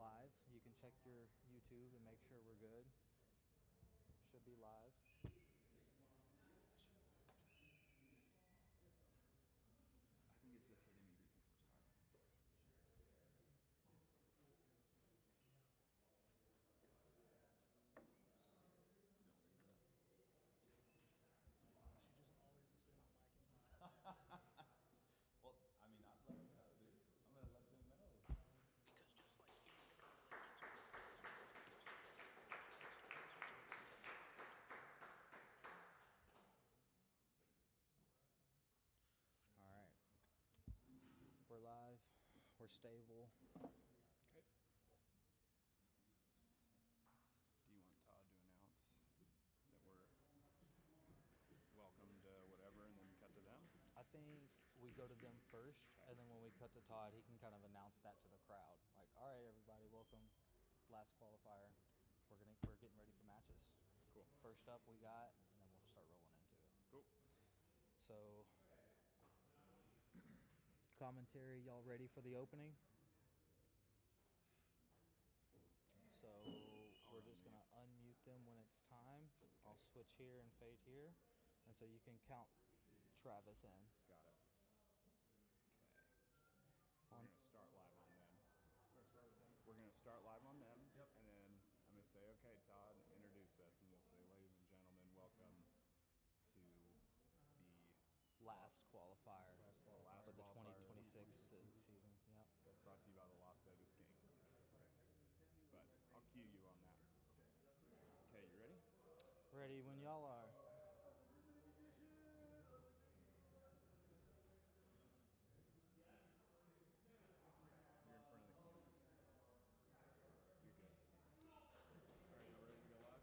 live. You can check your YouTube and make sure we're good. Should be live. I think it's just hitting me before start. Well, I mean, I'd let them know, dude. I'm gonna let them know. All right. We're live. We're stable. Okay. Do you want Todd to announce that we're welcome to whatever and then cut to them? I think we go to them first, and then when we cut to Todd, he can kind of announce that to the crowd. Like, all right, everybody, welcome. Last qualifier. We're getting ready for matches. Cool. First up we got, and then we'll start rolling into it. Cool. So, commentary, y'all ready for the opening? So we're just gonna unmute them when it's time. I'll switch here and fade here, and so you can count Travis in. Got it. Okay. We're gonna start live on them. We're gonna start live on them. Yep. And then I'm gonna say, okay, Todd, introduce us, and you'll say, ladies and gentlemen, welcome to the Last qualifier for the 2026 season. Yep. Brought to you by the Las Vegas Kings. But I'll cue you on that. Okay, you ready? Ready when y'all are. You're in front of the camera. You're good. All right, y'all ready to go live?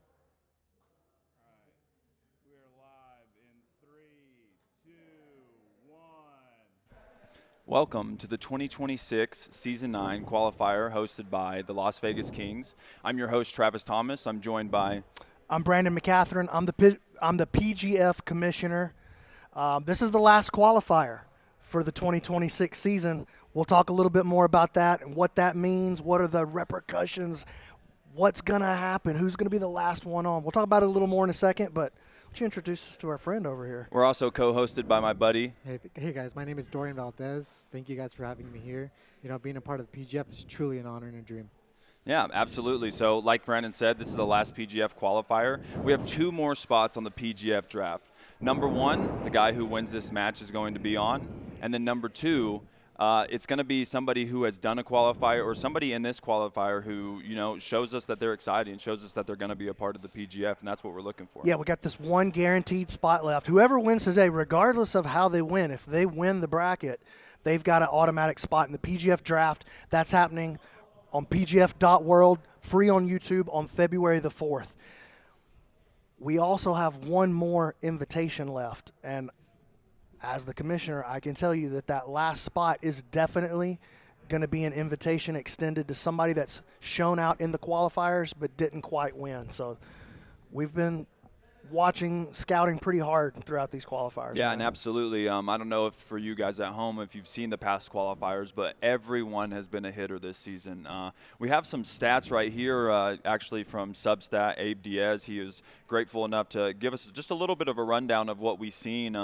All right. We are live in 3, 2, 1. Welcome to the 2026 Season 9 qualifier hosted by the Las Vegas Kings. I'm your host, Travis Thomas. I'm joined by... I'm Brandon McCatherine. I'm the PGF commissioner. This is the last qualifier for the 2026 season. We'll talk a little bit more about that and what that means. What are the repercussions? What's going to happen? Who's going to be the last one on? We'll talk about it a little more in a second, but why don't you introduce us to our friend over here? We're also co-hosted by my buddy. Hey guys, my name is Dorian Valdez. Thank you guys for having me here. You know, being a part of the PGF is truly an honor and a dream. Yeah, absolutely. So like Brandon said, this is the last PGF qualifier. We have 2 more spots on the PGF draft. Number 1, the guy who wins this match is going to be on. And then number 2, it's going to be somebody who has done a qualifier or somebody in this qualifier who, you know, shows us that they're excited and shows us that they're going to be a part of the PGF, and that's what we're looking for. Yeah, we got this one guaranteed spot left. Whoever wins today, regardless of how they win, if they win the bracket, they've got an automatic spot in the PGF draft. That's happening on pgf.world, free on YouTube on February the 4th. We also have one more invitation left, and as the commissioner, I can tell you that last spot is definitely going to be an invitation extended to somebody that's shown out in the qualifiers but didn't quite win. So we've been scouting pretty hard throughout these qualifiers. Yeah, and absolutely. I don't know if for you guys at home, if you've seen the past qualifiers, but everyone has been a hitter this season. We have some stats right here, actually from Substat, Abe Diaz. He is grateful enough to give us just a little bit of a rundown of what we've seen.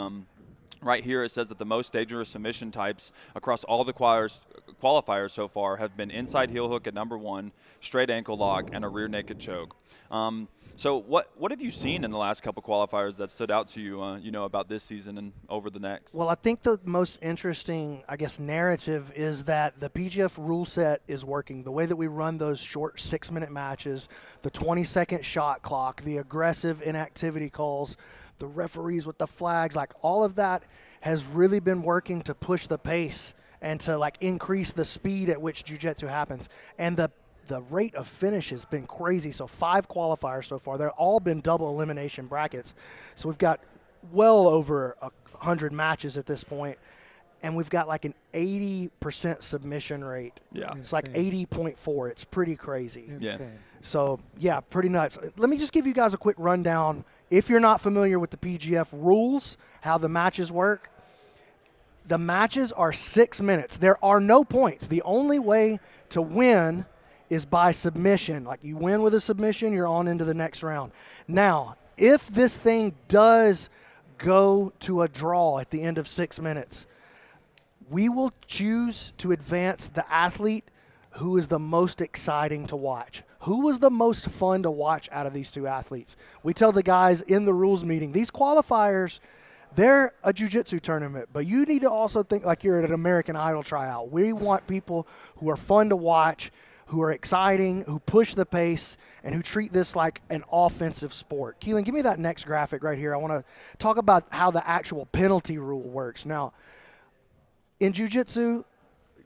Right here it says that the most dangerous submission types across all the qualifiers so far have been inside heel hook at number 1, straight ankle lock, and a rear naked choke. So what have you seen in the last couple qualifiers that stood out to you, you know, about this season and over the next? Well, I think the most interesting, I guess, narrative is that the PGF rule set is working. The way that we run those short 6-minute matches, the 20-second shot clock, the aggressive inactivity calls, the referees with the flags, like all of that has really been working to push the pace and to like increase the speed at which jiu-jitsu happens. And the rate of finish has been crazy. So 5 qualifiers so far. They've all been double elimination brackets. So we've got well over 100 matches at this point, and we've got like an 80% submission rate. Yeah. It's like 80.4. It's pretty crazy. Insane. Yeah. So, yeah, pretty nuts. Let me just give you guys a quick rundown. If you're not familiar with the PGF rules, how the matches work, the matches are 6 minutes. There are no points. The only way to win is by submission. Like you win with a submission, you're on into the next round. Now, if this thing does go to a draw at the end of 6 minutes, we will choose to advance the athlete who is the most exciting to watch. Who was the most fun to watch out of these two athletes? We tell the guys in the rules meeting, these qualifiers, they're a jiu-jitsu tournament, but you need to also think like you're at an American Idol tryout. We want people who are fun to watch, who are exciting, who push the pace, and who treat this like an offensive sport. Keelan, give me that next graphic right here. I want to talk about how the actual penalty rule works. Now, in jiu-jitsu,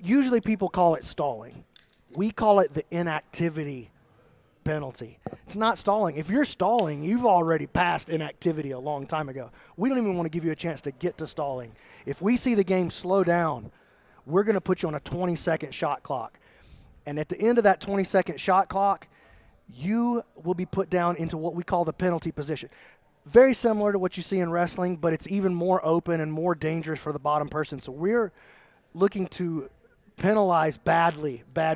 usually people call it stalling. We call it the inactivity penalty. It's not stalling. If you're stalling, you've already passed inactivity a long time ago. We don't even want to give you a chance to get to stalling. If we see the game slow down, we're going to put you on a 20-second shot clock. And at the end of that 20-second shot clock, you will be put down into what we call the penalty position. Very similar to what you see in wrestling, but it's even more open and more dangerous for the bottom person. So we're looking to penalize bad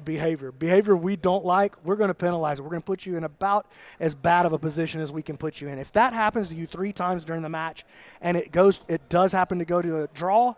behavior we don't like. We're going to penalize it. We're going to put you in about as bad of a position as we can put you in. If that happens to you 3 times during the match and it does happen to go to a draw,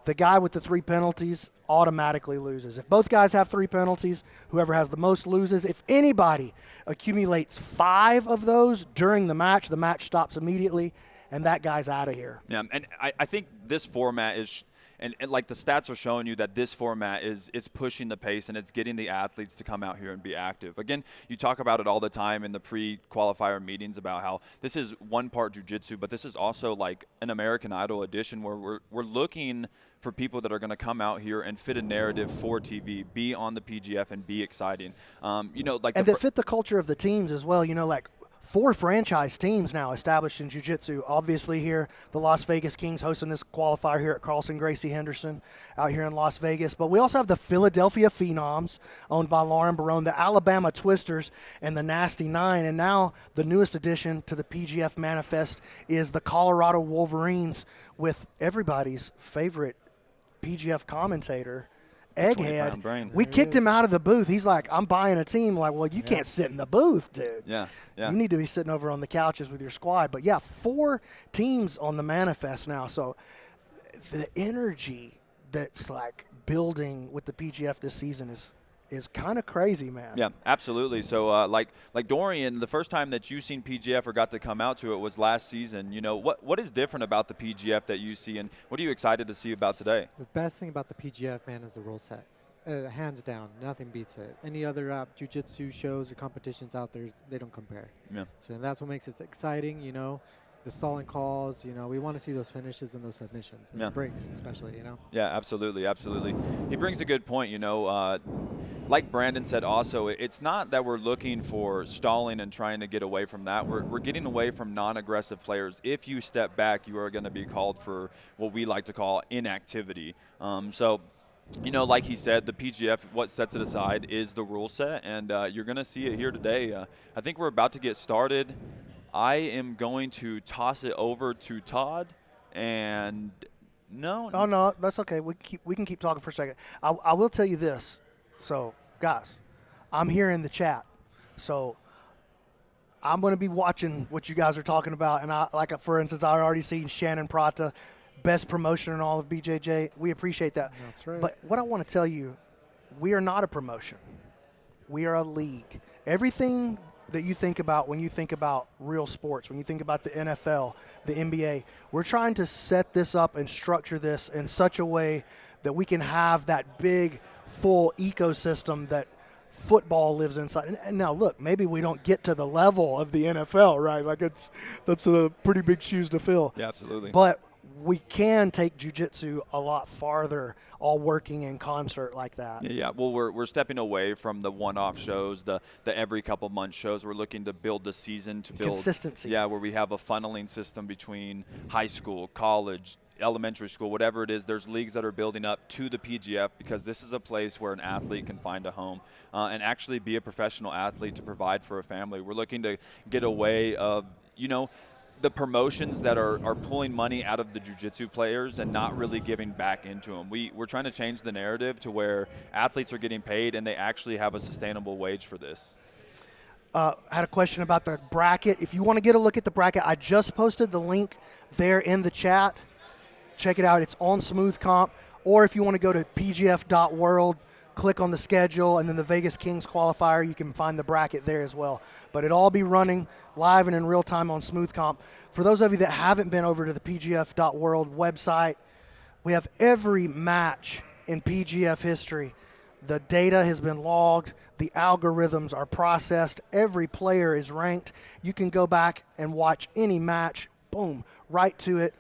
the guy with the 3 penalties automatically loses. If both guys have 3 penalties, whoever has the most loses. If anybody accumulates 5 of those during the match stops immediately, and that guy's out of here. Yeah, and I think this format is and like the stats are showing you that this format is pushing the pace and it's getting the athletes to come out here and be active. Again, you talk about it all the time in the pre-qualifier meetings about how this is one part jiu-jitsu, but this is also like an American Idol edition where we're looking for people that are going to come out here and fit a narrative for TV, be on the PGF and be exciting. You know, like and that fit the culture of the teams as well. You know, like 4 franchise teams now established in jiu-jitsu. Obviously here, the Las Vegas Kings hosting this qualifier here at Carlson Gracie Henderson out here in Las Vegas. But we also have the Philadelphia Phenoms, owned by Lauren Barone, the Alabama Twisters, and the Nasty Nine. And now the newest addition to the PGF manifest is the Colorado Wolverines with everybody's favorite PGF commentator, Egghead. We kicked him out of the booth. He's like, I'm buying a team. Like, well, you can't sit in the booth, dude. Yeah. You need to be sitting over on the couches with your squad. But, yeah, 4 teams on the manifest now. So the energy that's, like, building with the PGF this season is kind of crazy, man. Yeah, absolutely. So, like Dorian, the first time that you seen PGF or got to come out to it was last season. You know, what is different about the PGF that you see, and what are you excited to see about today? The best thing about the PGF, man, is the rule set. Hands down, nothing beats it. Any other jiu-jitsu shows or competitions out there, they don't compare. Yeah. So that's what makes it exciting, you know. The stalling calls, you know, we want to see those finishes and those submissions, and those breaks especially, you know. Yeah, absolutely. He brings a good point, you know. Like Brandon said also, it's not that we're looking for stalling and trying to get away from that. We're getting away from non-aggressive players. If you step back, you are going to be called for what we like to call inactivity. So, you know, like he said, the PGF, what sets it aside is the rule set, and you're going to see it here today. I think we're about to get started. I am going to toss it over to Todd, and no. Oh, no, that's okay. We can keep talking for a second. I will tell you this. So, guys, I'm here in the chat. So, I'm going to be watching what you guys are talking about. And for instance, I already seen Shannon Prata, best promotion in all of BJJ. We appreciate that. That's right. But what I want to tell you, we are not a promotion. We are a league. Everything that you think about when you think about real sports, when you think about the NFL, the NBA, we're trying to set this up and structure this in such a way that we can have that big, full ecosystem that football lives inside. And now, look, maybe we don't get to the level of the NFL, right? Like that's a pretty big shoes to fill. Yeah, absolutely. But we can take jiu-jitsu a lot farther, all working in concert like that. Yeah. Well, we're stepping away from the one-off shows, the every couple month shows. We're looking to build the season, to build consistency. Yeah, where we have a funneling system between high school, college, elementary school, whatever it is. There's leagues that are building up to the PGF because this is a place where an athlete can find a home and actually be a professional athlete to provide for a family. We're looking to get away of, you know, the promotions that are pulling money out of the jiu-jitsu players and not really giving back into them. We're trying to change the narrative to where athletes are getting paid and they actually have a sustainable wage for this. I had a question about the bracket. If you want to get a look at the bracket, I just posted the link there in the chat. Check it out. It's on Smooth Comp. Or if you want to go to pgf.world, click on the schedule, and then the Vegas Kings qualifier, you can find the bracket there as well. But it'll all be running live and in real time on Smooth Comp. For those of you that haven't been over to the pgf.world website, we have every match in PGF history. The data has been logged. The algorithms are processed. Every player is ranked. You can go back and watch any match, boom, right to it,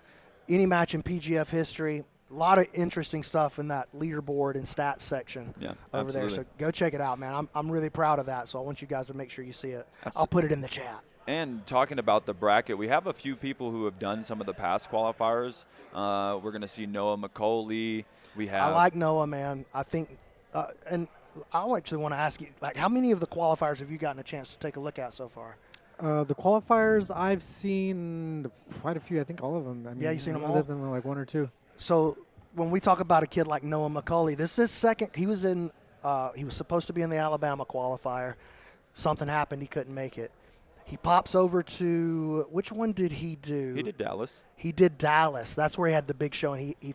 any match in PGF history. A lot of interesting stuff in that leaderboard and stats section over there. So go check it out, man. I'm really proud of that, so I want you guys to make sure you see it. I'll put it in the chat. And talking about the bracket, we have a few people who have done some of the past qualifiers. We're going to see Noah McCully. I like Noah, man. I think and I actually want to ask you, like, how many of the qualifiers have you gotten a chance to take a look at so far? The qualifiers, I've seen quite a few. I think all of them. I mean, you've seen them all? Other than like one or two. So when we talk about a kid like Noah McCully, this is his second. He was supposed to be in the Alabama qualifier. Something happened. He couldn't make it. He pops over to, which one did he do? He did Dallas. He did Dallas. That's where he had the big show, and he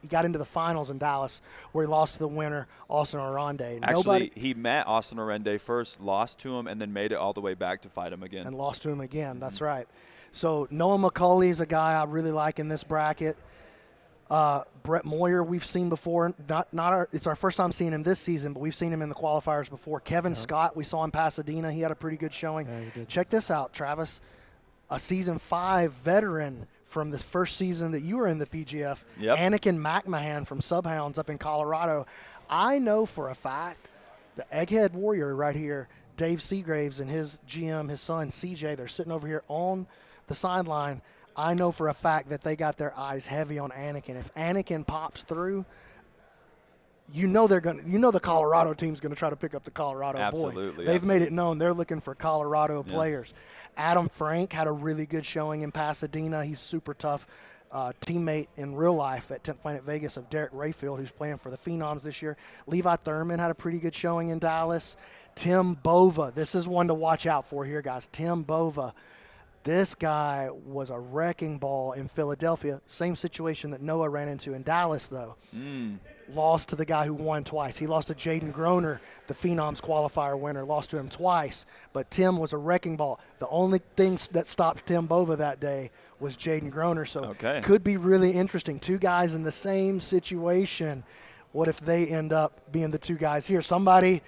got into the finals in Dallas, where he lost to the winner, Austin Arande. Actually, he met Austin Arande first, lost to him, and then made it all the way back to fight him again. And lost to him again. Mm-hmm. That's right. So Noah McCully is a guy I really like in this bracket. Brett Moyer we've seen before. It's our first time seeing him this season, but we've seen him in the qualifiers before. Kevin Scott, we saw in Pasadena. He had a pretty good showing. Yeah, check this out, Travis. A Season 5 veteran from the first season that you were in the PGF, Anakin McMahon from Subhounds up in Colorado. I know for a fact the Egghead Warrior right here, Dave Seagraves and his GM, his son CJ, they're sitting over here on the sideline. I know for a fact that they got their eyes heavy on Anakin. If Anakin pops through, the Colorado team's going to try to pick up the Colorado boy. Absolutely. They've made it known they're looking for Colorado players. Adam Franck had a really good showing in Pasadena. He's super tough. Teammate in real life at 10th Planet Vegas of Derek Rayfield, who's playing for the Phenoms this year. Levi Thurman had a pretty good showing in Dallas. Tim Bova. This is one to watch out for here, guys. Tim Bova. This guy was a wrecking ball in Philadelphia. Same situation that Noah ran into in Dallas, though. Lost to the guy who won twice. He lost to Jaden Groner, the Phenoms qualifier winner, lost to him twice. But Tim was a wrecking ball. The only thing that stopped Tim Bova that day was Jaden Groner. So could be really interesting. Two guys in the same situation. What if they end up being the two guys here? Somebody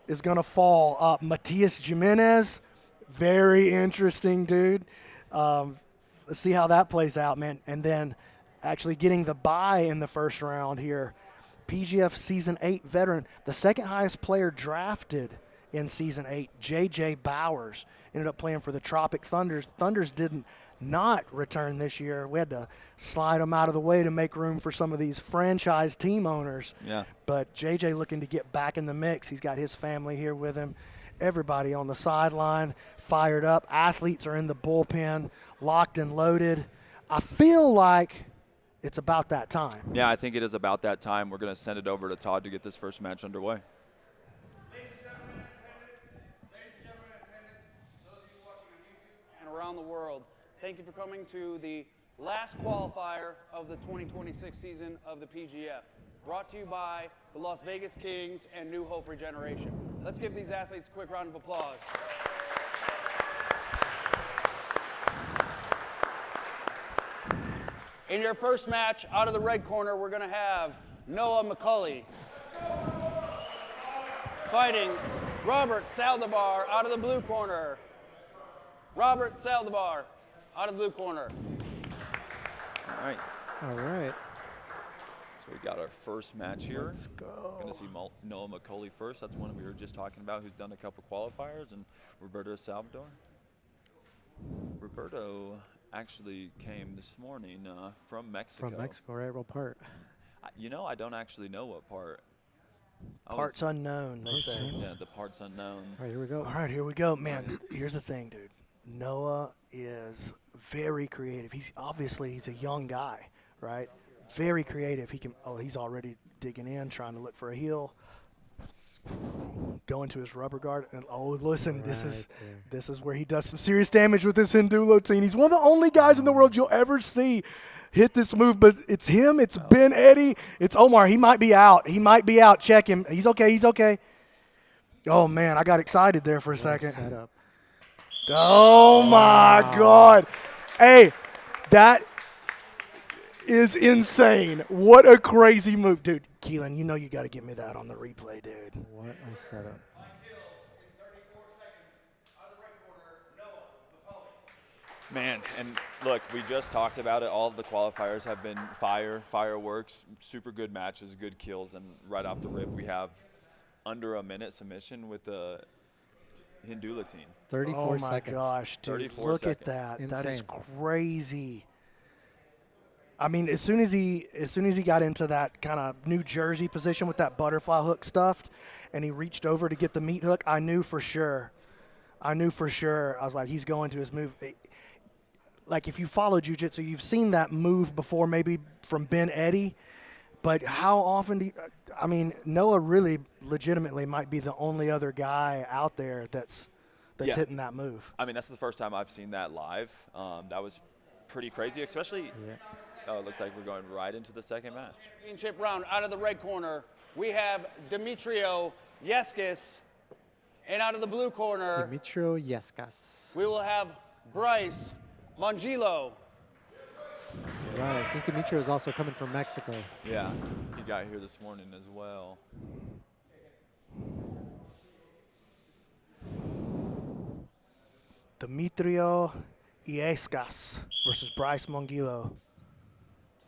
is going to fall. Matias Jimenez. Very interesting, dude. Let's see how that plays out, man. And then actually getting the bye in the first round here. PGF Season 8 veteran, the second highest player drafted in Season 8, J.J. Bowers, ended up playing for the Tropic Thunders. Thunders didn't not return this year. We had to slide them out of the way to make room for some of these franchise team owners. Yeah. But J.J. looking to get back in the mix. He's got his family here with him. Everybody on the sideline, fired up. Athletes are in the bullpen, locked and loaded. I feel like it's about that time. Yeah, I think it is about that time. We're going to send it over to Todd to get this first match underway. Ladies and gentlemen in attendance, those of you watching on YouTube and around the world, thank you for coming to the last qualifier of the 2026 season of the PGF. Brought to you by the Las Vegas Kings and New Hope Regeneration. Let's give these athletes a quick round of applause. In your first match, out of the red corner, we're going to have Noah McCully fighting Robert Saldivar out of the blue corner. Robert Saldivar out of the blue corner. All right. All right. So we got our first match here. Let's go. Going to see Noah McCully first. That's one we were just talking about, who's done a couple qualifiers, and Roberto Salvador. Roberto actually came this morning from Mexico. From Mexico, right? What part? I don't actually know what part. Parts unknown, they say. Yeah, the part's unknown. All right, here we go. All right, here we go. Man, here's the thing, dude. Noah is very creative. He's a young guy, right? Very creative. He's already digging in, trying to look for a heel. Go into his rubber guard, and listen, this is where he does some serious damage with this Hindulo team. He's one of the only guys in the world you'll ever see hit this move, but it's him, it's Ben Eddy, it's Omar. He might be out. Check him. He's okay. Oh man, I got excited there for a second. Setup. Oh my God. Hey, that is insane. What a crazy move. Dude, Keelan, you know you got to get me that on the replay, dude. What a setup. Man, and look, we just talked about it. All of the qualifiers have been fireworks, super good matches, good kills, and right off the rip, we have under a minute submission with the Hindula team. 34 seconds. Oh my gosh, dude! 34 Look seconds. at that. Insane. That is crazy. I mean, as soon as he got into that kind of New Jersey position with that butterfly hook stuffed, and he reached over to get the meat hook, I knew for sure. I was like, he's going to his move. Like, if you follow jiu-jitsu, you've seen that move before, maybe from Ben Eddy. But how often Noah really legitimately might be the only other guy out there that's hitting that move. I mean, that's the first time I've seen that live. That was pretty crazy, especially it looks like we're going right into the second match. Championship round. Out of the red corner, we have Demetrio Yescas. And out of the blue corner, Demetrio Yescas. we will have Bryce Mongillo. Right. I think Demetrio is also coming from Mexico. Yeah, he got here this morning as well. Demetrio Yescas versus Bryce Mongillo.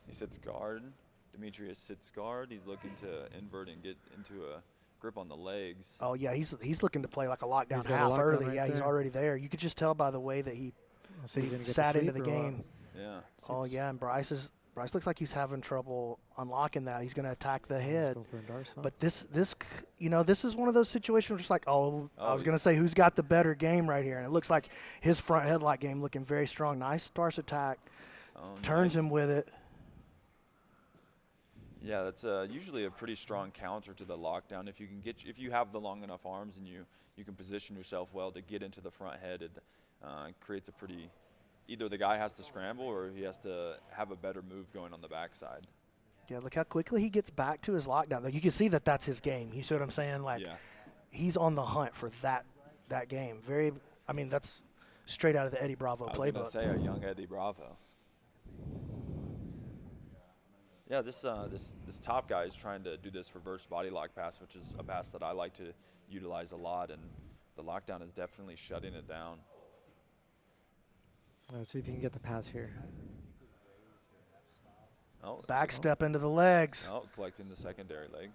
He sits guard. Demetrius sits guard. He's looking to invert and get into a grip on the legs. Oh yeah, he's looking to play like a lockdown He's got a half lockdown early. right Yeah, he's there. already there. You could just tell by the way that he So he's gonna get sat into sweep the or what? game. Yeah. Oh yeah, and Bryce looks like he's having trouble unlocking that. He's going to attack the head. Go for a Darce, huh? But this is one of those situations where it's like, I was going to he's- say who's got the better game right here, and it looks like his front headlock game looking very strong. Nice Darce attack, turns him with it. Yeah, that's usually a pretty strong counter to the lockdown. If you have the long enough arms and you can position yourself well to get into the front head, it creates a pretty. Either the guy has to scramble or he has to have a better move going on the backside. Yeah, look how quickly he gets back to his lockdown. Like, you can see that that's his game. You see what I'm saying? Like, Yeah. he's on the hunt for that game. That's straight out of the Eddie Bravo I was going playbook. to say a young Eddie Bravo. Yeah, this top guy is trying to do this reverse body lock pass, which is a pass that I like to utilize a lot, and the lockdown is definitely shutting it down. Let's see if you can get the pass here. Oh, Back step into the legs. oh, collecting the secondary leg.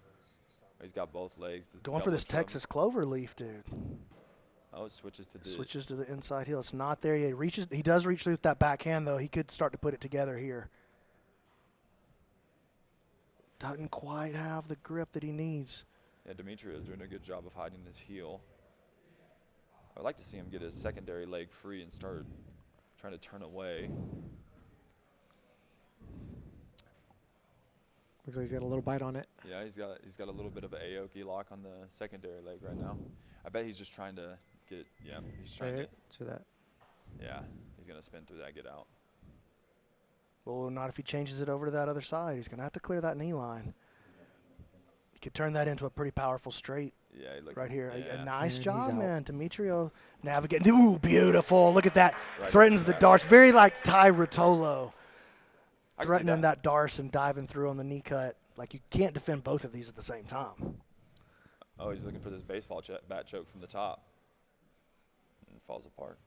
He's got both legs. Going for double this shove. Texas clover leaf, dude. Oh, it switches to the. Switches to the inside heel. It's not there yet. He does reach through with that backhand, though. He could start to put it together here. Doesn't quite have the grip that he needs. Yeah, Demetrio is doing a good job of hiding his heel. I'd like to see him get his secondary leg free and start trying to turn away. Looks like he's got a little bite on it. Yeah, he's got a little bit of an Aoki lock on the secondary leg right now. I bet he's just trying to get. Yeah, he's trying Right to that. Yeah, he's gonna spin through that, get out. Well, not if he changes it over to that other side. He's going to have to clear that knee line. He could turn that into a pretty powerful straight Yeah, he looked, right here. Yeah. A nice And he's job, out. man. Demetrio navigating. Ooh, beautiful. Look at that. Right. Threatens the Darce. Very like Ty Rotolo. I can see Threatening that Darce and diving through on the knee cut. Like, you can't defend both of these at the same time. Oh, he's looking for this baseball bat choke from the top. And falls apart.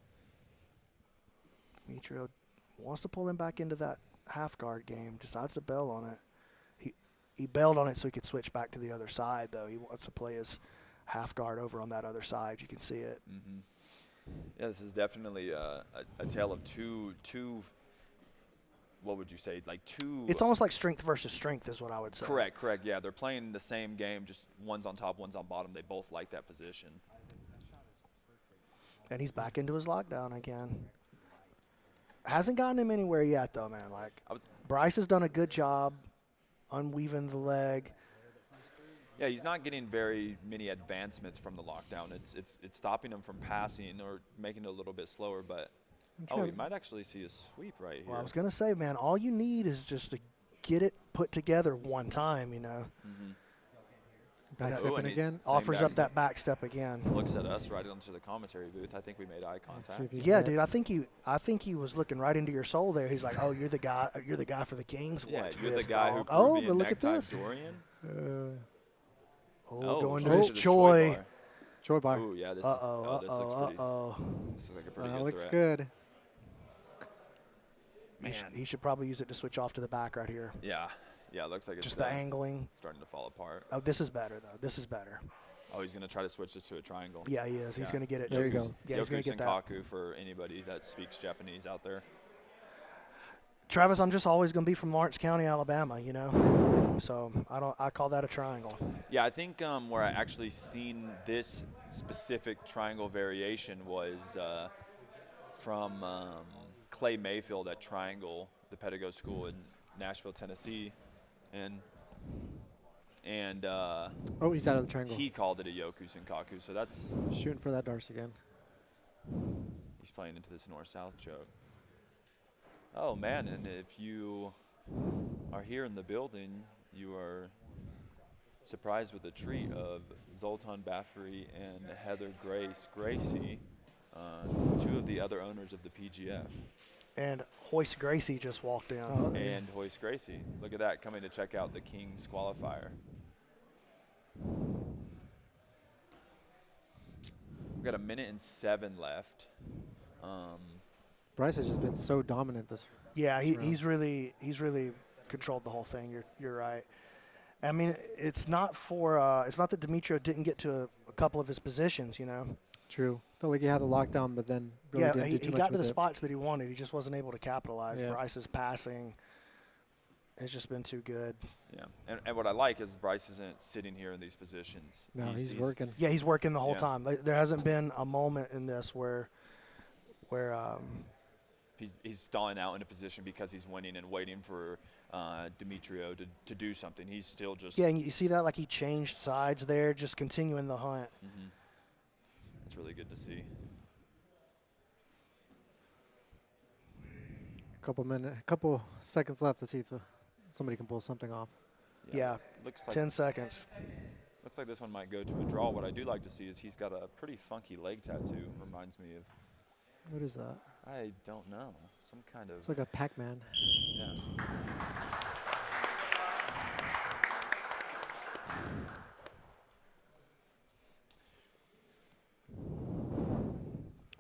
Demetrio wants to pull him back into that half guard game. Decides to bail on it. He bailed on it so he could switch back to the other side, though. He wants to play his half guard over on that other side. You can see it. Mm-hmm. Yeah, this is definitely a tale of two. What would you say? Like two. It's almost like strength versus strength is what I would say. Correct. Yeah, they're playing the same game, just one's on top, one's on bottom. They both like that position. And he's back into his lockdown again. Hasn't gotten him anywhere yet, though, man. Like, Bryce has done a good job unweaving the leg. Yeah, he's not getting very many advancements from the lockdown. It's stopping him from passing or making it a little bit slower. But we might actually see a sweep right here. Well, I was gonna say, man, all you need is just to get it put together one time, you know. Backstepping again. Offers up that back step again. Looks at us right onto the commentary booth. I think we made eye contact. Yeah, dude. I think he was looking right into your soul there. He's like, "Oh, you're the guy. You're the guy for the Kings. Yeah, Watch you're this, the guy dog. who. Oh, but look at this. Dorian. Going to straight his the Choi. Choi bar. Ooh, yeah, this Uh looks pretty. oh. This is like a pretty good Looks threat. good. He should probably use it to switch off to the back right here. Yeah, it looks like it's Just the angling. starting to fall apart. Oh, this is better though. This is better. Oh, he's going to try to switch this to a triangle. Yeah, he is. He's going to get it. There you go. Yeah, he's going to get that. Senkaku for anybody that speaks Japanese out there. Travis, I'm just always going to be from Lawrence County, Alabama, you know. So I call that a triangle. Yeah, I think where I actually seen this specific triangle variation was from Clay Mayfield at Triangle, the Pedigo School in Nashville, Tennessee, and He's out of the triangle. he called it a Yoku Senkaku, so that's Shooting for that Darce again. he's playing into this north-south choke. Oh man, and if you are here in the building, you are surprised with a treat of Zoltan Baffery and Heather Gracie, two of the other owners of the PGF. And Hoist Gracie just walked in. And Hoist Gracie. Look at that, coming to check out the Kings qualifier. We've got 1:07 left. Bryce has just been so dominant this. Yeah, round. he's really controlled the whole thing. You're right. I mean, it's not that Demetrio didn't get to a couple of his positions, you know. True. Felt like he had the lockdown, but then really didn't do too he much got to with the it. spots that he wanted. He just wasn't able to capitalize. Yeah. Bryce's passing has just been too good. Yeah, and what I like is Bryce isn't sitting here in these positions. No, he's working. Yeah, he's working the whole Yeah. time. There hasn't been a moment in this where He's stalling out in a position because he's winning and waiting for Demetrio to do something. He's still just. Yeah, and you see that, like, he changed sides there, just continuing the hunt. Mm-hmm. It's really good to see. Couple seconds left to see if somebody can pull something off. Yeah, Looks like 10 seconds. Looks like this one might go to a draw. What I do like to see is he's got a pretty funky leg tattoo. Reminds me of. What is that? I don't know. Some kind of. It's like a Pac-Man. Yeah.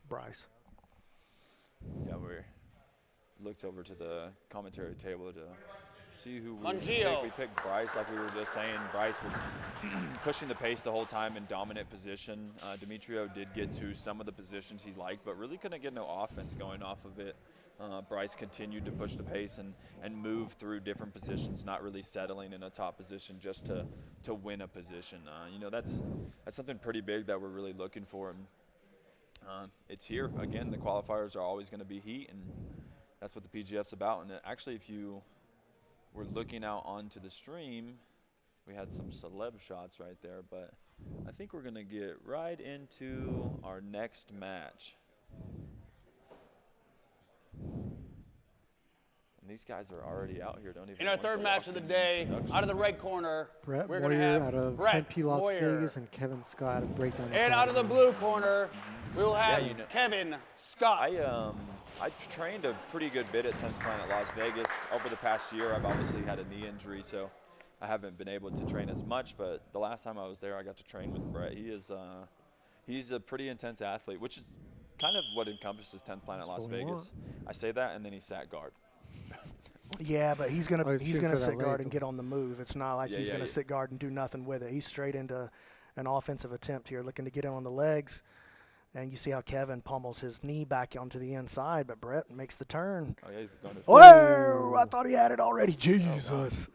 Bryce. Yeah, looked over to the commentary table to see who we Mongillo. picked. We picked Bryce, like we were just saying. Bryce was pushing the pace the whole time in dominant position. Demetrio did get to some of the positions he liked, but really couldn't get no offense going off of it. Bryce continued to push the pace and move through different positions, not really settling in a top position just to win a position. That's something pretty big that we're really looking for. And it's here. Again, the qualifiers are always going to be heat, and that's what the PGF's about. And actually, if you were looking out onto the stream, we had some celeb shots right there, but I think we're going to get right into our next match. And these guys are already out here. Don't even. In our want to third walk match of the in day, introduction. out of the right corner, Brett we're going to Moyer have out of Brett Tempe, Las Moyer. Vegas, and Kevin Scott out of Breakdown. And out of the Academy. blue corner, we will have Kevin Scott. I've trained a pretty good bit at 10th Planet Las Vegas. Over the past year, I've obviously had a knee injury, so I haven't been able to train as much. But the last time I was there, I got to train with Brett. He's a pretty intense athlete, which is kind of what encompasses 10th Planet Las Vegas. I say that, and then he sat guard. Yeah, but he's gonna he's shooting for that sit guard leg. and get on the move. It's not like he's gonna sit guard and do nothing with it. He's straight into an offensive attempt here, looking to get in on the legs. And you see how Kevin pummels his knee back onto the inside, but Brett makes the turn. Oh yeah, he's going to. Oh, I thought he had it already. Jesus.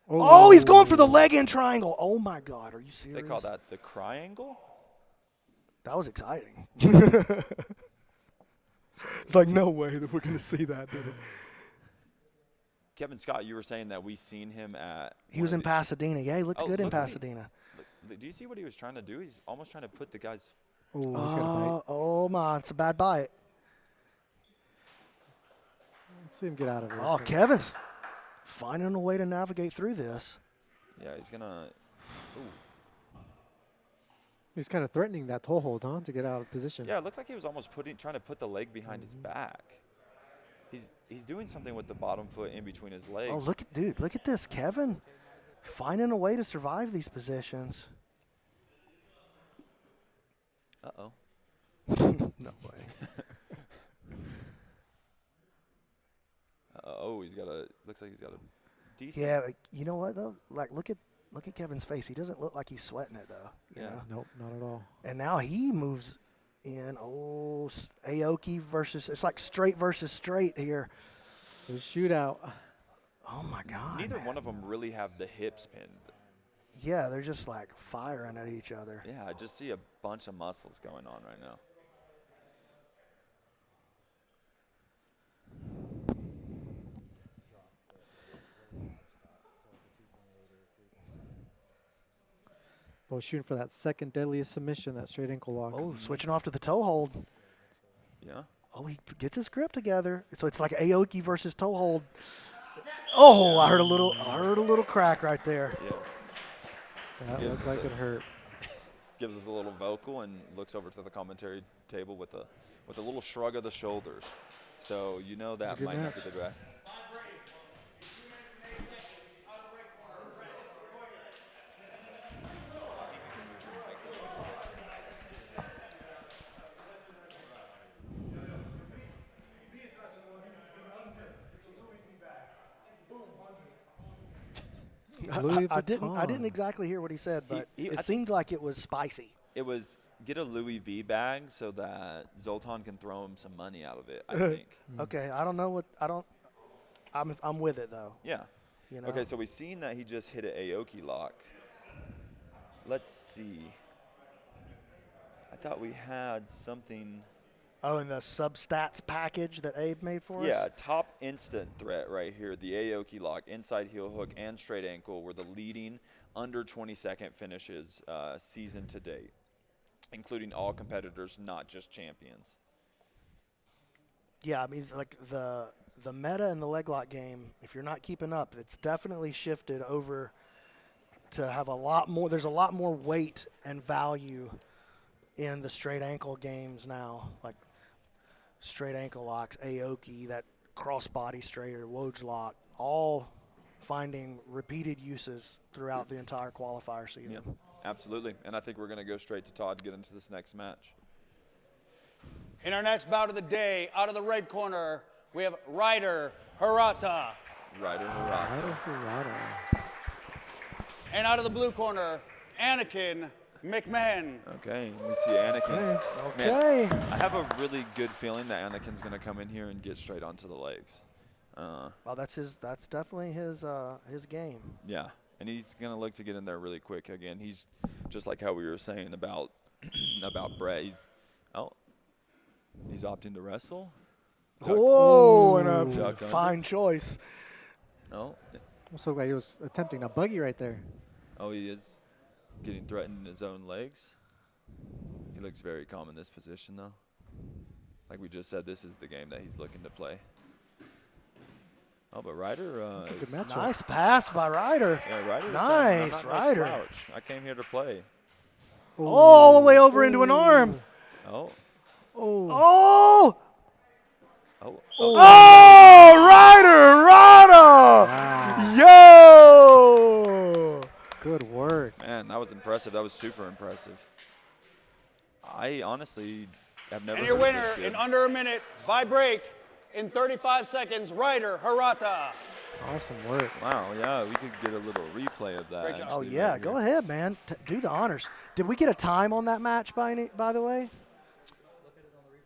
Oh, he's going for the leg in triangle. Oh my God, are you serious? They call that the triangle. That was exciting. It's like, no way that we're going to see that. Kevin Scott, you were saying that we seen him at. He was in Pasadena. Yeah, he looked good in look at me. Pasadena. Do you see what he was trying to do? He's almost trying to put the guy's. Oh, he's got a bite. Oh, my. It's a bad bite. Let's see him get out of this. Oh, Kevin's finding a way to navigate through this. Yeah, he's gonna. Ooh. He's kind of threatening that toe hold, huh, to get out of position. Yeah, it looked like he was almost trying to put the leg behind his back. He's doing something with the bottom foot in between his legs. Oh, look at this, Kevin. Finding a way to survive these positions. Uh-oh. No way. Looks like he's got a decent. Yeah, but you know what though? Like, look at Kevin's face. He doesn't look like he's sweating it though. You know? Nope, not at all. And now he moves in. Oh, Aoki versus. It's like straight versus straight here. So shootout. Oh my God. Neither man. one of them really have the hips pinned. Yeah, they're just like firing at each other. Yeah, I just see a bunch of muscles going on right now. Both shooting for that second deadliest submission, that straight ankle lock. Oh, switching off to the toe hold. Yeah. Oh, he gets his grip together. So it's like Aoki versus toe hold. Oh, I heard a little crack right there. Yeah. That Gives looked us like it hurt. Gives us a little vocal and looks over to the commentary table with a little shrug of the shoulders. So you know that good might not be match. the best. I didn't exactly hear what he said, but it seemed like it was spicy. It was get a Louis V bag so that Zoltan can throw him some money out of it, I think. Okay, I'm with it though. Yeah. You know? Okay, so we've seen that he just hit an Aoki lock. Let's see. I thought we had something. Oh, and the substats package that Abe made for us? Yeah, top instant threat right here. The Aoki lock, inside heel hook, and straight ankle were the leading under 20-second finishes season to date, including all competitors, not just champions. Yeah, I mean, like the meta in the leg lock game, if you're not keeping up, it's definitely shifted over to have a lot more. There's a lot more weight and value in the straight ankle games now, like straight ankle locks, Aoki, that crossbody straighter, Woj lock, all finding repeated uses throughout the entire qualifier season. Yeah, absolutely. And I think we're going to go straight to Todd to get into this next match. In our next bout of the day, out of the red corner, we have Ryder Hirata. Ryder Hirata. And out of the blue corner, Anakin McMahon. Okay, we see Anakin. Okay. Man, I have a really good feeling that Anakin's going to come in here and get straight onto the legs. Well, that's definitely his game. Yeah, and he's going to look to get in there really quick. Again, he's just like how we were saying about Brett. He's opting to wrestle. Whoa, and a Duck fine under. choice. No. Also, like he was attempting a buggy right there. Oh, he is getting threatened in his own legs. He looks very calm in this position, though. Like we just said, this is the game that he's looking to play. Oh, but Ryder That's a good matchup. Nice pass by Ryder. Yeah, Ryder. Nice, Ryder. I came here to play. All the way over into an arm. Oh. Oh! Oh. Oh, Ryder Rada! Yo! Good work. Man, that was impressive. That was super impressive. I honestly have never And your heard of winner this good. in under a minute by break in 35 seconds, Ryder Hirata. Awesome work. Wow, yeah, we could get a little replay of that. Great job. Oh, actually, yeah, right go here. ahead, man. Do the honors. Did we get a time on that match, by the way?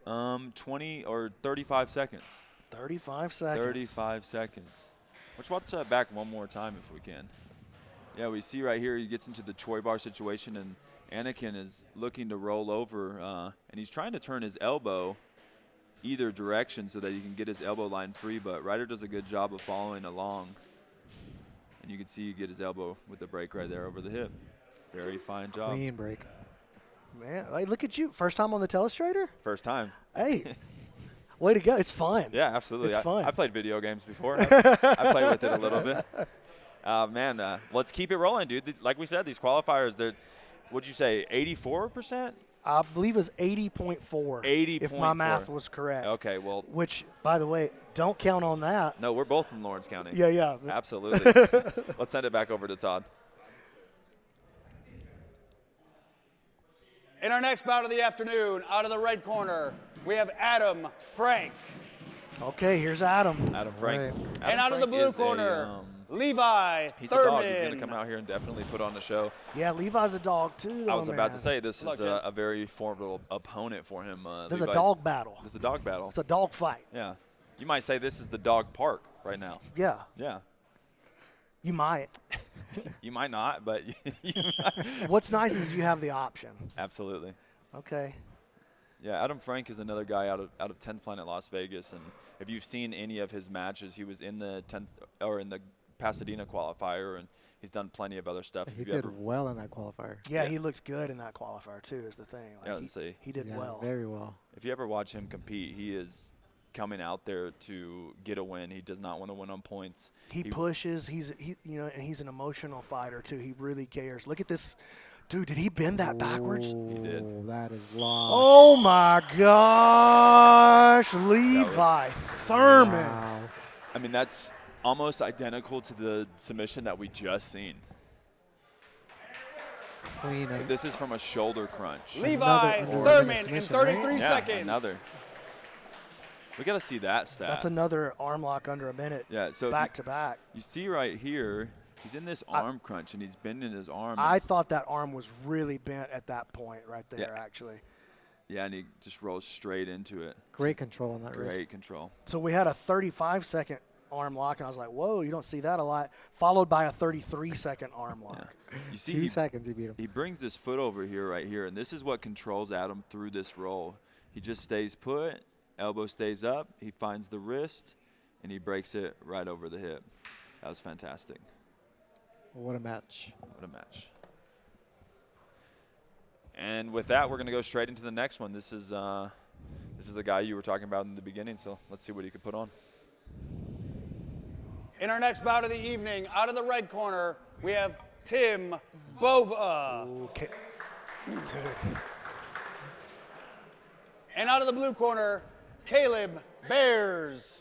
20 or 35 seconds. 35 seconds. 35 seconds. Let's watch that back one more time if we can. Yeah, we see right here he gets into the Choi bar situation and Anakin is looking to roll over, and he's trying to turn his elbow either direction so that he can get his elbow line free, but Ryder does a good job of following along. And you can see he get his elbow with the break right there over the hip. Very fine job. Clean break. Man, hey, look at you. First time on the telestrator? First time. Hey, way to go. It's fun. Yeah, absolutely. It's fun. I played video games before. I played with it a little bit. Man, let's keep it rolling, dude. Like we said, these qualifiers, they're, what'd you say, 84%? I believe it was 80.4. 80.4. If my math was correct. Okay, well. Which, by the way, don't count on that. No, we're both from Lawrence County. Yeah. Absolutely. Let's send it back over to Todd. In our next bout of the afternoon, out of the red corner, we have Adam Franck. Okay, here's Adam. Adam Frank. Right. Adam And out of the Frank blue is corner, Levi he's Thurman. a dog. He's going to come out here and definitely put on the show. Yeah, Levi's a dog, too, though, I was about man. to say, this is Look, a very formidable opponent for him. This is a Levi. dog battle. This is a dog battle. It's a dog fight. Yeah. You might say this is the dog park right now. Yeah, Yeah. you might. You might not, but you might. What's nice is you have the option. Absolutely. Okay. Yeah, Adam Frank is another guy out of 10th Planet Las Vegas, and if you've seen any of his matches, he was in the 10th or in the Pasadena qualifier, and he's done plenty of other stuff. He If you did ever- well in that qualifier. Yeah, Yeah. he looked good in that qualifier, too, is the thing. Like, Yeah, let's see. he did Yeah, well. very well. If you ever watch him compete, he is coming out there to get a win. He does not want to win on points. He pushes. And he's an emotional fighter, too. He really cares. Look at this. Dude, did he bend that backwards? He did. Oh, that is long. Oh, my gosh. Levi Thurman. Wow. I mean, that's almost identical to the submission that we just seen. Clean. This is from a shoulder crunch. Levi Another Thurman in submission, 33 right? Yeah, seconds. another. We got to see that stat. That's another arm lock under a minute. Yeah, so if back to back. You see right here, he's in this arm crunch, and he's bending his arm. I thought that arm was really bent at that point right there, Yeah. actually. Yeah, and he just rolls straight into it. Great control on that wrist. Great control. So we had a 35-second arm lock, and I was like, whoa, you don't see that a lot, followed by a 33-second arm lock. You see, 2 seconds he beat him. he brings this foot over here, right here, and this is what controls Adam through this roll. He just stays put, elbow stays up, he finds the wrist, and he breaks it right over the hip. That was fantastic. What a match. What a match. And with that, we're going to go straight into the next one. This is a guy you were talking about in the beginning, so let's see what he could put on. In our next bout of the evening, out of the red corner, we have Tim Bova. Okay. Dude. And out of the blue corner, Caleb Bears.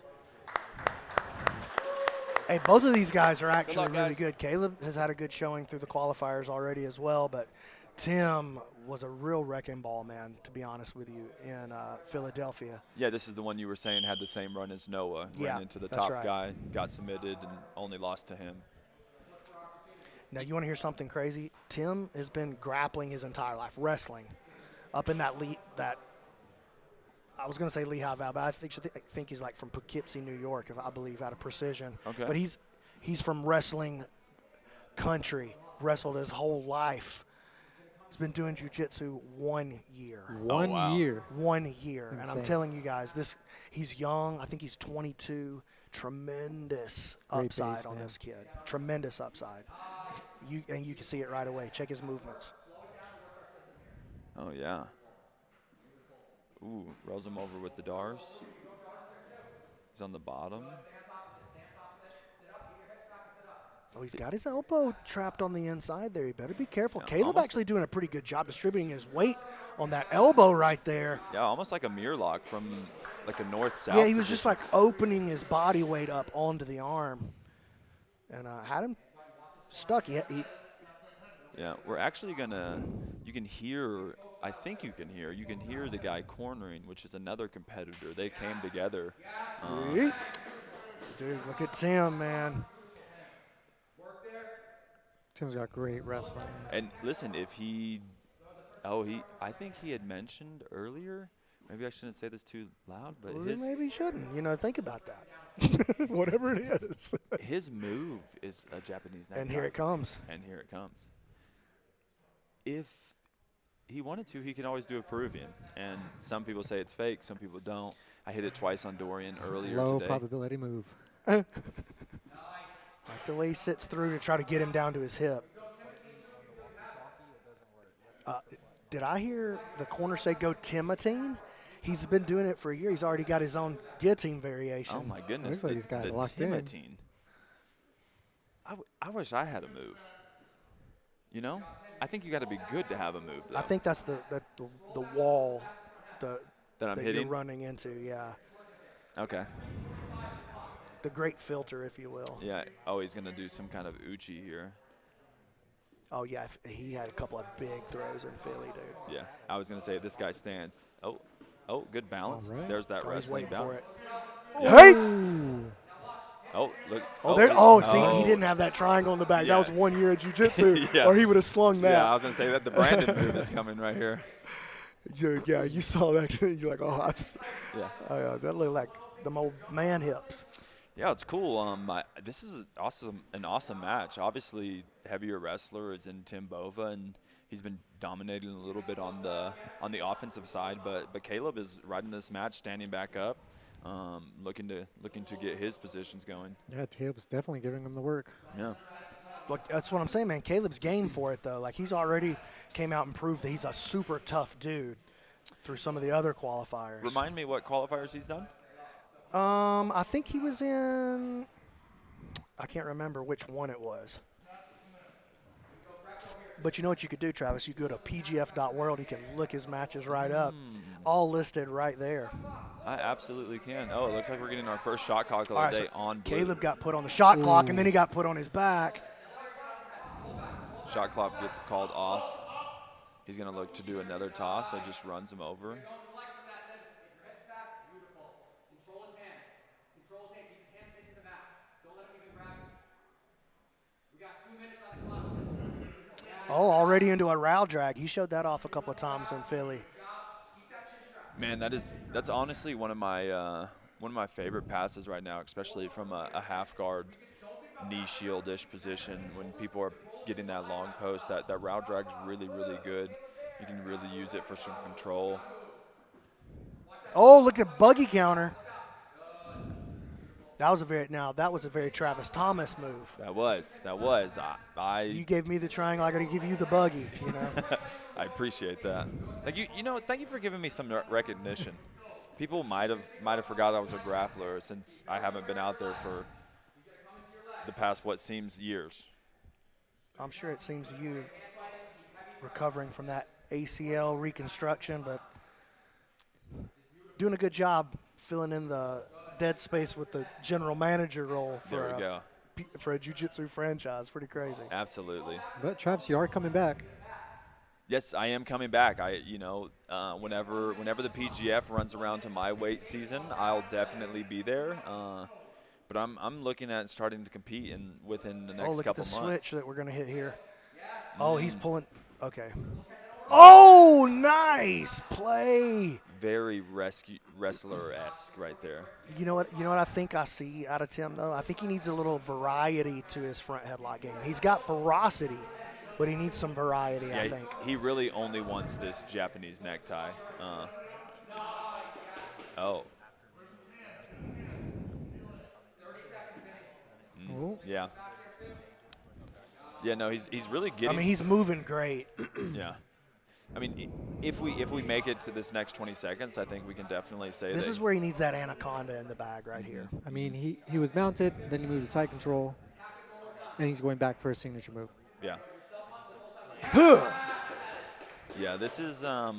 Hey, both of these guys are actually luck, really guys. good. Caleb has had a good showing through the qualifiers already as well, but Tim was a real wrecking ball, man, to be honest with you, in Philadelphia. Yeah, this is the one you were saying had the same run as Noah. Yeah, Ran into the that's top right. guy, got submitted, and only lost to him. Now, you want to hear something crazy? Tim has been grappling his entire life, wrestling, up in that I was going to say Lehigh Valley, but I think he's like from Poughkeepsie, New York, I believe, out of Precision. Okay. But he's from wrestling country, wrestled his whole life. He's been doing jiu-jitsu 1 year. One wow. year. 1 year. And I'm Insane. telling you guys, he's young. I think he's 22. Tremendous Great upside base, on man. this kid. Tremendous upside. And you can see it right away. Check his movements. Oh, yeah. Ooh, rolls him over with the Dars. He's on the bottom. Oh, he's got his elbow trapped on the inside there. He better be careful. Yeah, Caleb almost- actually doing a pretty good job distributing his weight on that elbow right there. Yeah, almost like a mirror lock from like a north-south. Yeah, he was just position. like opening his body weight up onto the arm. And had him stuck. He Yeah, we're actually gonna. You can hear. I think you can hear. You can hear the guy cornering, which is another competitor. They came together. Dude, look at Tim, man. Tim's got great wrestling. And listen, if he, I think he had mentioned earlier. Maybe I shouldn't say this too loud, but Well, his maybe you shouldn't. Think about that. Whatever it is. his move is a Japanese neck And here it drop. comes. And here it comes. If he wanted to, he can always do a Peruvian. And some people say it's fake, some people don't. I hit it twice on Dorian earlier Low today. probability move. Like the way he sits through to try to get him down to his hip. Did I hear the corner say go Timotine? He's been doing it for a year. He's already got his own guillotine variation. Oh, my goodness. Looks like he's got the it locked in. Timotine. I wish I had a move. You know? I think you got to be good to have a move, though. I think that's the wall that I'm that hitting? you're running into, yeah. Okay. The great filter, if you will. Yeah. Oh, he's going to do some kind of Uchi here. Oh, yeah, he had a couple of big throws in Philly, dude. Yeah. I was going to say, if this guy stands. Oh, good balance. All right. There's that Oh, he's wrestling waiting for balance. it. Yeah. Hey! Oh, look. See, he didn't have that triangle in the back. Yeah. That was 1 year of jiu-jitsu, Yeah. or he would have slung that. Yeah, I was going to say that the Brandon move is coming right here. Yeah, you saw that. You're like, Yeah. that looked like them old man hips. Yeah, it's cool. This is an awesome match. Obviously, heavier wrestler is in Tim Bova, and he's been dominating a little bit on the offensive side. But Caleb is riding this match, standing back up, looking to get his positions going. Yeah, Caleb's definitely giving him the work. Yeah. Look, that's what I'm saying, man. Caleb's game for it, though. Like, he's already came out and proved that he's a super tough dude through some of the other qualifiers. Remind me what qualifiers he's done. I think he was in – I can't remember which one it was. But you know what you could do, Travis? You go to pgf.world. You can look his matches right up. All listed right there. I absolutely can. Oh, it looks like we're getting our first shot clock of the All right, day so on blue. Caleb got put on the shot clock, and then he got put on his back. Shot clock gets called off. He's going to look to do another toss, so just runs him over. Oh, already into a row drag. He showed that off a couple of times in Philly. Man, that's honestly one of my favorite passes right now, especially from a half guard knee shield-ish position when people are getting that long post. That row drag's really, really good. You can really use it for some control. Oh, look at buggy counter. That was a very Travis Thomas move. That was. You gave me the triangle, I got to give you the buggy. You know. I appreciate that. Thank you. Thank you for giving me some recognition. People might have forgot I was a grappler since I haven't been out there for the past what seems years. I'm sure it seems to you recovering from that ACL reconstruction, but doing a good job filling in the dead space with the general manager role There we go. for a jiu-jitsu franchise. Pretty crazy. Absolutely. But Travis, you are coming back. Yes, I am coming back. Whenever the PGF runs around to my weight season, I'll definitely be there. But I'm looking at starting to compete within the next look at couple the months. switch that we're going to hit here. Oh, he's pulling. Okay. Oh, nice play. Very wrestler-esque right there. You know what I think I see out of Tim, though? I think he needs a little variety to his front headlock game. He's got ferocity, but he needs some variety, I think. He really only wants this Japanese necktie. Yeah. Yeah, no, he's really getting. I mean, he's moving great. Yeah. I mean, if we make it to this next 20 seconds, I think we can definitely say This that is where he needs that anaconda in the bag right here. I mean, he was mounted, then he moved to side control, and he's going back for a signature move. Yeah. Yeah, this is I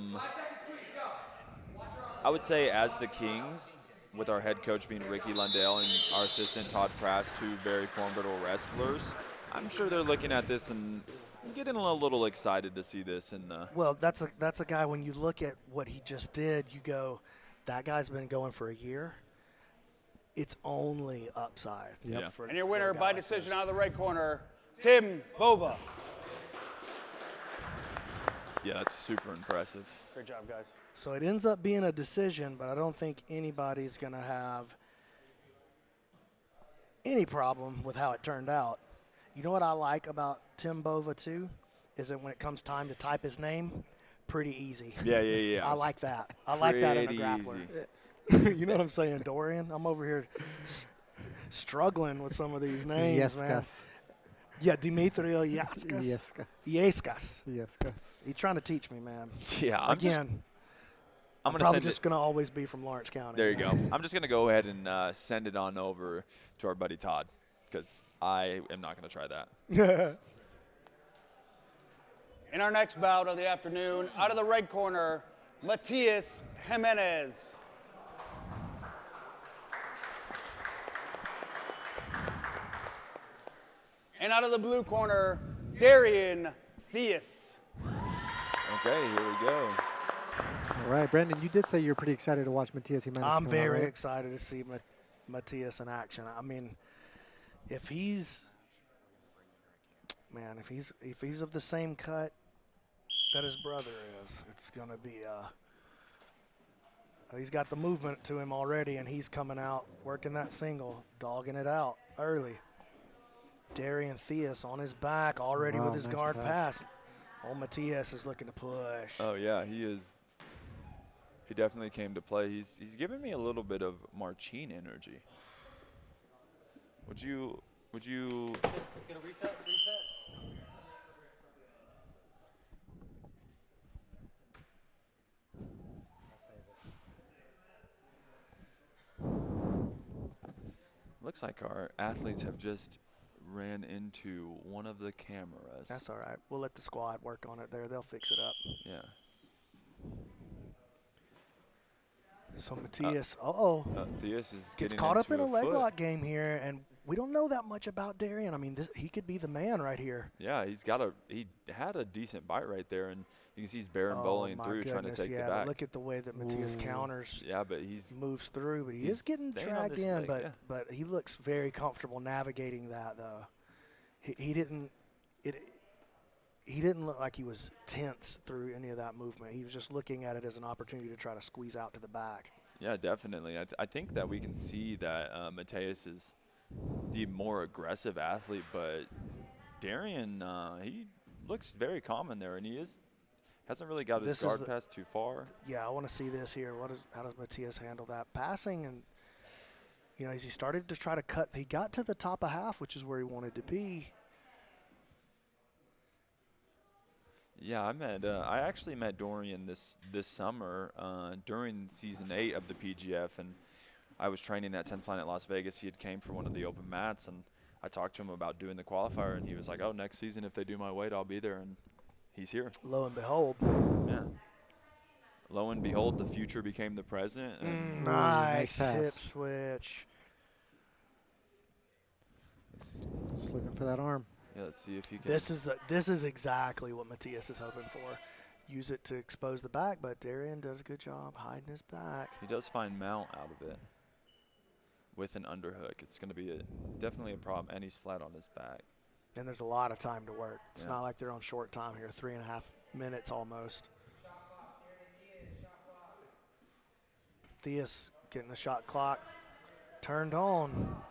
would say as the Kings, with our head coach being Ricky Lundell and our assistant Todd Prass, two very formidable wrestlers, I'm sure they're looking at this and getting a little excited to see this in the. Well, that's a guy, when you look at what he just did, you go, that guy's been going for a year. It's only upside. Yep. Yeah. And your winner by decision out of the right corner, Tim Bova. Yeah, that's super impressive. Great job, guys. So it ends up being a decision, but I don't think anybody's going to have any problem with how it turned out. You know what I like about Tim Bova, too, is that when it comes time to type his name, pretty easy. Yeah. I like that. I like that in a Pretty grappler. You know what I'm saying, Dorian? I'm over here struggling with some of these names, man. Yescas. Yeah, Dimitrio Yescas. Yescas. Yescas. He's trying to teach me, man. Yeah, I'm Again, I'm gonna probably send just going to always be from Lawrence County. There you go. I'm just gonna go ahead and send it on over to our buddy Todd, because I am not gonna try that. In our next bout of the afternoon, out of the red corner, Matias Jimenez. And out of the blue corner, Darian Theus. Okay, here we go. All right, Brandon, you did say you're pretty excited to watch Matias Jimenez. I'm come out, very right? excited to see Matias in action. I mean, if he's of the same cut that his brother is, it's going to be he's got the movement to him already, and he's coming out working that single, dogging it out early. Darian Theus on his back already with his nice guard pass. pass. Old Matias is looking to push. Oh yeah, he is. He definitely came to play. He's giving me a little bit of Marcin energy. Would you? Get a reset. Looks like our athletes have just ran into one of the cameras. That's all right. We'll let the squad work on it there. They'll fix it up. Yeah. So Matias, Theus is gets getting caught up into in a leg foot. lock game here, and we don't know that much about Darian. I mean, he could be the man right here. Yeah, he had a decent bite right there, and you can see he's barren Oh, bowling my through, trying to goodness, take yeah, the but back. look at the way that Matias counters, Yeah, but he's moves through, but he he's is getting staying on dragged this in, leg, yeah. but he looks very comfortable navigating that, though. He didn't look like he was tense through any of that movement. He was just looking at it as an opportunity to try to squeeze out to the back. Yeah, definitely. I think that we can see that Mateus is the more aggressive athlete, but Darian, he looks very calm in there, and hasn't really got his guard pass too far. Yeah, I want to see this here. How does Matias handle that passing? And as he started to try to cut, he got to the top of half, which is where he wanted to be. Yeah, I actually met Dorian this summer during season 8 of the PGF, and I was training at 10th Planet Las Vegas. He had came for one of the open mats, and I talked to him about doing the qualifier, and he was like, "Oh, next season if they do my weight, I'll be there." And he's here. Lo and behold. Yeah. Lo and behold, the future became the present. And Nice pass. hip switch. Just looking for that arm. yeah, let's see if he can. This is exactly what Matias is hoping for. Use it to expose the back, but Darian does a good job hiding his back. He does find mount out of it with an underhook. It's going to be definitely a problem, and he's flat on his back. And there's a lot of time to work. It's Yeah. not like they're on short time here, 3.5 minutes almost. Theus getting the shot clock turned on.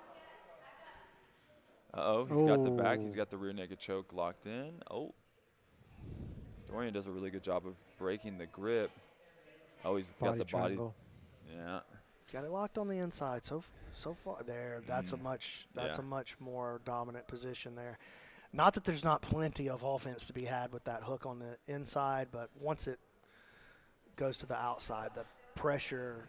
He's got the back. He's got the rear naked choke locked in. Oh. Dorian does a really good job of breaking the grip. Oh, he's got the triangle. body. Yeah. Got it locked on the inside. So far there, that's a much more dominant position there. Not that there's not plenty of offense to be had with that hook on the inside, but once it goes to the outside, the pressure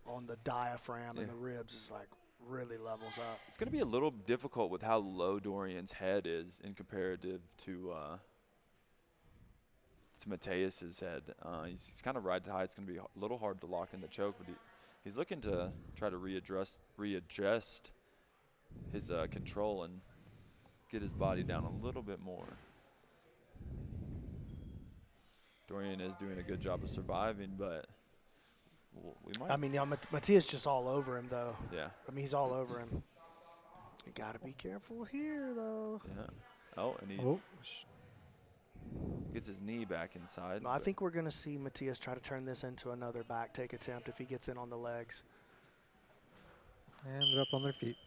on the diaphragm and the ribs is like really levels up. It's going to be a little difficult with how low Dorian's head is in comparative to Mateus's head. He's kind of ride high. It's going to be a little hard to lock in the choke, but he's looking to try to readjust his control and get his body down a little bit more. Dorian is doing a good job of surviving, but we might. I mean, Matias just all over him, though. Yeah. I mean, he's all over him. You got to be careful here, though. Yeah. Oh, and he gets his knee back inside. No, I think we're going to see Matias try to turn this into another back take attempt if he gets in on the legs. And they're up on their feet.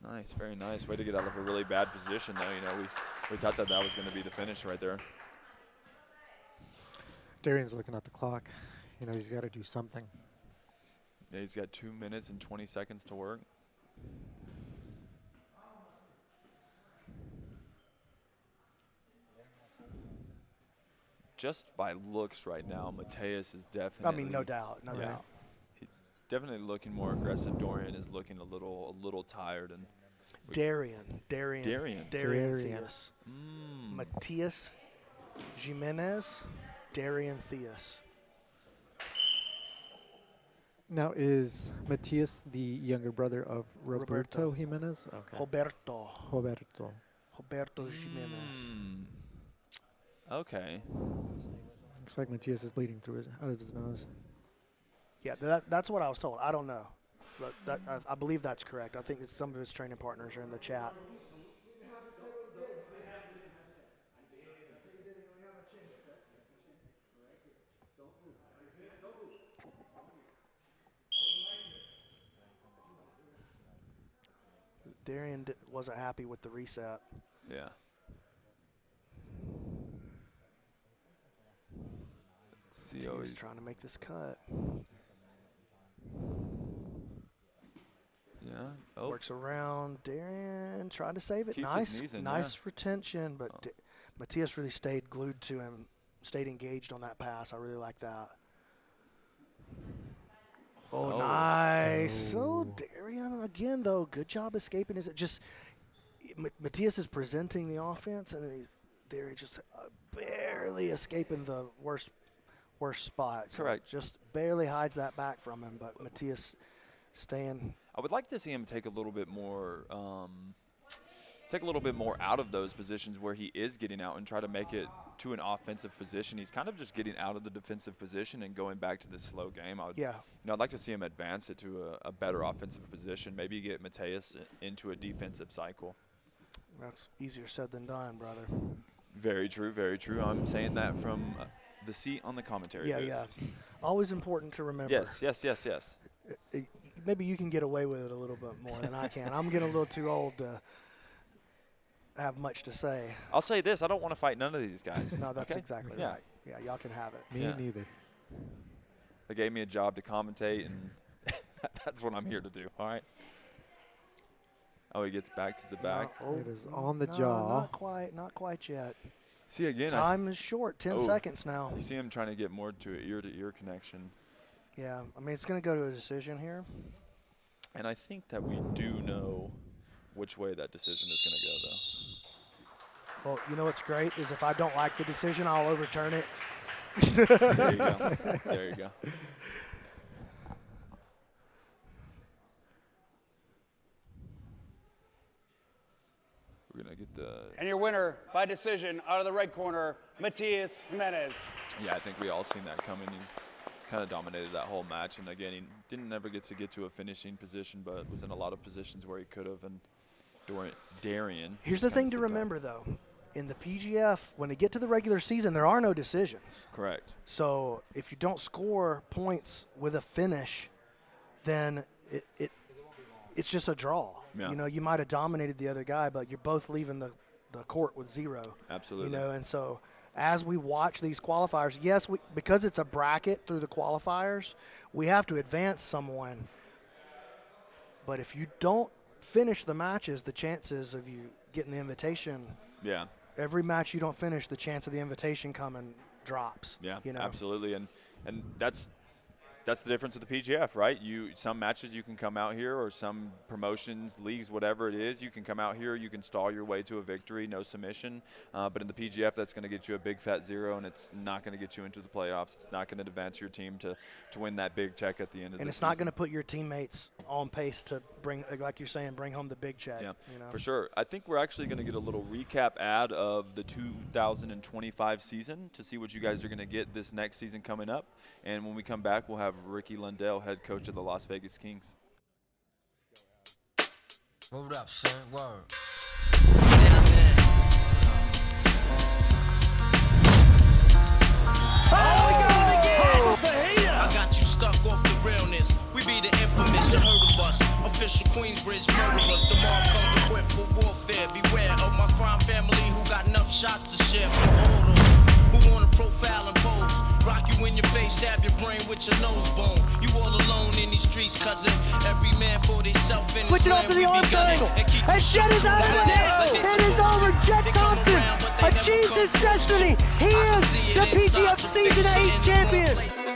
Nice, very nice. Way to get out of a really bad position, though. We thought that was going to be the finish right there. Darian's looking at the clock. You know, he's got to do something. Yeah, he's got 2 minutes and 20 seconds to work. Just by looks right now, Mateus is definitely. I mean, no doubt, no doubt. He's definitely looking more aggressive. Dorian is looking a little tired, and Darian Theus. Matias Jimenez, Darian Theus. Now, is Matias the younger brother of Roberto Jimenez? Okay. Roberto Jimenez. Okay. Looks like Matias is bleeding through out of his nose. Yeah, that's what I was told. I don't know. But I believe that's correct. I think some of his training partners are in the chat. Darian wasn't happy with the reset. Yeah. He's trying to make this cut. Yeah. Works around Darian, trying to save it. Keeps his knees in, nice retention, but Matias really stayed glued to him, stayed engaged on that pass. I really like that. Oh, nice. So Darian again, though, good job escaping. Is it just Matias is presenting the offense, and Darian just barely escaping the worst spot. So correct. Just barely hides that back from him, but Matias staying. I would like to see him take a little bit more out of those positions where he is getting out and try to make it to an offensive position. He's kind of just getting out of the defensive position and going back to the slow game. I'd like to see him advance it to a better offensive position. Maybe get Mateus into a defensive cycle. That's easier said than done, brother. Very true, very true. I'm saying that from the seat on the commentary booth. Yeah. Always important to remember. Yes. Maybe you can get away with it a little bit more than I can. I'm getting a little too old to have much to say. I'll say this. I don't want to fight none of these guys. No, that's exactly right. Yeah, y'all can have it. Me neither. They gave me a job to commentate, and that's what I'm here to do, all right? Oh, he gets back to the back. It is on the jaw. Not quite yet. See, again. Time is short, 10 seconds now. You see him trying to get more to an ear-to-ear connection. Yeah, I mean, it's going to go to a decision here. And I think that we do know which way that decision is going to go, though. Well, you know what's great is if I don't like the decision, I'll overturn it. There you go. There you go. We're going to get the... And your winner by decision out of the red corner, Matias Jimenez. Yeah, I think we all seen that coming. He kind of dominated that whole match. And, again, he didn't ever get to a finishing position, but was in a lot of positions where he could have. And Darian. Here's the thing to remember, though. In the PGF, when they get to the regular season, there are no decisions. Correct. So if you don't score points with a finish, then it's just a draw. Yeah. You know, you might have dominated the other guy, but you're both leaving the court with 0. Absolutely. You know, and so as we watch these qualifiers, yes, because it's a bracket through the qualifiers, we have to advance someone. But if you don't finish the matches, the chances of you getting the invitation. Yeah. Every match you don't finish, the chance of the invitation coming drops. Yeah, you know? Absolutely. And that's the difference with the PGF, right? Some matches you can come out here, or some promotions, leagues, whatever it is, you can come out here, you can stall your way to a victory, no submission. But in the PGF, that's going to get you a big fat 0, and it's not going to get you into the playoffs. It's not going to advance your team to win that big check at the end of the season. And it's not going to put your teammates on pace to bring, like you're saying, bring home the big check. Yeah, you know? For sure. I think we're actually going to get a little recap ad of the 2025 season to see what you guys are going to get this next season coming up. And when we come back, we'll have Ricky Lundell, head coach of the Las Vegas Kings. Hold up, son. Word. I got you stuck off the realness. We be the infamous, you heard of us. Official Queensbridge murderers. The mob comes equipped for warfare. Beware of my crime family who got enough shots to share for all those who want to profile and pose. Rock in your face, stab your brain with your nose bone. You all alone in these streets, cousin. Every man for themself in Switch it off to the arm triangle. And Jet is out of there. It is over. Jet Thompson achieves his destiny. He is the PGF Season 8 champion.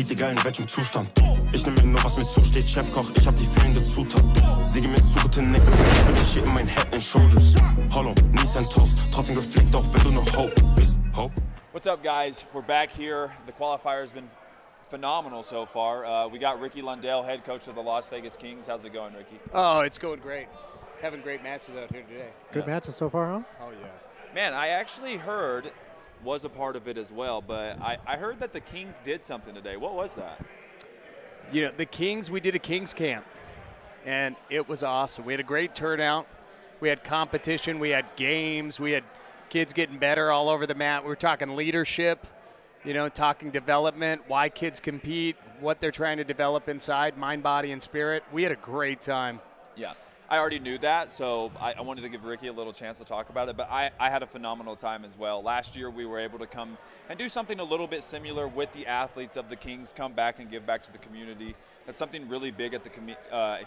Egal in welchem Zustand. Ich nehme mir nur, was mir zusteht. Chefkoch, ich hab die fehlende Zutat. Säge mir zu gute Nick. Und ich in mein Head and Shoulders. Hollow, knees and toes. Trotzdem gepflegt, auch wenn du nur Hope bist. Hope? What's up, guys? We're back here. The qualifier has been phenomenal so far. We got Ricky Lundell, head coach of the Las Vegas Kings. How's it going, Ricky? Oh, it's going great. Having great matches out here today. Good matches so far, huh? Oh, yeah. Man, I actually heard, was a part of it as well, but I heard that the Kings did something today. What was that? You know, the Kings, we did a Kings camp, and it was awesome. We had a great turnout. We had competition. We had games. We had kids getting better all over the mat. We were talking leadership, you know, talking development, why kids compete, what they're trying to develop inside, mind, body, and spirit. We had a great time. Yeah. I already knew that, so I wanted to give Ricky a little chance to talk about it, but I had a phenomenal time as well. Last year we were able to come and do something a little bit similar with the athletes of the Kings, come back and give back to the community. That's something really big at the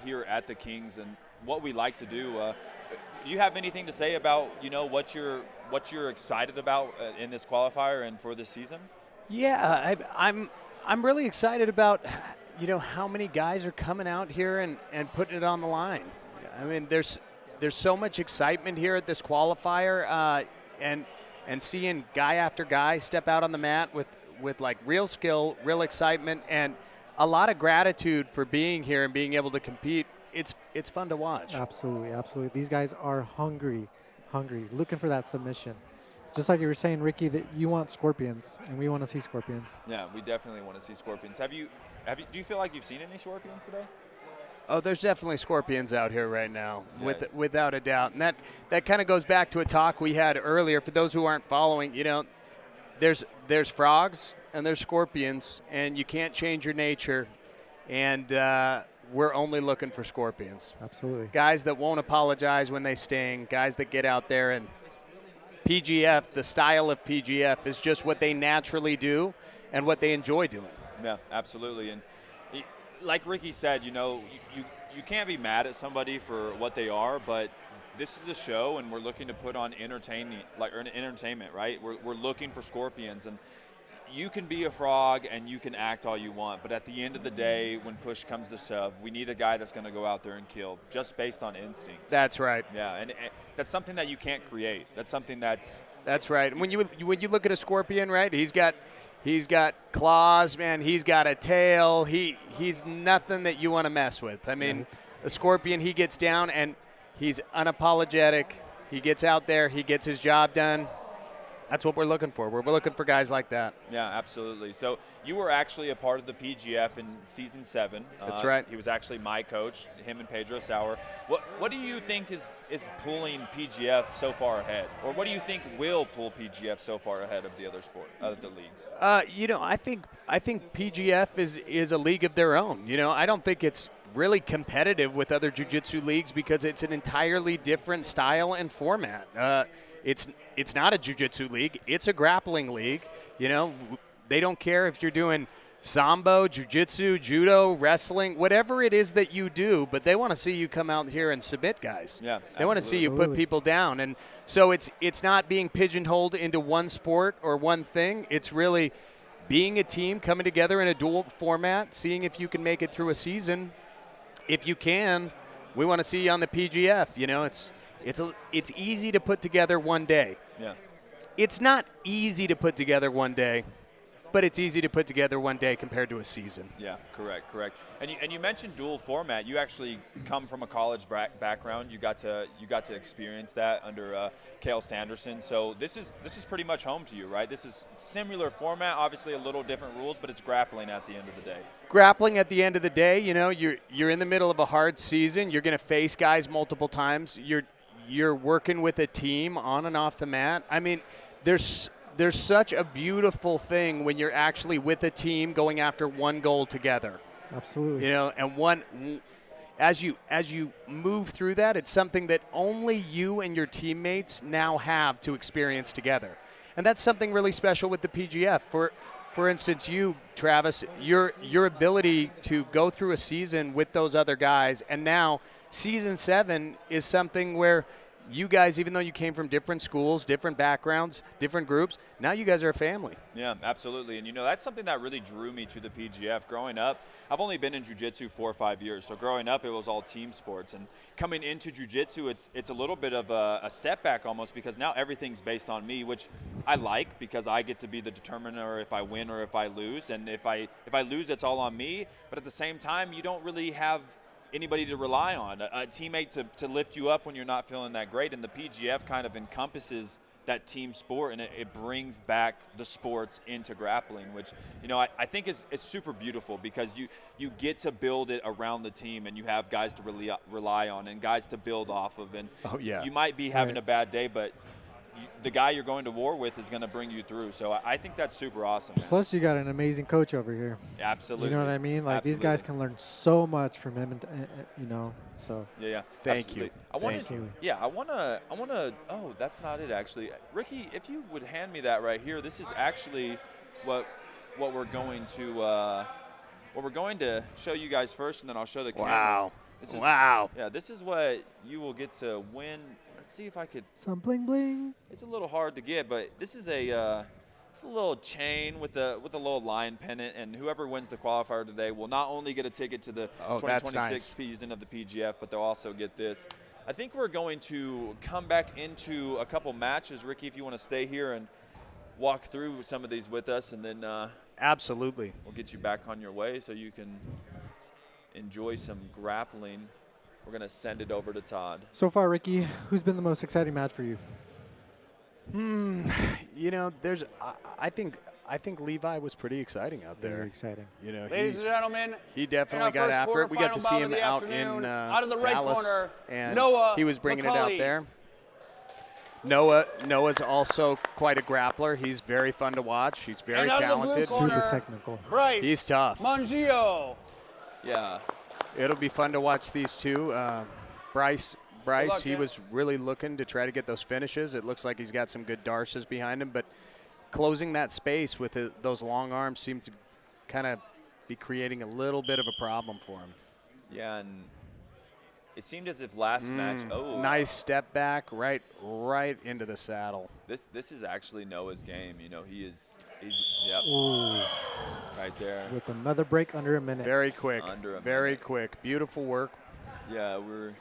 here at the Kings and what we like to do. Do you have anything to say about, you know, what you're excited about in this qualifier and for this season? Yeah, I'm really excited about, you know, how many guys are coming out here and putting it on the line. I mean, there's so much excitement here at this qualifier, and seeing guy after guy step out on the mat with like real skill, real excitement, and a lot of gratitude for being here and being able to compete. It's fun to watch. Absolutely, absolutely. These guys are hungry, looking for that submission. Just like you were saying, Ricky, that you want scorpions, and we want to see scorpions. Yeah, we definitely want to see scorpions. Do you feel like you've seen any scorpions today? Oh, there's definitely scorpions out here right now, Yeah. without a doubt. And that kind of goes back to a talk we had earlier. For those who aren't following, you know, there's frogs and there's scorpions, and you can't change your nature. And we're only looking for scorpions. Absolutely. Guys that won't apologize when they sting, guys that get out there. And PGF, the style of PGF, is just what they naturally do and what they enjoy doing. Yeah, absolutely. And like Ricky said, you know, you can't be mad at somebody for what they are, but this is a show, and we're looking to put on entertainment, right? We're looking for scorpions, and you can be a frog and you can act all you want, but at the end of the day, when push comes to shove, we need a guy that's going to go out there and kill just based on instinct. That's right. Yeah, and that's something that you can't create. That's something that's right. When you look at a scorpion, right? He's got claws, man. He's got a tail. He's nothing that you want to mess with. I mean, a scorpion, he gets down and he's unapologetic. He gets out there. He gets his job done. That's what we're looking for. We're looking for guys like that. Yeah, absolutely. So you were actually a part of the PGF in season 7. That's right. He was actually my coach, him and Pedro Sauer. What do you think is pulling PGF so far ahead? Or what do you think will pull PGF so far ahead of the other of the leagues? I think PGF is a league of their own. I don't think it's really competitive with other jiu-jitsu leagues because it's an entirely different style and format. It's not a jiu-jitsu league. It's a grappling league. They don't care if you're doing sambo, jiu-jitsu, judo, wrestling, whatever it is that you do, but they want to see you come out here and submit guys. Yeah, they want to see you put people down. And so it's not being pigeonholed into one sport or one thing. It's really being a team, coming together in a dual format, seeing if you can make it through a season. If you can, we want to see you on the PGF. It's easy to put together one day. Yeah. It's not easy to put together one day, but it's easy to put together one day compared to a season. Yeah, correct. And you mentioned dual format. You actually come from a college background. You got to experience that under Cale Sanderson. So this is pretty much home to you, right? This is similar format, obviously a little different rules, but it's grappling at the end of the day. Grappling at the end of the day, you're in the middle of a hard season. You're going to face guys multiple times. You're working with a team on and off the mat. I mean, there's such a beautiful thing when you're actually with a team going after one goal together. Absolutely. And as you move through that, it's something that only you and your teammates now have to experience together. And that's something really special with the PGF. For instance, you, Travis, your ability to go through a season with those other guys, and now season 7 is something where you guys, even though you came from different schools, different backgrounds, different groups, now you guys are a family. Yeah, absolutely. And, that's something that really drew me to the PGF. Growing up, I've only been in jiu-jitsu 4 or 5 years. So growing up, it was all team sports. And coming into jiu-jitsu, it's a little bit of a setback almost because now everything's based on me, which I like because I get to be the determiner if I win or if I lose. And if I lose, it's all on me. But at the same time, you don't really have anybody to rely on, a teammate to lift you up when you're not feeling that great. And the PGF kind of encompasses that team sport, and it brings back the sports into grappling, which, I think is super beautiful because you get to build it around the team and you have guys to really rely on and guys to build off of. And you might be having a bad day, but the guy you're going to war with is going to bring you through. So I think that's super awesome. Plus, you got an amazing coach over here. Absolutely. You know what I mean? Like, these guys can learn so much from him, and so. Yeah. Thank you. I want to. Oh, that's not it actually. Ricky, if you would hand me that right here, this is actually what we're going to show you guys first, and then I'll show the camera. Wow. Wow. Yeah, this is what you will get to win. Let's see if I could. Some bling bling. It's a little hard to get, but this is it's a little chain with a little lion pennant, and whoever wins the qualifier today will not only get a ticket to the 2026 season of the PGF, but they'll also get this. I think we're going to come back into a couple matches. Ricky, if you want to stay here and walk through some of these with us, and then absolutely, we'll get you back on your way so you can enjoy some grappling. We're going to send it over to Todd. So far, Ricky, who's been the most exciting match for you? I think Levi was pretty exciting out there. Very exciting. Ladies and gentlemen, he definitely got after it. We got to see him out in out of the red Dallas, corner, and Noah he was bringing McCully. it out there. Noah's also quite a grappler. He's very fun to watch. He's very talented. Super technical. Bryce, he's tough. Mongillo. Yeah. It'll be fun to watch these two. Bryce, luck, he was really looking to try to get those finishes. It looks like he's got some good darces behind him, but closing that space with those long arms seemed to kind of be creating a little bit of a problem for him. Yeah, and It seemed as if last match. Oh, Nice step back, right into the saddle. This is actually Noah's game. You know, he's yep, Ooh, right there. with another break under a minute. Very quick. Under a Very minute. quick. Beautiful work. Yeah, we're.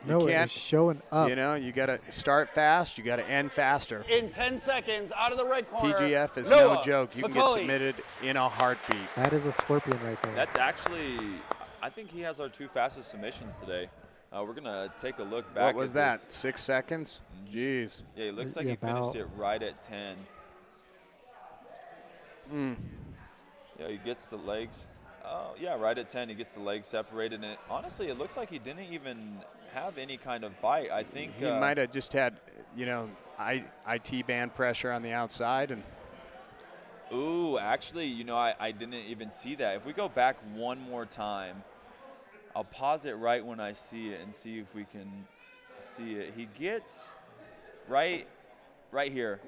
Noah can't- is showing up. You know, you got to start fast. You got to end faster. In 10 seconds, out of the red corner. PGF is Noah no joke. You can get McCully. submitted in a heartbeat. That is a scorpion right there. That's actually. I think he has our 2 fastest submissions today. We're gonna take a look back. What was at that? this. 6 seconds? Jeez. Yeah, it looks like Yeah, he finished about- it right at 10. Yeah, he gets the legs. Oh, yeah, right at 10, he gets the legs separated. And honestly, it looks like he didn't even have any kind of bite. I think He might have just had, you know, IT band pressure on the outside. And Ooh, actually, you know, I didn't even see that. If we go back one more time, I'll pause it right when I see it and see if we can see it. He gets right here.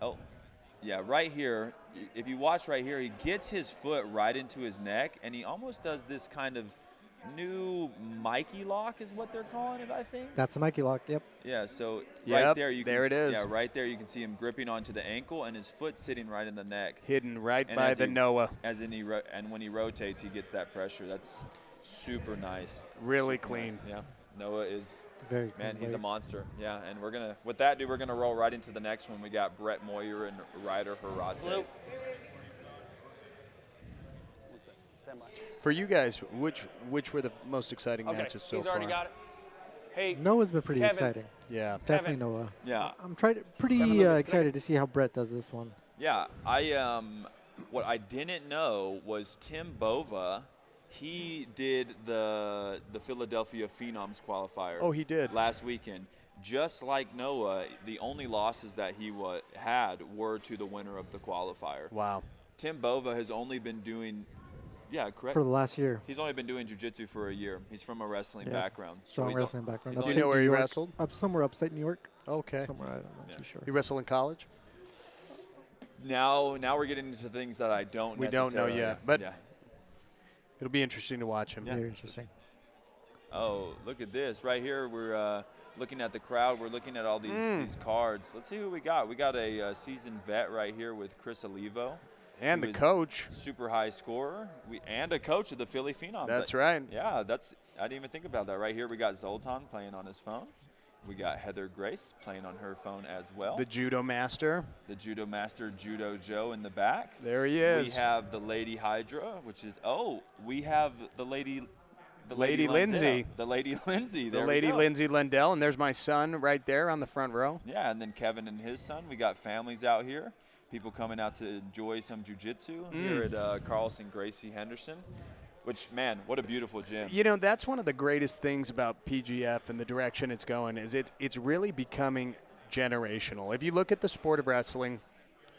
Oh, yeah, right here. If you watch right here, he gets his foot right into his neck, and he almost does this kind of new Mikey lock is what they're calling it, I think. That's a Mikey lock, yep. Yeah, so right Yep, there, you can there it is. Yeah, right there, you can see him gripping onto the ankle and his foot sitting right in the neck. hidden right And by as the he- Noah. And when he rotates, he gets that pressure. That's super nice. Really Super clean. nice. Yeah, Noah is, Very man, clean he's a blade. monster. Yeah, and we're gonna, with that, dude, we're gonna roll right into the next one. We got Brett Moyer and Ryder Hirata. Blue. Stand by. For you guys, which were the most exciting Okay, matches so he's far? already got it. Hey, Noah's been pretty Kevin. exciting. Yeah. Definitely Noah. Yeah, I'm pretty Kevin, look, excited to see how Brett does this one. yeah. What I didn't know was Tim Bova. He did the Philadelphia Phenoms qualifier. Oh, he did. Last weekend. Just like Noah, the only losses that he had were to the winner of the qualifier. Wow. Tim Bova has only been doing, yeah, correct. For the last year. He's only been doing jiu-jitsu for a year. He's from a wrestling Yeah. background. So Strong he's wrestling background. he's Do you only- know where New he York, wrestled? Up somewhere upstate New York. Okay. Somewhere, I'm not Yeah. too sure. You wrestle in college? Now we're getting into things that I don't We don't know necessarily- yet, but- yeah. It'll be interesting to watch him. Very interesting. Oh, look at this. Right here, we're looking at the crowd. We're looking at all these cards. Let's see who we got. We got a seasoned vet right here with Chris Olivo. And who the is coach. Super high scorer. And a coach of the Philly Phenoms. That's right. Yeah, I didn't even think about that. Right here, we got Zoltan playing on his phone. We got Heather Grace playing on her phone as well. The judo master. The judo master, Judo Joe, in the back. There he We is. have the Lady Hydra, which is, we have the Lady Lady Lindsay. The Lady Lindsay. The There we lady go. Lindsay Lendell, and there's my son right there on the front row. Yeah, and then Kevin and his son. We got families out here. People coming out to enjoy some jiu-jitsu here at Carlson Gracie Henderson. Which, man, what a beautiful gym. You know, that's one of the greatest things about PGF and the direction it's going is it's really becoming generational. If you look at the sport of wrestling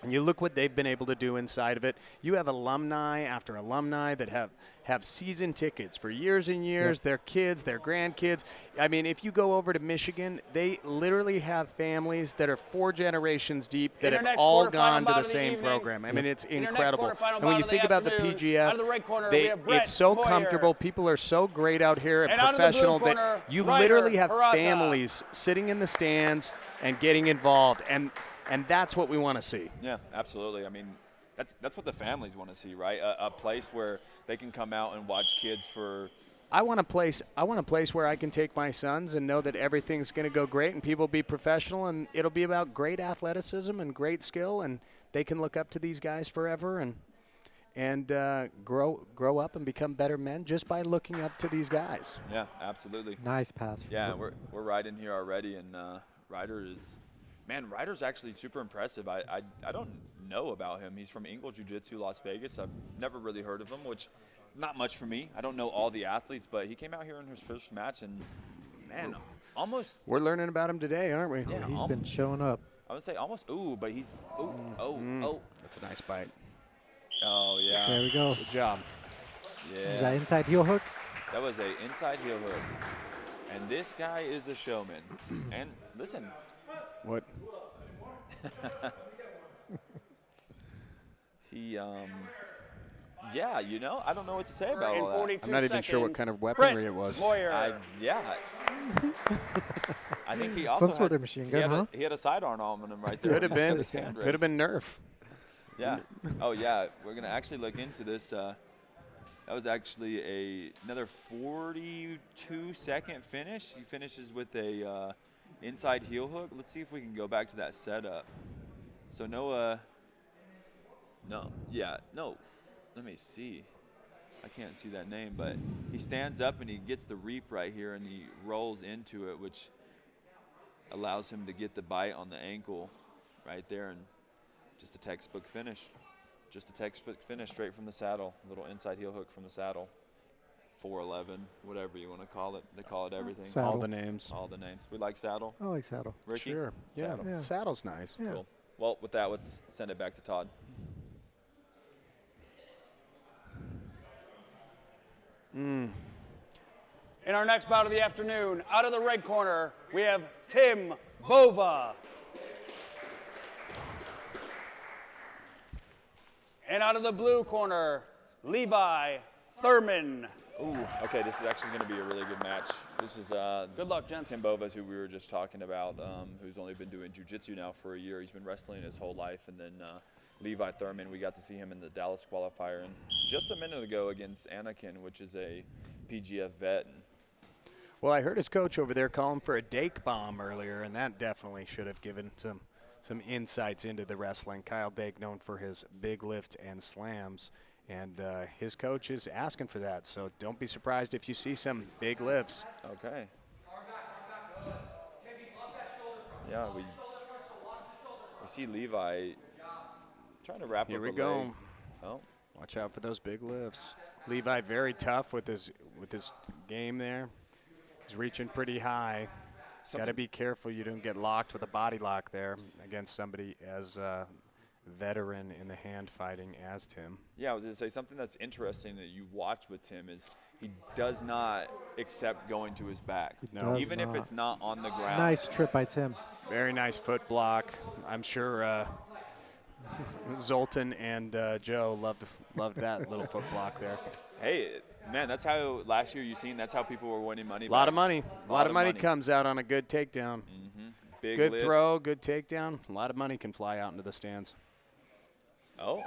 and you look what they've been able to do inside of it, you have alumni after alumni that have season tickets for years and years, their kids, their grandkids. I mean, if you go over to Michigan, they literally have families that are 4 generations deep that have Internext all quarterfinal gone to bout the of the same evening. program. I mean, it's Internext incredible. quarterfinal And when you bout of think the about the afternoon. PGF, Out of the red corner, we have Brett it's so Moyer. comfortable. People are so great out here and And out of the blue professional that corner, you Ryder literally have Hirata. families sitting in the stands and getting involved, and that's what we want to see. Yeah, absolutely. I mean, that's what the families want to see, right? A place where they can come out and watch kids for. I want a place where I can take my sons and know that everything's going to go great and people be professional and it'll be about great athleticism and great skill and they can look up to these guys forever and grow up and become better men just by looking up to these guys. Yeah, absolutely. Nice pass. Yeah, we're right in here already, and Ryder's actually super impressive. I don't know about him. He's from Engel Jiu-Jitsu, Las Vegas. I've never really heard of him, which not much for me. I don't know all the athletes, but he came out here in his first match, and man, almost. We're learning about him today, aren't we? Yeah, He's been showing up. I would say almost. Ooh, but he's. That's a nice bite. Oh yeah. There we go. Good job. Yeah. Is that inside heel hook? That was a inside heel hook, and this guy is a showman. And listen. What? He Yeah, I don't know what to say about In all that. 42 I'm not even sure what seconds, kind of weaponry Brent it was. Moyer. Yeah. I think he also Some sort had- of machine gun, huh? He had a sidearm on him right there. Could have when he been. his hand Could have been Nerf. Yeah. Oh, yeah. We're going to actually look into this. That was actually another 42-second finish. He finishes with a inside heel hook. Let's see if we can go back to that setup. So no. Let me see. I can't see that name, but he stands up and he gets the reap right here and he rolls into it, which allows him to get the bite on the ankle right there, and just a textbook finish. Just a textbook finish straight from the saddle. Little inside heel hook from the saddle. 411, whatever you want to call it. They call it everything. Saddle. All the names. All the names. We like saddle. I like saddle. Ricky? Sure. Yeah. Saddle. Yeah. Saddle's nice. Yeah. Cool. Well, with that, let's send it back to Todd. In our next bout of the afternoon, out of the red corner, we have Tim Bova. And out of the blue corner, Levi Thurman. Ooh, okay, this is actually going to be a really good match. This is Good luck, gents. Tim Bova, who we were just talking about, who's only been doing jiu-jitsu now for a year. He's been wrestling his whole life. And then Levi Thurman, we got to see him in the Dallas qualifier and just a minute ago against Anakin, which is a PGF vet. Well, I heard his coach over there call him for a Dake bomb earlier, and that definitely should have given some insights into the wrestling. Kyle Dake, known for his big lift and slams, and his coach is asking for that. So don't be surprised if you see some big lifts. Okay. Yeah, we see Levi trying to wrap Here up we a go. leg. Oh, Watch out for those big lifts. Levi very tough with his game there. He's reaching pretty high. Got to be careful you don't get locked with a body lock there against somebody as veteran in the hand fighting as Tim. yeah, I was going to say something that's interesting that you watch with Tim is he does not accept going to his back. No. Even if it's not on the ground. Nice trip by Tim. Very nice foot block. I'm sure Zoltan and Joe loved that little foot block there. Hey, man, that's how last year that's how people were winning money. A lot back. of money. A lot of money comes out on a good takedown. Big Good lifts. throw, good takedown. A lot of money can fly out into the stands. Oh.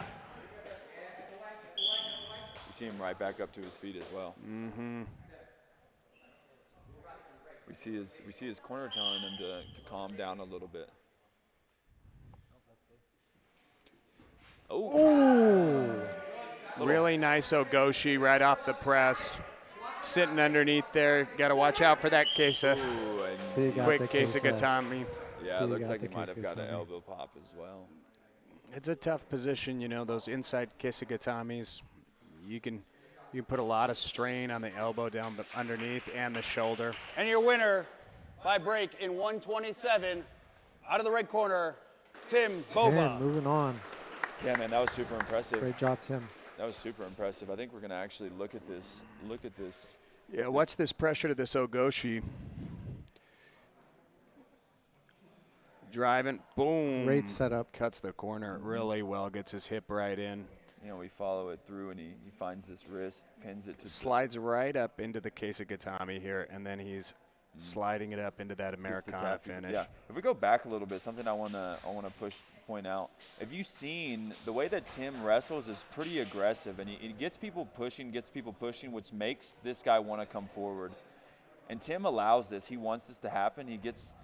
You see him right back up to his feet as well. Mm-hmm. We see his corner telling him to calm down a little bit. Oh. Really nice Ogoshi right off the press. Sitting underneath there. Got to watch out for that Kesa. Ooh, and So you got Quick the Kesa Kesa. Gatami. yeah, You it looks got like he the might have got an Keisugatami. elbow pop as well. It's a tough position, those inside Kisagatamis. You can put a lot of strain on the elbow down underneath and the shoulder. And your winner by break in 127, out of the red corner, Tim Bova. Tim, moving on. Yeah, man, that was super impressive. Great job, Tim. That was super impressive. I think we're going to actually look at this. Yeah, watch this pressure to this Ogoshi. Driving, boom. Great setup. Cuts the corner really well, gets his hip right in. We follow it through, and he finds this wrist, pins it to Slides right up into the Kesagatami here, and then he's sliding it up into that gets the Americana tap. finish. Yeah. If we go back a little bit, something I want to point out. Have you seen the way that Tim wrestles is pretty aggressive, and he gets people pushing, which makes this guy want to come forward. And Tim allows this. He wants this to happen. He gets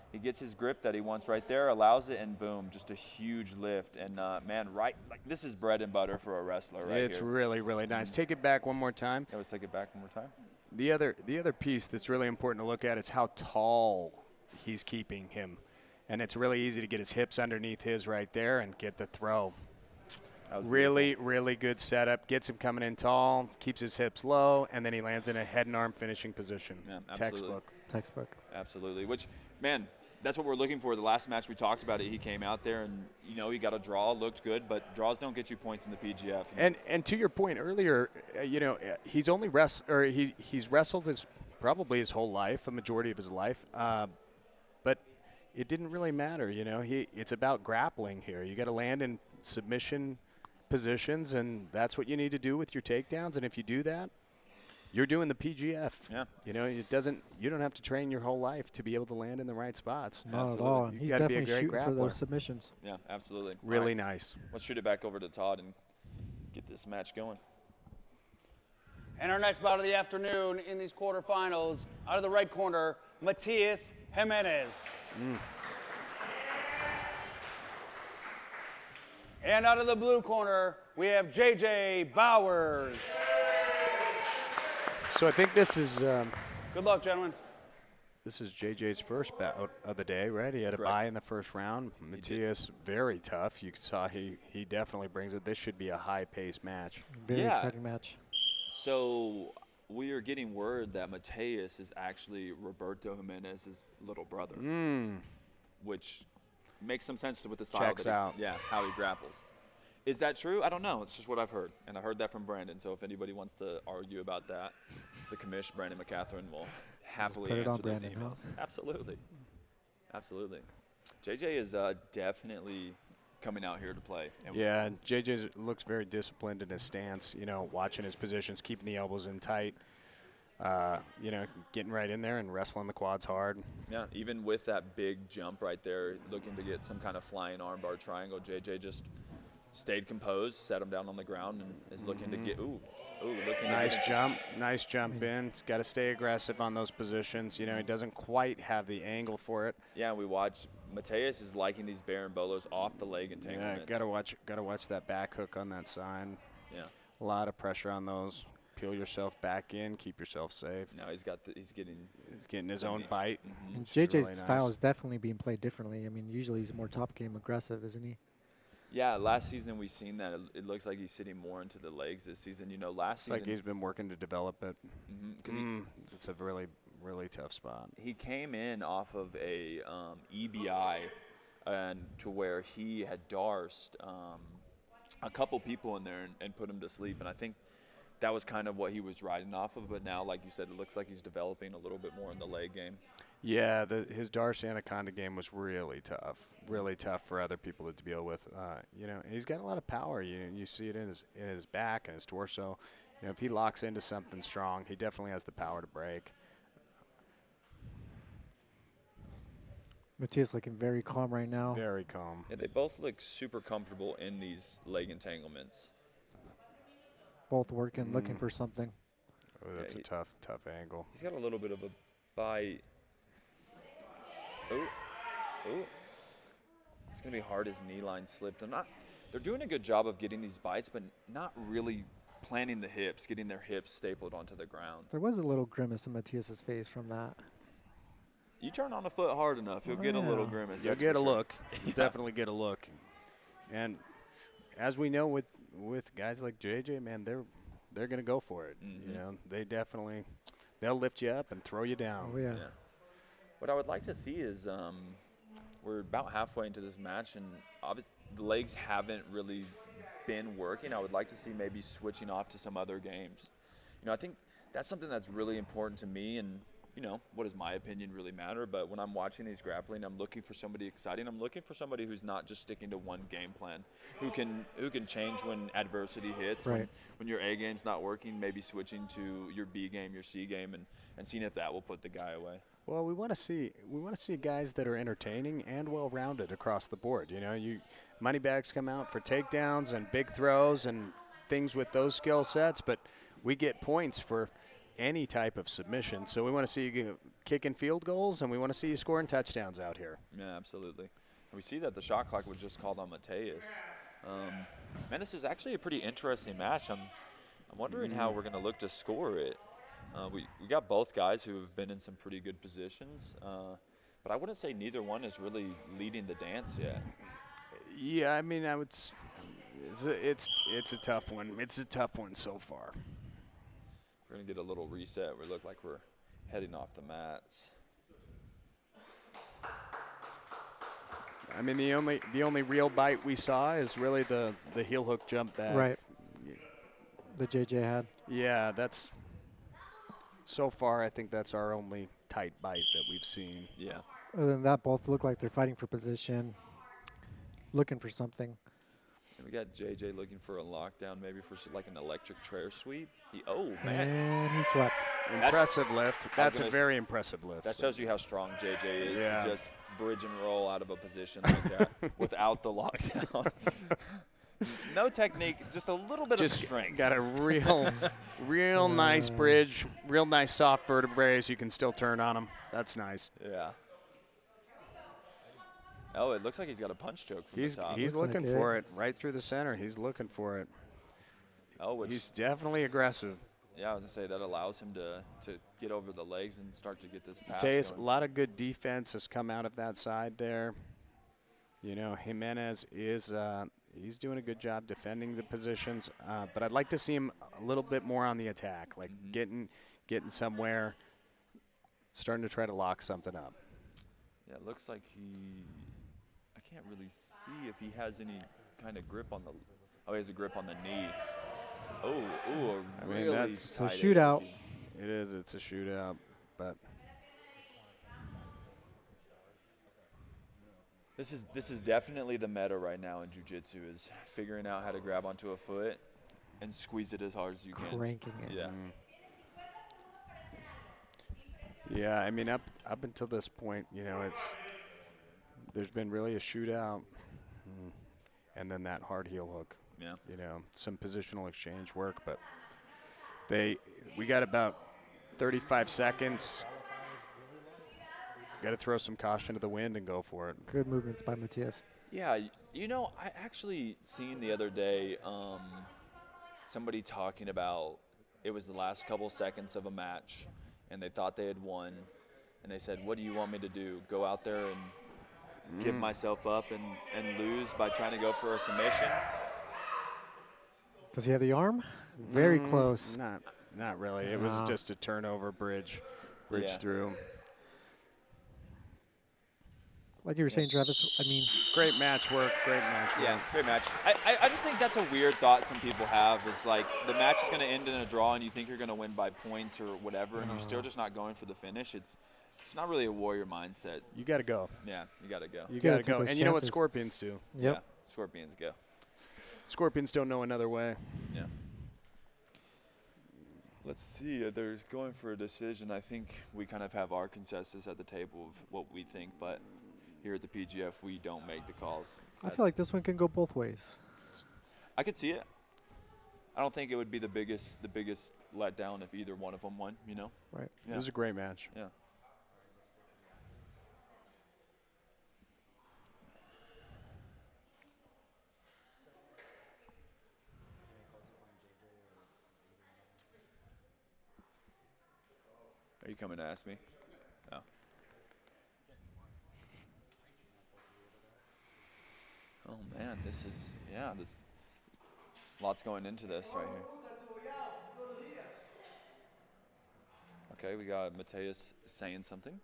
his grip that he wants right there, allows it, and boom, just a huge lift. And man, this is bread and butter for a wrestler right It's here. really, really nice. Take it back one more time. Yeah, let's take it back one more time. The other piece that's really important to look at is how tall he's keeping him. And it's really easy to get his hips underneath his right there and get the throw. That was Really, beautiful. really good setup. Gets him coming in tall, keeps his hips low, and then he lands in a head and arm finishing position. Yeah, absolutely. Textbook. Absolutely. Which, man, that's what we're looking for. The last match we talked about it, he came out there and, he got a draw, looked good, but draws don't get you points in the PGF. And to your point earlier, he's only he's wrestled probably his whole life, a majority of his life, but it didn't really matter. It's about grappling here. You got to land in submission positions, and that's what you need to do with your takedowns. And if you do that, you're doing the PGF. Yeah. You know, you don't have to train your whole life to be able to land in the right spots. Not Absolutely. at all. You He's gotta be a definitely great shooting for grappler. those submissions. Yeah, absolutely. All Really right, nice. let's shoot it back over to Todd and get this match going. And our next bout of the afternoon in these quarterfinals, out of the right corner, Matias Jimenez. And out of the blue corner, we have JJ Bowers. So I think this is Good luck, gentlemen. this is JJ's first bout of the day, right? He had a Correct. bye in the first round. Matias, very tough. You saw he definitely brings it. This should be a high-paced match. Very Yeah. exciting match. So we are getting word that Mateus is actually Roberto Jimenez's little brother, which makes some sense with the style. Checks that he- out. Yeah, how he grapples. Is that true? I don't know. It's just what I've heard, and I heard that from Brandon. So if anybody wants to argue about that, the commish, Brandon McCatherine, will happily put it on answer those Brandon, emails. Absolutely, absolutely. JJ is definitely coming out here to play. And Yeah, JJ looks very disciplined in his stance, you know, watching his positions, keeping the elbows in tight, you know, getting right in there and wrestling the quads hard. Yeah, even with that big jump right there, looking to get some kind of flying armbar triangle, JJ just stayed composed, set him down on the ground, and is looking to get, looking Nice to get jump, nice jump in. He's got to stay aggressive on those positions. You know, he doesn't quite have the angle for it. Yeah, we watch. Mateus is liking these barambolos off the leg entanglements. Yeah, gotta watch that back hook on that side. Yeah. A lot of pressure on those. Peel yourself back in, keep yourself safe. Now he's getting His own bite. And which is JJ's really style nice. is definitely being played differently. I mean, usually he's more top game aggressive, isn't he? Yeah, last season we seen that. It looks like he's sitting more into the legs this season. You know, last It's season like he's been working to develop it. because It's a really, really tough spot. he came in off of a EBI, and to where he had darsed a couple people in there and put him to sleep. And I think that was kind of what he was riding off of. But now, like you said, it looks like he's developing a little bit more in the leg game. Yeah, his Darcy Anaconda game was really tough for other people to deal with. You know, and he's got a lot of power. You see it in his back and his torso. You know, if he locks into something strong, he definitely has the power to break. Matias looking very calm right now. Very calm. Yeah, they both look super comfortable in these leg entanglements. Both working, looking for something. Oh, that's Yeah, a tough angle. He's got a little bit of a bite. Oh. It's going to be hard. His knee line slipped. They're doing a good job of getting these bites, but not really planting the hips, getting their hips stapled onto the ground. There was a little grimace in Matias's face from that. You turn on a foot hard enough, you'll get a little grimace. You'll that's get for a sure. look. You'll definitely get a look. And as we know with guys like JJ, man, they're going to go for it. You know, they'll lift you up and throw you down. Oh, yeah. What I would like to see is we're about halfway into this match, and obviously the legs haven't really been working. I would like to see maybe switching off to some other games. You know, I think that's something that's really important to me, and you know, what does my opinion really matter? But when I'm watching these grappling, I'm looking for somebody exciting. I'm looking for somebody who's not just sticking to one game plan, who can change when adversity hits. Right. When your A game's not working, maybe switching to your B game, your C game, and seeing if that will put the guy away. Well, we want to see guys that are entertaining and well-rounded across the board. You know, money bags come out for takedowns and big throws and things with those skill sets, but we get points for any type of submission. So we want to see you kicking field goals, and we want to see you scoring touchdowns out here. Yeah, absolutely. And we see that the shot clock was just called on Mateus. Man, this is actually a pretty interesting match. I'm wondering how we're going to look to score it. We got both guys who have been in some pretty good positions, but I wouldn't say neither one is really leading the dance yet. Yeah, I mean, it's a tough one. It's a tough one so far. We're going to get a little reset. We look like we're heading off the mats. I mean, the only real bite we saw is really the heel hook jump back. Right. The JJ had. Yeah, that's so far. I think that's our only tight bite that we've seen. Yeah. Other than that, both look like they're fighting for position, looking for something. And we got JJ looking for a lockdown, maybe for like an electric chair sweep. Oh, man. And he swept. Impressive lift. That's a very impressive lift. That shows you how strong JJ is Yeah. to just bridge and roll out of a position like that without the lockdown. No technique, just a little bit of strength. Got a real nice bridge, real nice soft vertebrae you can still turn on them. That's nice. Yeah. Oh, it looks like he's got a punch choke from the top. He's Looks looking like for it right through the center. He's looking for it. Oh, He's definitely aggressive. yeah, I was going to say that allows him to get over the legs and start to get this pass Theus, a going. lot of good defense has come out of that side there. You know, Jimenez is he's doing a good job defending the positions, but I'd like to see him a little bit more on the attack, like getting somewhere, starting to try to lock something up. Yeah, it looks like I can't really see if he has any kind of grip on the – oh, he has a grip on the knee. Oh, I mean, really that's a tight shootout. AOP. It is. It's a shootout, but This is definitely the meta right now in jiu-jitsu, is figuring out how to grab onto a foot and squeeze it as hard as you can. Cranking it. Yeah. yeah. I mean, up until this point, you know, there's been really a shootout, and then that hard heel hook. Yeah. You know, some positional exchange work, but we got about 35 seconds. Got to throw some caution to the wind and go for it. Good movements by Matthias. Yeah, you know, I actually seen the other day somebody talking about it was the last couple seconds of a match, and they thought they had won, and they said, what do you want me to do? Go out there and give myself up and lose by trying to go for a submission? Does he have the arm? Very close. Not really. It was No. just a turnover bridge Yeah. through. Like you were saying, Travis, I mean, Great match work. Great match work. Yeah, great match. I just think that's a weird thought some people have. It's like the match is going to end in a draw and you think you're going to win by points or whatever, and you're still just not going for the finish. It's not really a warrior mindset. You got to go. Yeah, you got to go. You gotta got to take go. those And you know what chances. Scorpions do? yep. Yeah, Scorpions go. Scorpions don't know another way. Yeah. Let's see. They're going for a decision. I think we kind of have our consensus at the table of what we think, but here at the PGF, we don't make the calls. I feel like this one can go both ways. I could see it. I don't think it would be the biggest letdown if either one of them won, you know? Right. Yeah. It was a great match. Yeah. Are you coming to ask me? No. Oh man, this lots going into this right here. Okay, we got Mateus saying something.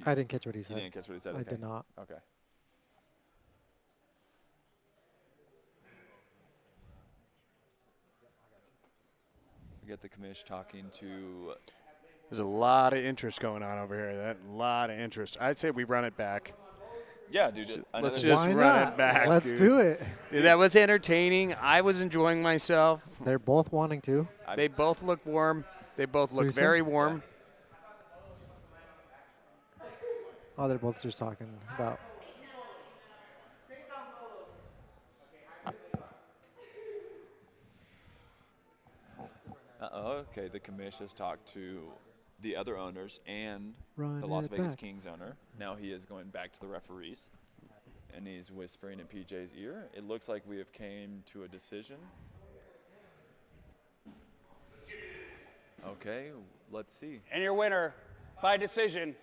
I didn't catch what he You said. didn't catch what he said? I Okay. did not. Okay. We get the commish talking to. There's a lot of interest going on over here. A lot of interest. I'd say we run it back. Yeah, dude. Let's another- just Why run not? it back. Let's dude. do it. That was entertaining. I was enjoying myself. They're both wanting to. They both look warm. They both look Seriously? very warm. Oh, they're both just talking about. Okay, the commish has talked to the other owners and Run the Las it Vegas back. Kings owner. Now he is going back to the referees, and he's whispering in PJ's ear. It looks like we have came to a decision. Okay, let's see. And your winner by decision,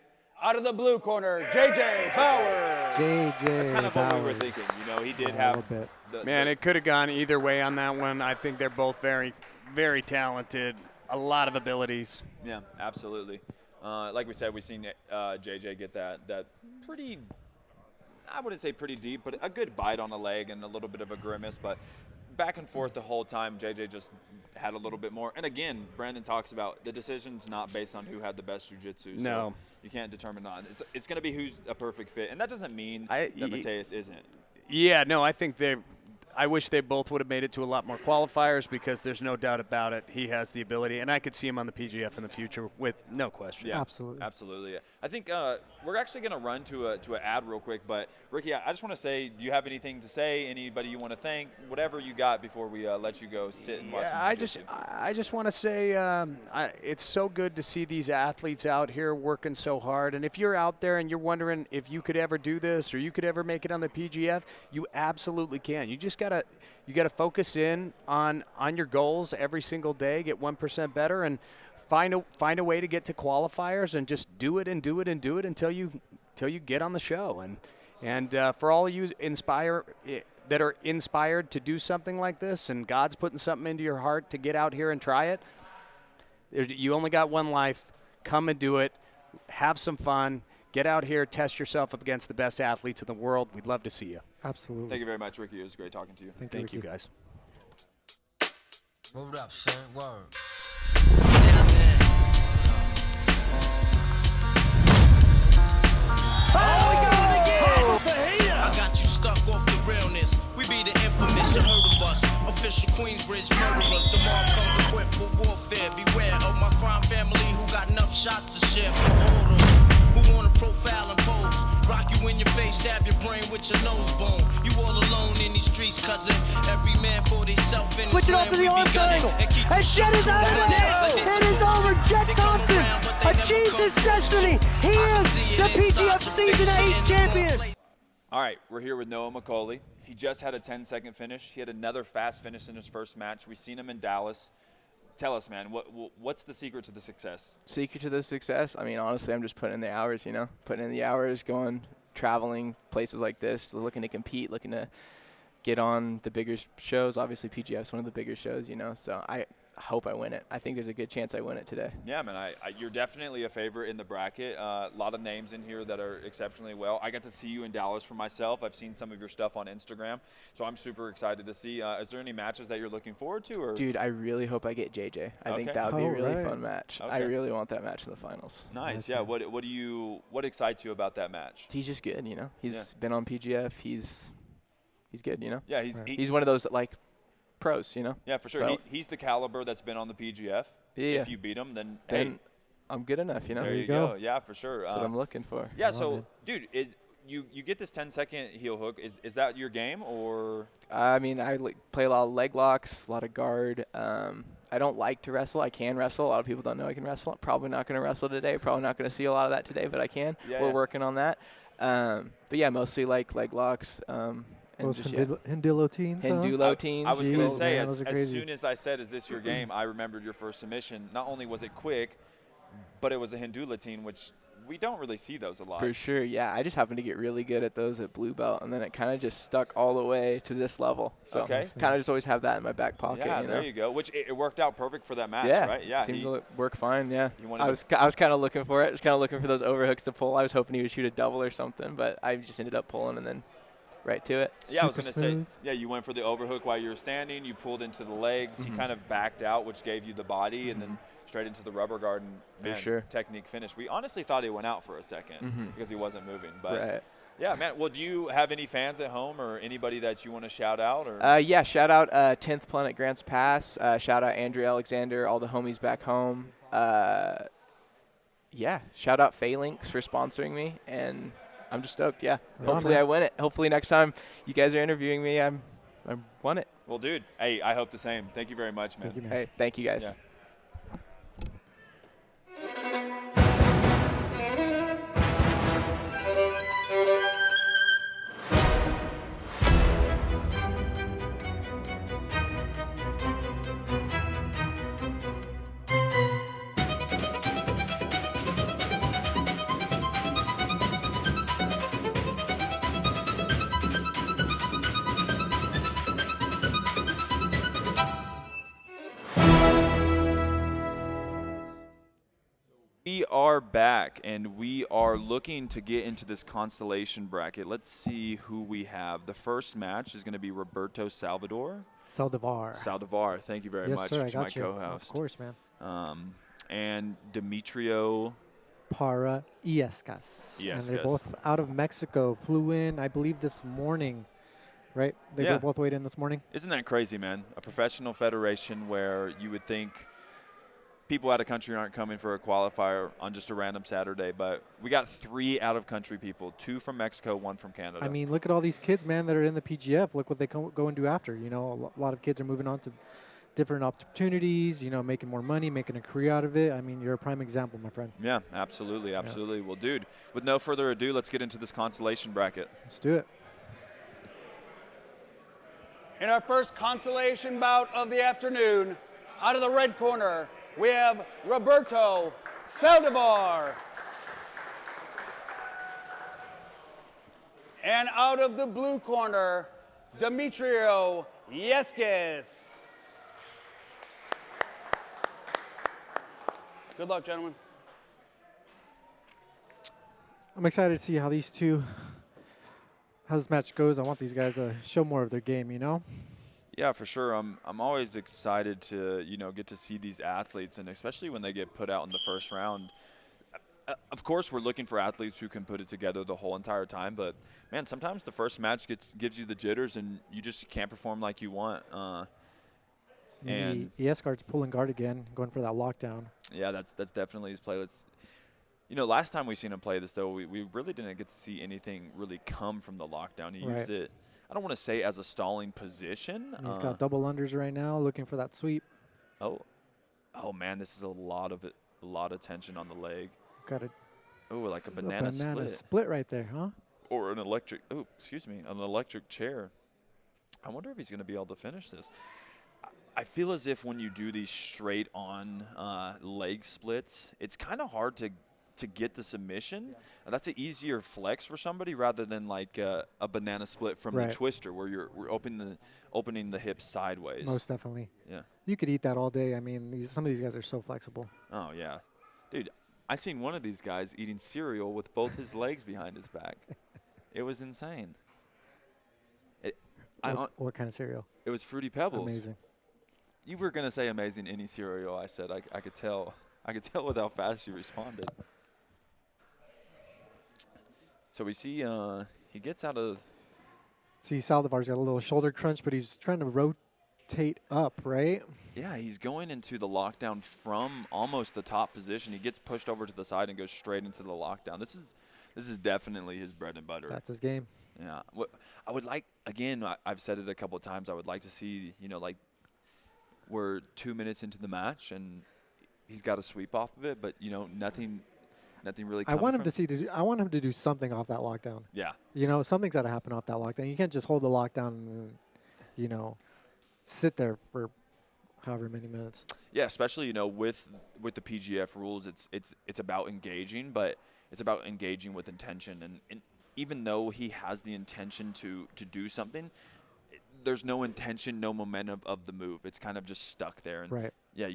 out of the blue corner, JJ Bauer. JJ That's kind of what we were Bowers. thinking. You know, he did A have little bit. Man, it could have gone either way on that one. I think they're both very, very talented. A lot of abilities. Yeah, absolutely. Like we said, we've seen JJ get that pretty, I wouldn't say pretty deep, but a good bite on the leg and a little bit of a grimace. But back and forth the whole time, JJ just had a little bit more. And again, Brandon talks about the decision's not based on who had the best jiu-jitsu. So No. you can't determine that. It's going to be who's a perfect fit. And that doesn't mean I- that Mateus isn't. Yeah, no, I think I wish they both would have made it to a lot more qualifiers because there's no doubt about it. He has the ability, and I could see him on the PGF in the future with no question. Yeah, Absolutely. Absolutely. I think we're actually going to run to an ad real quick, but Ricky, I just want to say, do you have anything to say? Anybody you want to thank? Whatever you got before we let you go sit and watch some jiu-jitsu. I just want to say it's so good to see these athletes out here working so hard. And if you're out there and you're wondering if you could ever do this or you could ever make it on the PGF, you absolutely can. You just gotta focus in on your goals every single day, get 1% better, and find a way to get to qualifiers and just do it and do it and do it until you get on the show. And for all of you that are inspired to do something like this, and God's putting something into your heart to get out here and try it, you only got one life. Come and do it. Have some fun. Get out here, test yourself up against the best athletes in the world. We'd love to see you. Absolutely. Thank you very much, Ricky. It was great talking to you. Thank you, guys. Hold up, son. Word. I got you stuck off the realness. We be the infamous, you heard of us. Official Queensbridge murderers. The mob comes equipped for warfare. Beware of my crime family who got enough shots to share for all those who wanna profile and pose. Rock you in your face, stab your brain with your nose bone. You all alone in these streets, cousin. Every man for themselves in Switch it off to the arm triangle. And Jet is out of the net. It is over. Jet Thompson achieves his destiny. He is the PGF Season 8 champion. All right, we're here with Noah McCully. He just had a 10-second finish. He had another fast finish in his first match. We've seen him in Dallas. Tell us, man, what's the secret to the success? Secret to the success? I mean, honestly, I'm just putting in the hours, putting in the hours, traveling places like this, looking to compete, looking to get on the bigger shows. Obviously, PGF's one of the bigger shows, so I hope I win it. I think there's a good chance I win it today. Yeah, man, you're definitely a favorite in the bracket. A lot of names in here that are exceptionally well. I got to see you in Dallas for myself. I've seen some of your stuff on Instagram, so I'm super excited to see. Is there any matches that you're looking forward to? Or? Dude, I really hope I get JJ. I think that would be a really fun match. Okay. I really want that match in the finals. Nice. Yeah. What excites you about that match? He's just good. He's been on PGF. He's good. Yeah. He's one of those pros, Yeah, for sure. So He's the caliber that's been on the PGF. Yeah. If you beat him, then hey, I'm good enough, There you go. Yeah, for sure. That's what I'm looking for. Yeah, so, dude, you get this 10-second heel hook. Is that your game, or? I mean, I play a lot of leg locks, a lot of guard. I don't like to wrestle. I can wrestle. A lot of people don't know I can wrestle. I'm probably not going to wrestle today. Probably not going to see a lot of that today, but I can. Yeah, We're working on that. But, yeah, mostly leg locks. Those Hindulotines. Hindulotines. I was going to say, man, as soon as I said, is this your game, I remembered your first submission. Not only was it quick, but it was a Hindulotine, which we don't really see those a lot. For sure, yeah. I just happened to get really good at those at Blue Belt, and then it kind of just stuck all the way to this level. So kind of just always have that in my back pocket. Yeah, there you go. Which it worked out perfect for that match, yeah, right? Yeah, seemed to work fine. Yeah, I was kind of looking for it. I was kind of looking for those overhooks to pull. I was hoping he would shoot a double or something, but I just ended up pulling and then right to it. Yeah, I was going to say, yeah, you went for the overhook while you were standing. You pulled into the legs. He kind of backed out, which gave you the body, and then straight into the rubber guard. And, man, technique finish. We honestly thought he went out for a second because he wasn't moving. But, yeah, man, well, do you have any fans at home or anybody that you want to shout out? Or? Yeah, shout out 10th Planet Grants Pass. Shout out Andrea Alexander, all the homies back home. Yeah, shout out Phalanx for sponsoring me, and I'm just stoked, yeah. Hopefully I win it. Hopefully next time you guys are interviewing me, I won it. Well, dude, hey, I hope the same. Thank you very much, man. Thank you, man. Hey, thank you, guys. Yeah. We are back, and we are looking to get into this constellation bracket. Let's see who we have. The first match is going to be Roberto Saldivar. Thank you very much sir, to my co-host. Of course, man. And Demetrio Para Yescas. And they're both out of Mexico. Flew in, I believe, this morning right? They Yeah. both weighed in this morning. Isn't that crazy, man? A professional federation where you would think people out of country aren't coming for a qualifier on just a random Saturday, but we got 3 out-of-country people, 2 from Mexico, 1 from Canada. I mean, look at all these kids, man, that are in the PGF. Look what they go and do after. You know, a lot of kids are moving on to different opportunities, you know, making more money, making a career out of it. I mean, you're a prime example, my friend. Yeah, absolutely, absolutely. Well, dude, with no further ado, let's get into this consolation bracket. Let's do it. In our first consolation bout of the afternoon, out of the red corner, we have Roberto Saldivar. And out of the blue corner, Demetrio Yescas. Good luck, gentlemen. I'm excited to see how these two, how this match goes. I want these guys to show more of their game, you know? Yeah, for sure. I'm always excited to, you know, get to see these athletes, and especially when they get put out in the first round. Of course, we're looking for athletes who can put it together the whole entire time, but, man, sometimes the first match gives you the jitters, and you just can't perform like you want. And Yescas pulling guard again, going for that lockdown. Yeah, that's definitely his play. You know, last time we seen him play this, though, we really didn't get to see anything really come from the lockdown. He used it, I don't want to say as a stalling position. And he's got double unders right now, looking for that sweep. Oh, man, this is a lot of tension on the leg. Got it. Oh, like a banana split right there, huh? Or an electric. Oh, excuse me, an electric chair. I wonder if he's going to be able to finish this. I feel as if when you do these straight on leg splits, it's kind of hard to get the submission. Yeah. That's an easier flex for somebody rather than like a banana split from the twister where we're opening the hips sideways. Most definitely. Yeah. You could eat that all day. I mean, some of these guys are so flexible. Oh, yeah. Dude, I seen one of these guys eating cereal with both his legs behind his back. It was insane. What kind of cereal? It was Fruity Pebbles. Amazing. You were going to say amazing any cereal, I said. I could tell. I could tell with how fast you responded. So we see he gets out of. See, Saldivar's got a little shoulder crunch, but he's trying to rotate up, right? Yeah, he's going into the lockdown from almost the top position. He gets pushed over to the side and goes straight into the lockdown. This is definitely his bread and butter. That's his game. Yeah. What I would like, again, I've said it a couple of times, I would like to see, you know, like we're 2 minutes into the match and he's got a sweep off of it, but, you know, nothing really I want him to do something off that lockdown. Yeah. You know, something's got to happen off that lockdown. You can't just hold the lockdown and, you know, sit there for however many minutes. Yeah, especially, you know, with the PGF rules, it's about engaging, but it's about engaging with intention. And even though he has the intention to do something, there's no intention, no momentum of the move. It's kind of just stuck there. And yeah,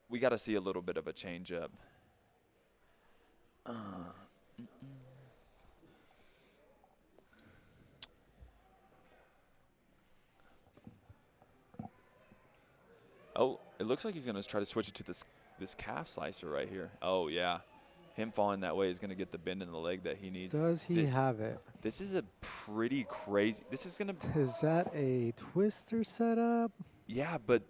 we got to see a little bit of a change up. Oh, it looks like he's going to try to switch it to this calf slicer right here. Oh, yeah. Him falling that way is going to get the bend in the leg that he needs. Does he have it? This is a pretty crazy. This is going to. Is that a twister setup? Yeah, but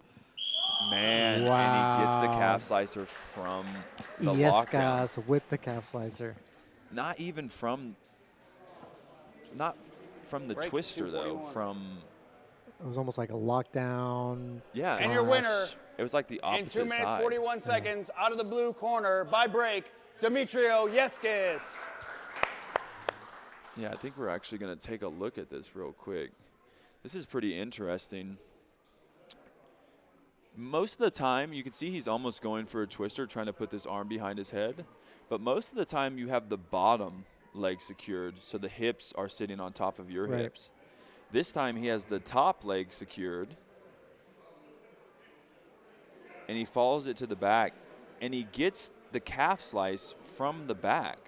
man, wow. And he gets the calf slicer from the lockdown. Yescas with the calf slicer. Not from the twister though. It was almost like a lockdown. Yeah. And your winner. It was like the opposite in 2 minutes, side. 41 seconds, out of the blue corner, by break, Demetrio Yescas. Yeah, I think we're actually going to take a look at this real quick. This is pretty interesting. Most of the time, you can see he's almost going for a twister, trying to put this arm behind his head. But most of the time, you have the bottom leg secured, so the hips are sitting on top of your hips. This time, he has the top leg secured, and he follows it to the back, and he gets the calf slice from the back.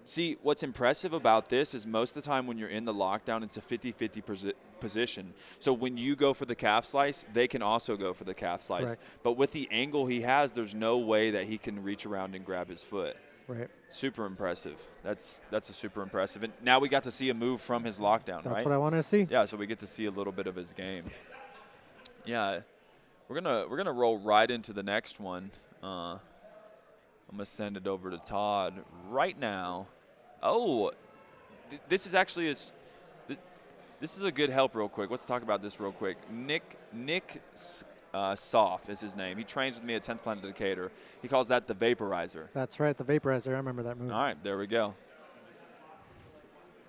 See, what's impressive about this is most of the time when you're in the lockdown, it's a 50-50 position. So when you go for the calf slice, they can also go for the calf slice. Correct. But with the angle he has, there's no way that he can reach around and grab his foot. Right. Super impressive. That's a super impressive. And now we got to see a move from his lockdown, right? That's what I wanted to see. Yeah, so we get to see a little bit of his game. Yeah, we're gonna roll right into the next one. I'm gonna send it over to Todd right now. Oh, this is actually this is a good help real quick. Let's talk about this real quick. Nick Soff is his name. He trains with me at 10th Planet Decatur. He calls that the vaporizer. That's right, the vaporizer. I remember that move. All right, there we go.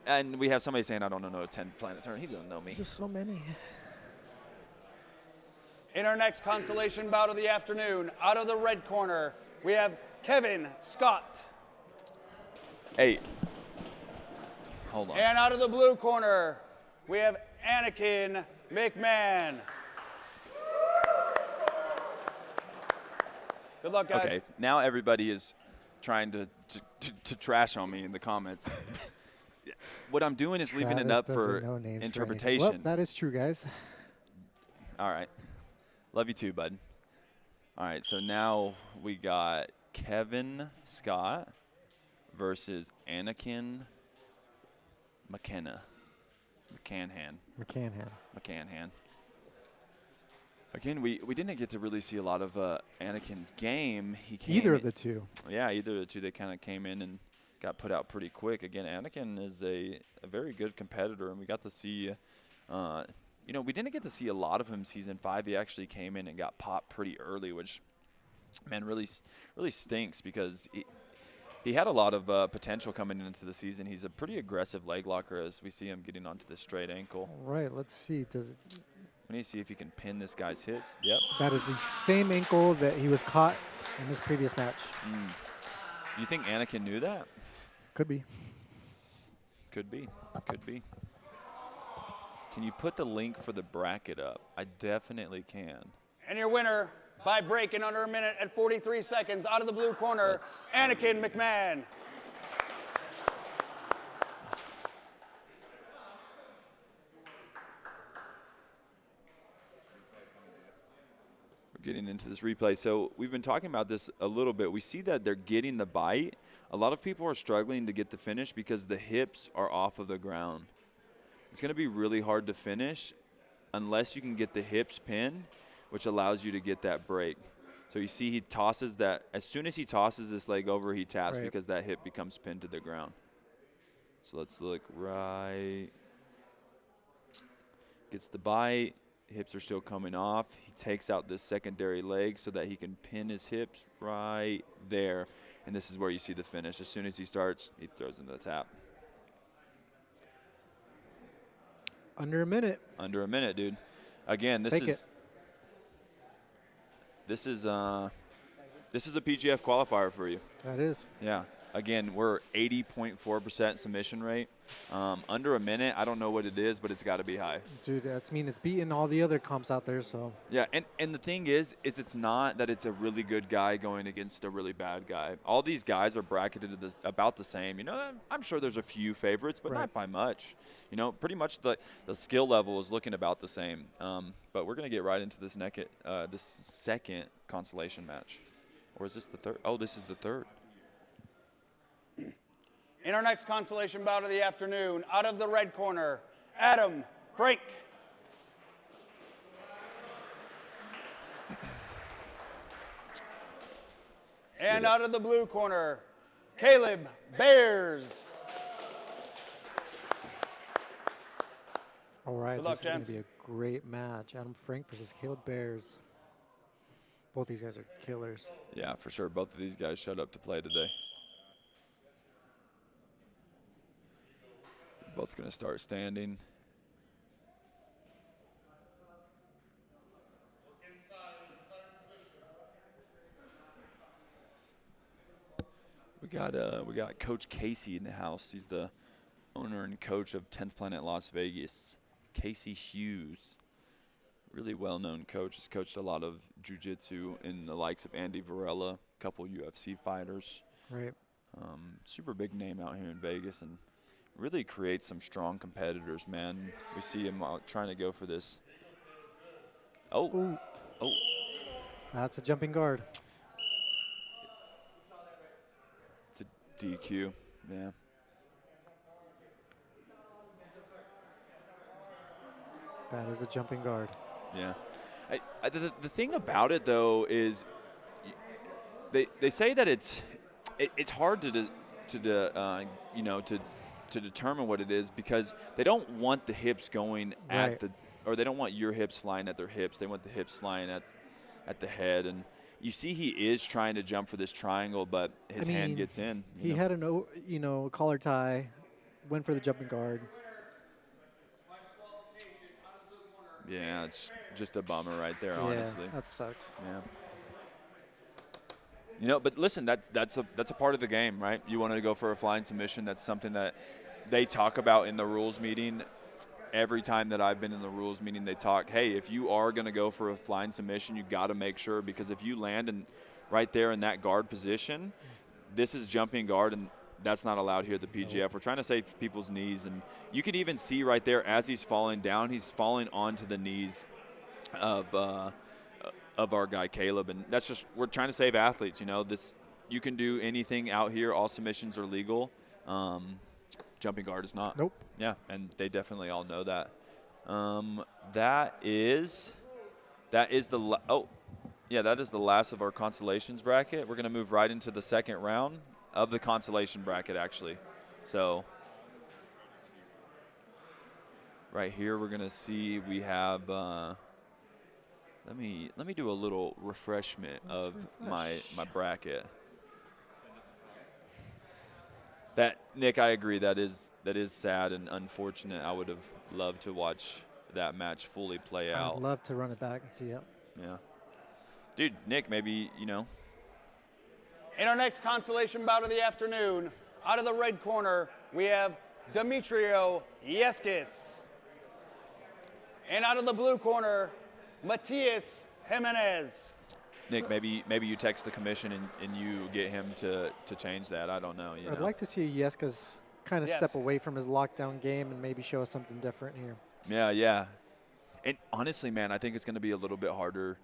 And we have somebody saying, I don't know 10 Planet Turn. He doesn't know me. There's just so many. In our next consolation bout of the afternoon, out of the red corner, we have Kevin Scott. Hey, hold on. And out of the blue corner, we have Anakin McMahon. Good luck, guys. Okay, now everybody is trying to trash on me in the comments. What I'm doing is leaving it up for interpretation. Well, that is true, guys. All right. Love you too, bud. All right, so now we got Kevin Scott versus Anakin McKenna. McCanhan. Again, we didn't get to really see a lot of Anakin's game. Either of the two. Yeah, either of the two. They kind of came in and got put out pretty quick. Again, Anakin is a very good competitor, and we got to see, we didn't get to see a lot of him Season 5. He actually came in and got popped pretty early, which, man, really stinks because he had a lot of potential coming into the season. He's a pretty aggressive leg locker as we see him getting onto the straight ankle. All right, let's see. We need to see if he can pin this guy's hits. Yep. That is the same ankle that he was caught in his previous match. You think Anakin knew that? Could be. Could be. Can you put the link for the bracket up? I definitely can. And your winner by break in under a minute at 43 seconds out of the blue corner, Anakin McMahon. Getting into this replay. So we've been talking about this a little bit. We see that they're getting the bite. A lot of people are struggling to get the finish because the hips are off of the ground. It's going to be really hard to finish unless you can get the hips pinned, which allows you to get that break. So you see he tosses that. As soon as he tosses this leg over, he taps because that hip becomes pinned to the ground. So let's look right. Gets the bite. Hips are still coming off. He takes out this secondary leg so that he can pin his hips right there. And this is where you see the finish. As soon as he starts, he throws into the tap. Under a minute. Under a minute, dude. Again, this is a PGF qualifier for you. That is. Yeah. Again, we're 80.4% submission rate. Under a minute, I don't know what it is, but it's got to be high. Dude, that's mean it's beating all the other comps out there, so. Yeah, and the thing is it's not that it's a really good guy going against a really bad guy. All these guys are bracketed about the same. You know, I'm sure there's a few favorites, but not by much. You know, pretty much the skill level is looking about the same. But we're going to get right into this this second consolation match. Or is this the third? Oh, this is the third. In our next consolation bout of the afternoon, out of the red corner, Adam Franck. And out of the blue corner, Caleb Bears. All right, Good luck, this is going gents. to be a great match. Adam Franck versus Caleb Bears. Both these guys are killers. Yeah, for sure. Both of these guys showed up to play today. Both going to start standing. We got Coach Casey in the house. He's the owner and coach of 10th Planet Las Vegas. Casey Hughes, really well-known coach. Has coached a lot of jiu-jitsu in the likes of Andy Varela, a couple UFC fighters. Right. Super big name out here in Vegas, and really creates some strong competitors, man. We see him trying to go for this. Oh. That's a jumping guard. DQ, yeah. That is a jumping guard. Yeah. The thing about it, though, is they say that it's hard to determine what it is because they don't want the hips going at the, or they don't want your hips flying at their hips. They want the hips flying at the head. And you see he is trying to jump for this triangle, but his hand gets in. He had an collar tie, went for the jumping guard. Yeah, it's just a bummer right there, honestly. Yeah, that sucks. Yeah. But listen, that's a part of the game, right? You wanted to go for a flying submission. That's something that they talk about in the rules meeting. Every time that I've been in the rules meeting, they talk, hey, if you are going to go for a flying submission, you got to make sure, because if you land right there in that guard position, this is jumping guard, and that's not allowed here at the PGF. We're trying to save people's knees, and you could even see right there as he's falling down, he's falling onto the knees of our guy Caleb, and that's just, we're trying to save athletes. You can do anything out here. All submissions are legal. Jumping guard is not. Nope. Yeah, and they definitely all know that. That is the last of our consolations bracket. We're going to move right into the second round of the consolation bracket, actually. So right here we're going to see we have let me do a little refreshment of my bracket. That, Nick, I agree, that is sad and unfortunate. I would have loved to watch that match fully play out. I'd love to run it back and see it. Yeah. Dude, Nick, maybe, In our next consolation bout of the afternoon, out of the red corner, we have Demetrio Yescas. And out of the blue corner, Matias Jimenez. Nick, maybe you text the commission and you get him to change that. I don't know. I'd like to see Yescas kind of step away from his lockdown game and maybe show us something different here. Yeah. And honestly, man, I think it's going to be a little bit harder.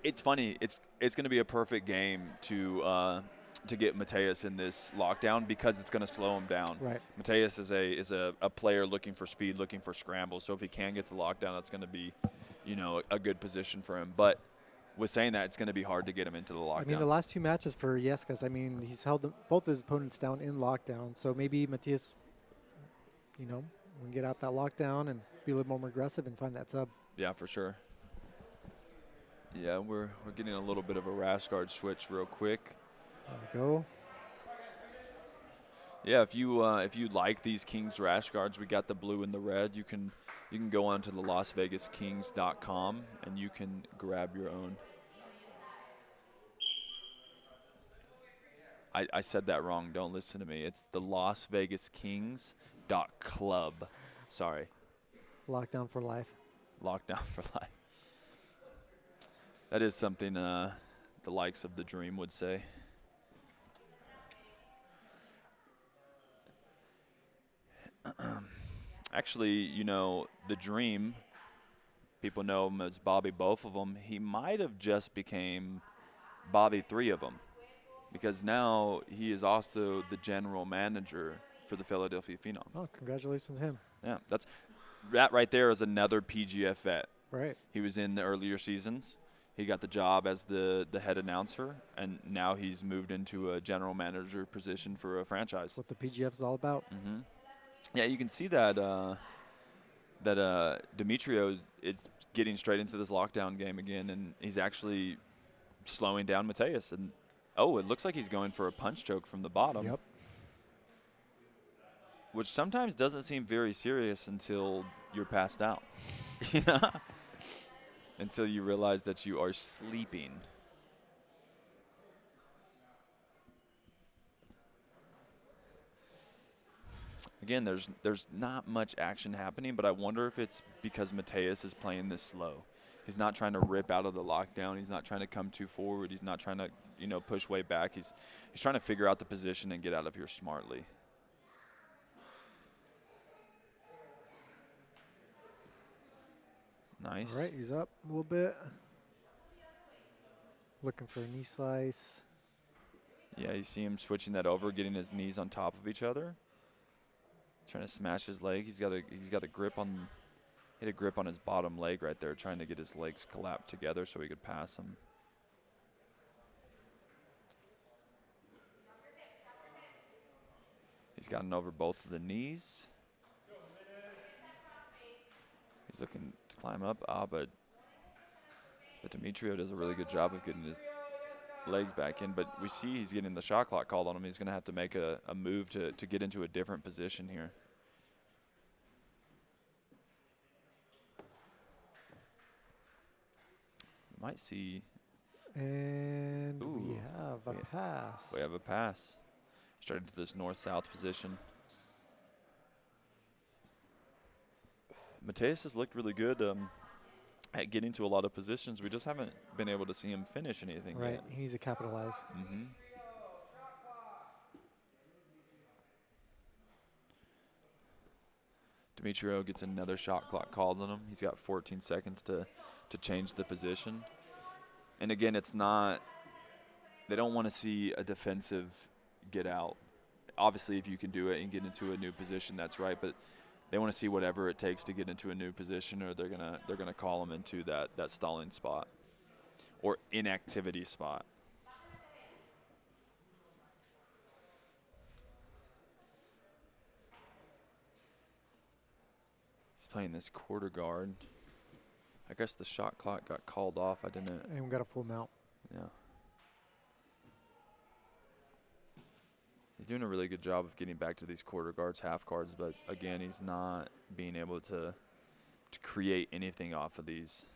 It's funny. It's going to be a perfect game to get Mateus in this lockdown because it's going to slow him down. Right. Mateus is a player looking for speed, looking for scrambles. So if he can get the lockdown, that's going to be, a good position for him. But with saying that, it's going to be hard to get him into the lockdown. I mean, the last two matches for Yescas, he's held both his opponents down in lockdown. So maybe Matias, can get out that lockdown and be a little more aggressive and find that sub. Yeah, for sure. Yeah, we're getting a little bit of a rash guard switch real quick. There we go. Yeah, if you like these Kings rash guards, we got the blue and the red. You can go on to the LasVegasKings.com and you can grab your own. I said that wrong. Don't listen to me. It's the LasVegasKings.club. Sorry. Lockdown for life. Lockdown for life. That is something the likes of the Dream would say. Actually, the Dream, people know him as Bobby both of them. He might have just became Bobby three of them because now he is also the general manager for the Philadelphia Phenoms. Oh, congratulations to him. Yeah, that right there is another PGF vet. Right. He was in the earlier seasons. He got the job as the head announcer, and now he's moved into a general manager position for a franchise. What the PGF is all about. Mm-hmm. Yeah, you can see that Demetrio is getting straight into this lockdown game again, and he's actually slowing down Mateus. And it looks like he's going for a punch choke from the bottom. Yep. Which sometimes doesn't seem very serious until you're passed out. Until you realize that you are sleeping. Again, there's not much action happening, but I wonder if it's because Mateus is playing this slow. He's not trying to rip out of the lockdown. He's not trying to come too forward. He's not trying to, push way back. He's trying to figure out the position and get out of here smartly. Nice. All right, he's up a little bit. Looking for a knee slice. Yeah, you see him switching that over, getting his knees on top of each other, trying to smash his leg. He's got a grip on, hit a grip on his bottom leg right there, trying to get his legs collapsed together so he could pass him. He's gotten over both of the knees. He's looking to climb up, but Demetrio does a really good job of getting his legs back in, but we see he's getting the shot clock called on him. He's going to have to make a move to get into a different position here. We might see. And Ooh, we have a pass. We have a pass. Starting to this north-south position. Mateus has looked really good at getting to a lot of positions. We just haven't been able to see him finish anything Right, yet. he needs to capitalize. Mm-hmm. Demetrio gets another shot clock called on him. He's got 14 seconds to change the position. And again, it's not, they don't want to see a defensive get out. Obviously, if you can do it and get into a new position, that's right, but they want to see whatever it takes to get into a new position, or they're gonna call them into that stalling spot or inactivity spot. He's playing this quarter guard. I guess the shot clock got called off. I didn't. And we got a full mount. Yeah. He's doing a really good job of getting back to these quarter guards, half guards, but again, he's not being able to create anything off of these.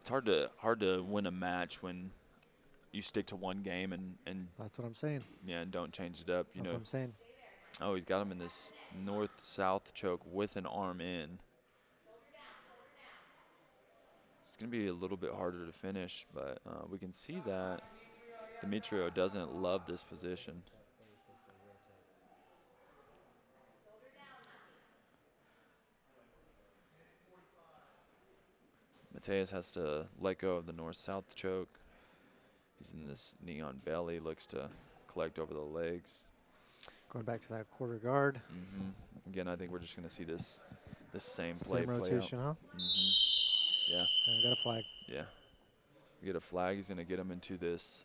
It's hard to win a match when you stick to one game and That's what I'm saying. yeah, and don't change it up. That's what I'm saying. Oh, he's got him in this north-south choke with an arm in. It's going to be a little bit harder to finish, but we can see that Demetrio doesn't love this position. Mateus has to let go of the north-south choke. He's in this neon belly, looks to collect over the legs. Going back to that quarter guard. Mm-hmm. Again, I think we're just going to see this same play rotation, out. huh? Mm-hmm. Yeah. And we got a flag. Yeah. We get a flag. He's going to get him into this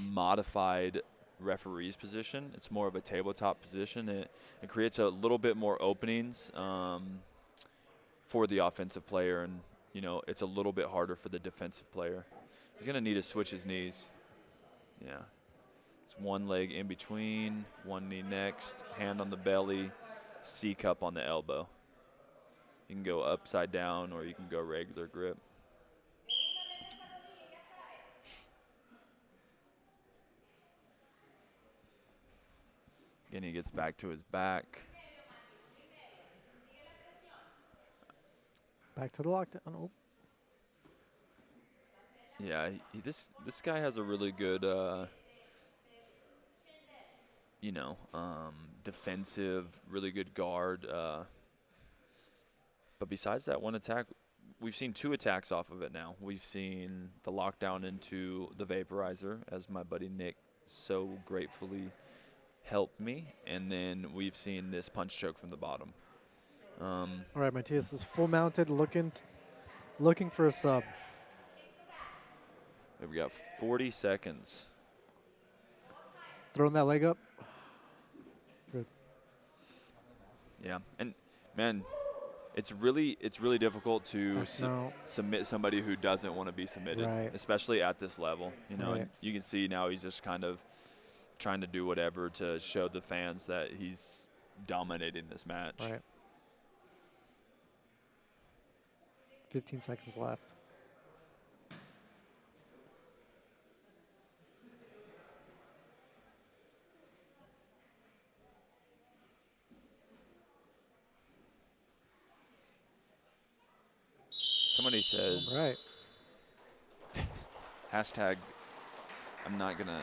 modified referee's position. It's more of a tabletop position. It creates a little bit more openings for the offensive player, and it's a little bit harder for the defensive player. He's going to need to switch his knees. Yeah. It's one leg in between, one knee next, hand on the belly, C-cup on the elbow. You can go upside down or you can go regular grip. Again, he gets back to his back. Back to the lockdown. Oh. Yeah, this guy has a really good, defensive, really good guard. But besides that one attack, we've seen two attacks off of it now. We've seen the lockdown into the vaporizer, as my buddy Nick so gratefully helped me, and then we've seen this punch choke from the bottom. All right, Matthias is full mounted, looking for a sub. We got 40 seconds. Throwing that leg up. Good. Yeah, and man, it's really difficult to submit somebody who doesn't want to be submitted, right, especially at this level. Right. And you can see now he's just kind of trying to do whatever to show the fans that he's dominating this match. Right. 15 seconds left. Somebody says, right. hashtag, I'm not gonna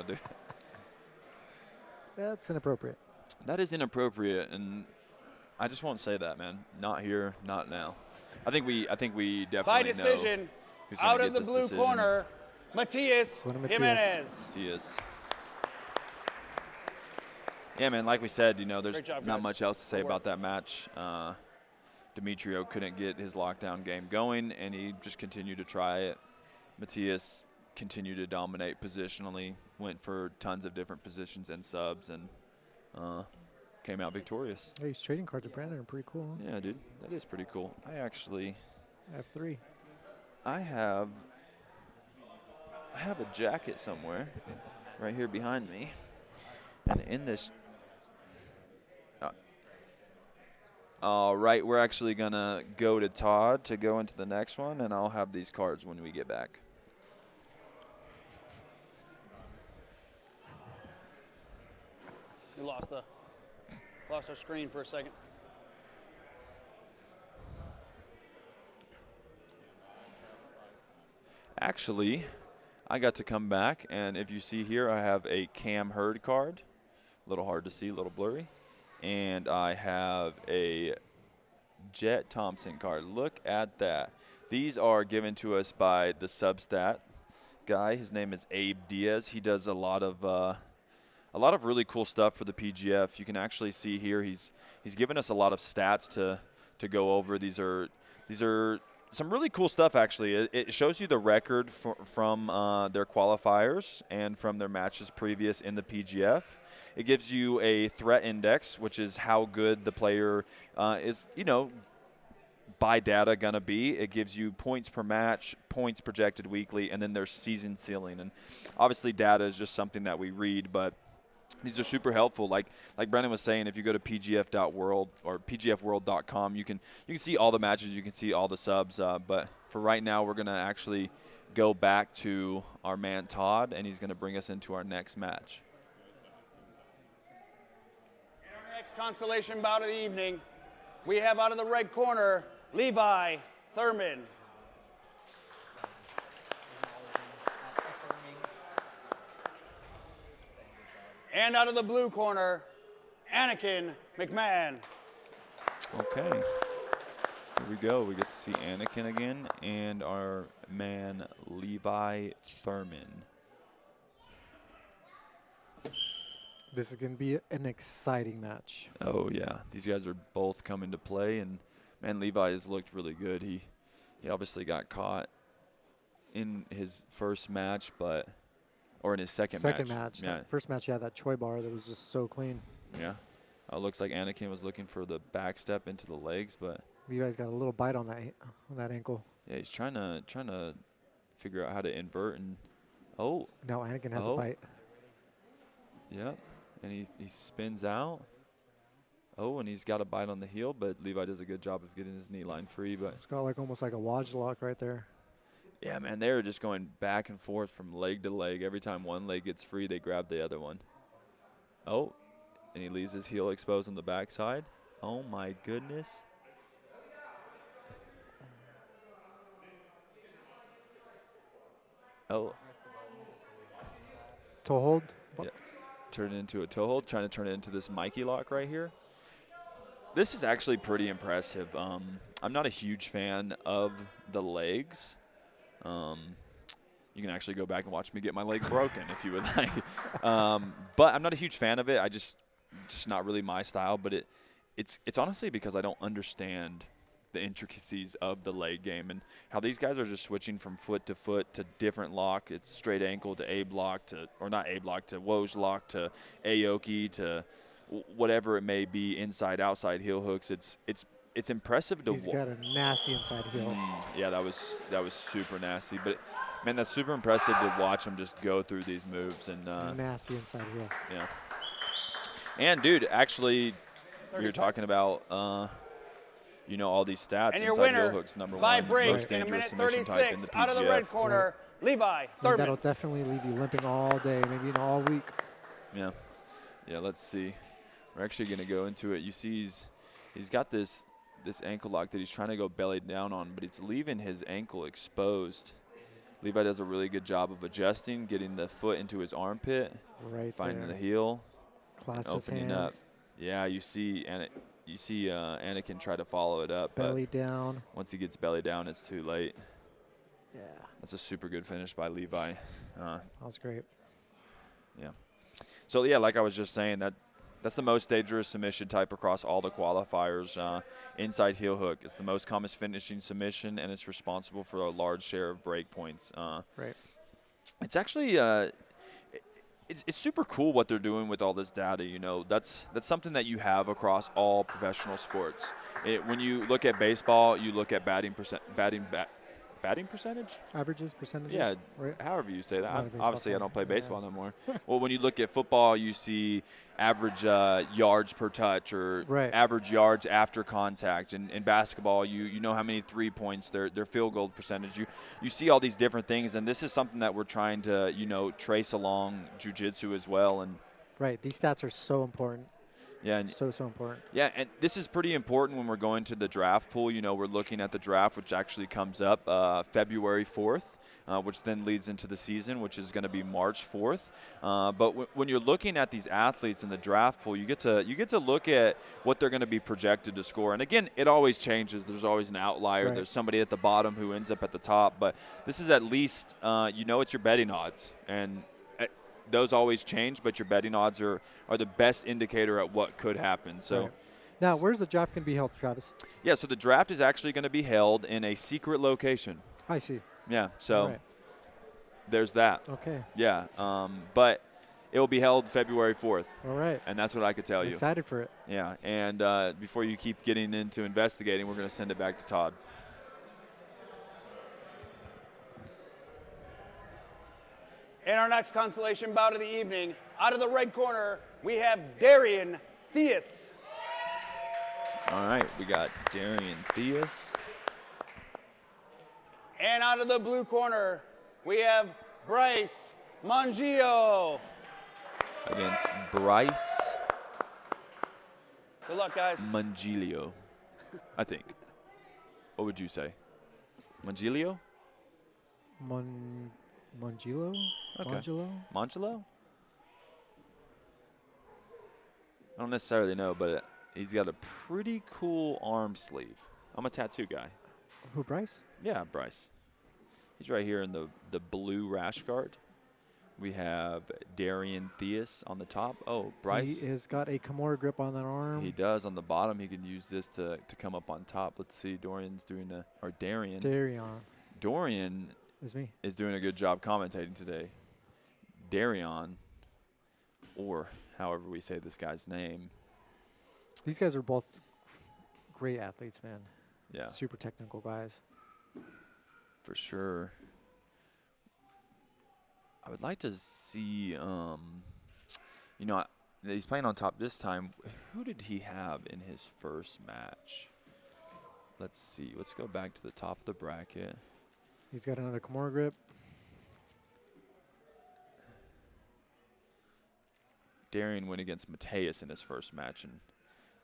do it. That's inappropriate. That is inappropriate, and I just won't say that, man. Not here, not now. I think we definitely By know decision, who's gonna out of get the this blue decision. corner, Matias Going to Matias. Jimenez. Matias. Yeah, man, like we said, there's Great job, not guys. much else to say Good work. about that match. Demetrio couldn't get his lockdown game going, and he just continued to try it. Matias continued to dominate positionally, went for tons of different positions and subs, and came out victorious. Hey, these trading cards with Brandon are pretty cool. Huh? Yeah, dude, that is pretty cool. I have 3. I have a jacket somewhere right here behind me, and in this. All right, we're actually gonna go to Todd to go into the next one, and I'll have these cards when we get back. We lost our screen for a second. Actually, I got to come back, and if you see here, I have a Cam Hurd card. A little hard to see, a little blurry. And I have a Jet Thompson card. Look at that. These are given to us by the Substat guy. His name is Abe Diaz. He does a lot of really cool stuff for the PGF. You can actually see here he's given us a lot of stats to go over. These are some really cool stuff, actually. It shows you the record from their qualifiers and from their matches previous in the PGF. It gives you a threat index, which is how good the player is, by data going to be. It gives you points per match, points projected weekly, and then there's season ceiling. And obviously data is just something that we read, but these are super helpful. Like Brendan was saying, if you go to pgf.world or pgfworld.com, you can see all the matches, you can see all the subs. But for right now, we're going to actually go back to our man Todd, and he's going to bring us into our next match. In our next consolation bout of the evening, we have out of the red corner, Levi Thurman. And out of the blue corner, Anakin McMahon. Okay. Here we go. We get to see Anakin again and our man Levi Thurman. This is going to be an exciting match. Oh, yeah. These guys are both coming to play, and, man, Levi has looked really good. He obviously got caught in his first match, or in his second match. Yeah. First match, he had that Choi bar that was just so clean. Yeah. Looks like Anakin was looking for the back step into the legs, but Levi's got a little bite on that ankle. yeah, he's trying to figure out how to invert, and now Anakin has a bite. Yep. And he spins out. Oh, and he's got a bite on the heel, but Levi does a good job of getting his knee line free. But it's got almost like a Waj lock right there. Yeah, man, they were just going back and forth from leg to leg. Every time one leg gets free, they grab the other one. Oh, and he leaves his heel exposed on the backside. Oh, my goodness. Oh. Toe hold? Yeah. Turn it into a toe hold, trying to turn it into this Mikey lock right here. This is actually pretty impressive. I'm not a huge fan of the legs. You can actually go back and watch me get my leg broken if you would like. But I'm not a huge fan of it. Just not really my style. But it's honestly because I don't understand the intricacies of the leg game and how these guys are just switching from foot to different lock. It's straight ankle to Abe lock to Woj lock to Aoki to whatever it may be, inside outside heel hooks. It's impressive to He's got a nasty inside heel. Yeah, that was super nasty. But man, that's super impressive to watch him just go through these moves and nasty inside heel. Yeah. And dude, actually, you're talking about all these stats. And your inside winner heel hooks, number by one, break most in a dangerous minute submission type in 36 the out of the red PGF. corner, Levi Thurman. That'll definitely leave you limping all day, maybe all week. Yeah. Let's see. We're actually gonna go into it. You see, he's got this ankle lock that he's trying to go belly down on, but it's leaving his ankle exposed. Levi does a really good job of adjusting, getting the foot into his armpit, right finding there. the heel, Clasp and his opening hands. up. Yeah, you see You see Anakin try to follow it up. Belly down. Once he gets belly down, it's too late. Yeah. That's a super good finish by Levi. That was great. Yeah. So, yeah, like I was just saying, that's the most dangerous submission type across all the qualifiers. Inside heel hook is the most common finishing submission, and it's responsible for a large share of break points. Right. It's actually it's super cool what they're doing with all this data. You know, that's something that you have across all professional sports. When you look at baseball, you look at batting percentage? Averages, percentages? Yeah, right. however you say that. Obviously, fan. I don't play baseball no more. Well, when you look at football, you see average yards per touch or average yards after contact. And in basketball, you know how many 3 points, their field goal percentage. You see all these different things, and this is something that we're trying to, trace along jiu-jitsu as well. And right, these stats are so important. Yeah, and so important. Yeah, and this is pretty important when we're going to the draft pool. We're looking at the draft, which actually comes up February 4th, which then leads into the season, which is going to be March 4th. But when you're looking at these athletes in the draft pool, you get to look at what they're going to be projected to score. And again, it always changes. There's always an outlier. Right. There's somebody at the bottom who ends up at the top. But this is at least it's your betting odds. And those always change, but your betting odds are the best indicator at what could happen. So, now, where's the draft going to be held, Travis? Yeah, so the draft is actually going to be held in a secret location. I see. Yeah, so there's that. Okay. Yeah, but it will be held February 4th. All right. And that's what I could tell you. Excited for it. Yeah, and before you keep getting into investigating, we're going to send it back to Todd. In our next consolation bout of the evening, out of the red corner, we have Darian Theus. All right, we got Darian Theus. And out of the blue corner, we have Bryce Mongillo. Against Bryce. Good luck, guys. Mongillo, I think. What would you say? Mongillo? Mongillo? Okay. Mongillo? I don't necessarily know, but he's got a pretty cool arm sleeve. I'm a tattoo guy. Who, Bryce? Yeah, Bryce. He's right here in the blue rash guard. We have Darian Theus on the top. Oh, Bryce. He has got a Kimura grip on that arm. He does on the bottom. He can use this to come up on top. Let's see. Dorian is doing a good job commentating today. Darian, or however we say this guy's name. These guys are both great athletes, man. Yeah. Super technical guys. For sure. I would like to see, he's playing on top this time. Who did he have in his first match? Let's see. Let's go back to the top of the bracket. He's got another Kimura grip. Darian went against Mateus in his first match and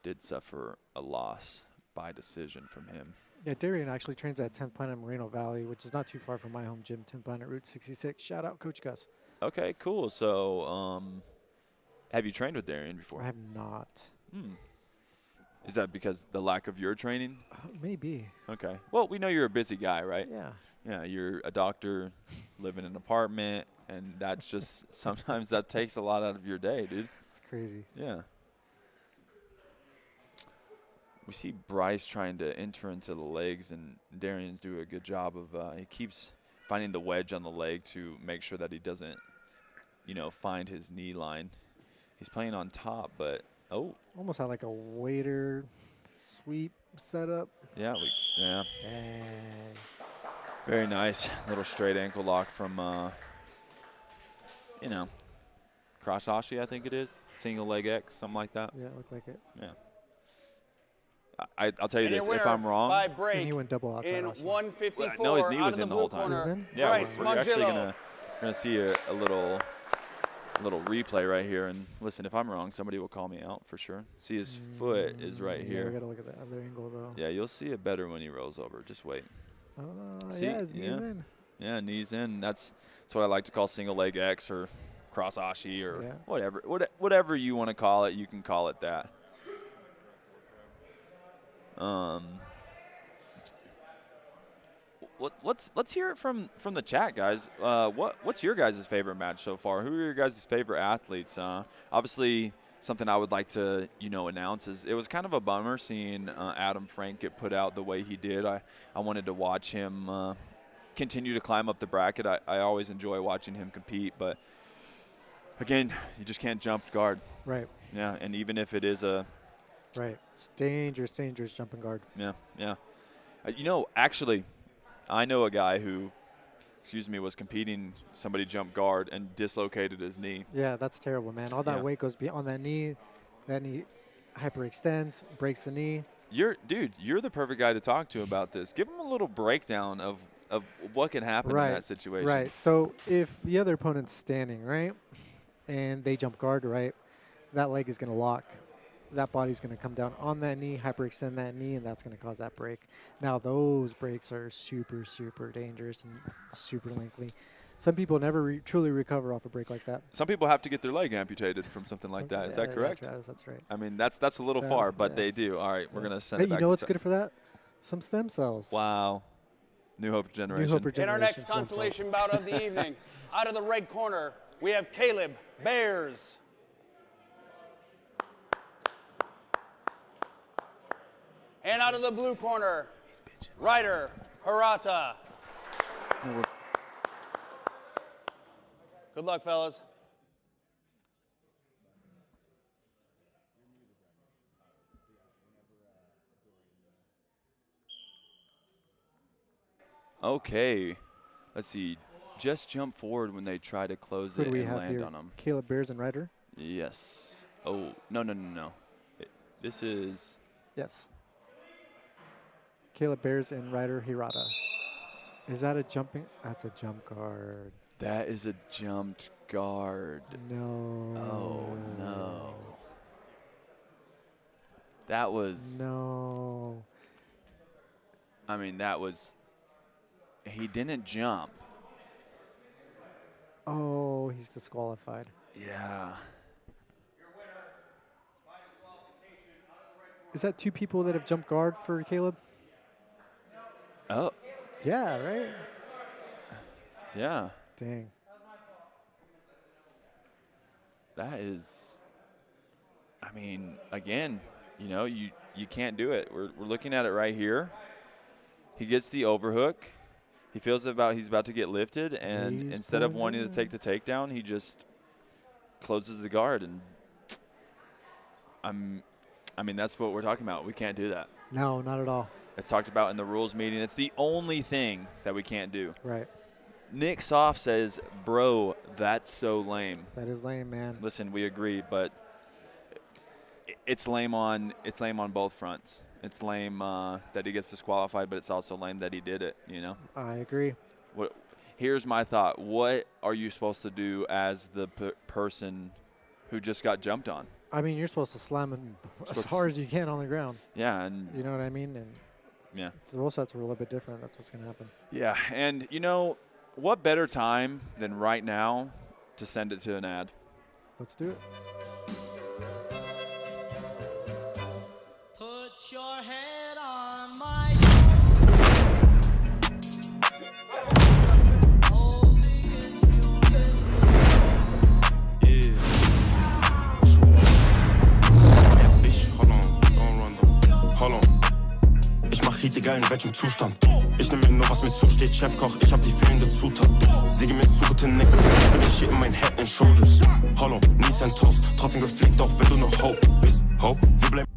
did suffer a loss by decision from him. Yeah, Darian actually trains at 10th Planet Moreno Valley, which is not too far from my home gym, 10th Planet Route 66. Shout out, Coach Gus. Okay, cool. So, have you trained with Darian before? I have not. Is that because the lack of your training? Maybe. Okay. Well, we know you're a busy guy, right? Yeah. Yeah, you're a doctor, live in an apartment, and that's just sometimes that takes a lot out of your day, dude. It's crazy. Yeah. We see Bryce trying to enter into the legs, and Darian's doing a good job of he keeps finding the wedge on the leg to make sure that he doesn't, find his knee line. He's playing on top, but almost had like a waiter sweep setup. Yeah, Dang. Very nice. Little straight ankle lock from cross Ashi, I think it is. Single leg X, something like that. Yeah, it looked like it. Yeah. I'll tell you this, if I'm wrong. By break and he went double outside. in 154. No, his knee was in the whole time. He was in? Yeah, Bryce we're actually Mongillo. gonna see a little replay right here. And listen, if I'm wrong, somebody will call me out for sure. See, his foot is right Yeah, here. we gotta look at the other angle though. Yeah, you'll see it better when he rolls over. Just wait. See? Yeah, his knee's in. Yeah, knees in. That's what I like to call single leg X or cross Ashi or whatever. Whatever you want to call it, you can call it that. Let's hear it from the chat, guys. What's your guys' favorite match so far? Who are your guys' favorite athletes? Obviously, something I would like to announce is it was kind of a bummer seeing Adam Franck get put out the way he did. I wanted to watch him continue to climb up the bracket. I always enjoy watching him compete, but again, you just can't jump guard. Right. Yeah, and even if it is a right, it's dangerous jumping guard. Yeah. Actually, I know a guy who, was competing. Somebody jumped guard and dislocated his knee. Yeah, that's terrible, man. All that weight goes on that knee. That knee hyperextends, breaks the knee. You're the perfect guy to talk to about this. Give him a little breakdown of what can happen in that situation. Right. So if the other opponent's standing, right, and they jump guard, right, that leg is going to lock. That body's going to come down on that knee, hyperextend that knee, and that's going to cause that break. Now, those breaks are super, super dangerous and super lengthy. Some people never truly recover off a break like that. Some people have to get their leg amputated from something like that. Is that correct? Yeah, Travis, that's right. I mean, that's a little far, but they do. All right, we're going to send it back. You know what's good for that? Some stem cells. Wow. New Hope Regeneration. In our next consolation bout of the evening, out of the red corner, we have Caleb Bears. And out of the blue corner, Ryder Hirata. Good luck, fellas. Okay. Let's see. Just jump forward when they try to close it and land on them. Caleb Bears and Ryder? Yes. Oh, no. This is... Yes. Caleb Bears and Ryder Hirata. Is that a jumping? That's a jump guard. That is a jumped guard. No. Oh, no. That was... No. I mean, that was... He didn't jump. Oh, he's disqualified. Yeah. Is that two people that have jumped guard for Caleb? Oh. Yeah, right? Yeah. Dang. That is, I mean, again, you can't do it. We're looking at it right here. He gets the overhook. He feels he's about to get lifted, and instead of wanting to take the takedown, he just closes the guard. And I mean, that's what we're talking about. We can't do that. No, not at all. It's talked about in the rules meeting. It's the only thing that we can't do. Right. Nick Soft says, bro, that's so lame. That is lame, man. Listen, we agree, but it's lame on both fronts. It's lame that he gets disqualified, but it's also lame that he did it, I agree. Here's my thought. What are you supposed to do as the person who just got jumped on? I mean, you're supposed to slam him as hard as you can on the ground. Yeah. And you know what I mean? And yeah. The rule sets were a little bit different. That's what's going to happen. Yeah, and what better time than right now to send it to an ad? Let's do it. Put your head on my Egal in welchem Zustand. Ich nehm mir nur was mir zusteht, Chefkoch, ich hab die fehlende Zutat. Säge mir zu, bitte nick. Für dich hier in mein Head and Shoulders. Hollow, nie sein Toast, trotzdem gepflegt, auch wenn du noch Hope bist. Hope, wir bleiben.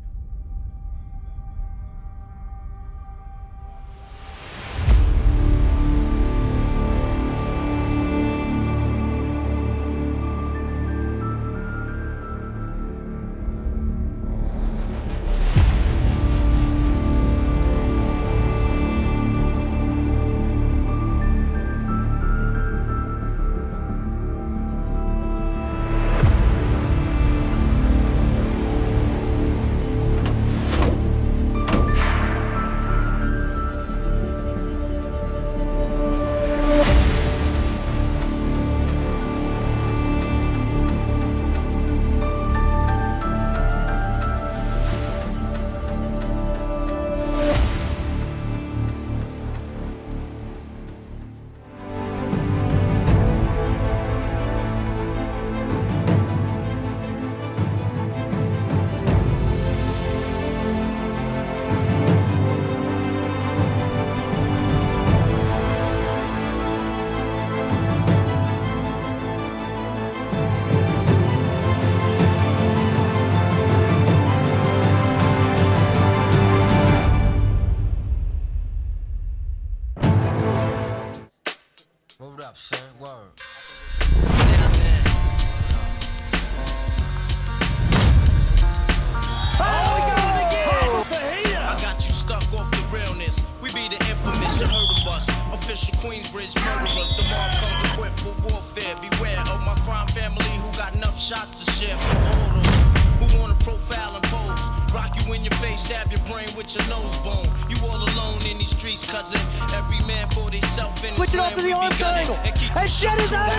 shots to share for all those who wanna profile and pose. Rock you in your face, stab your brain with your nose bone. You all alone in these streets, cousin. Every man for themself in Switch it off to the arm triangle. And Jet is out of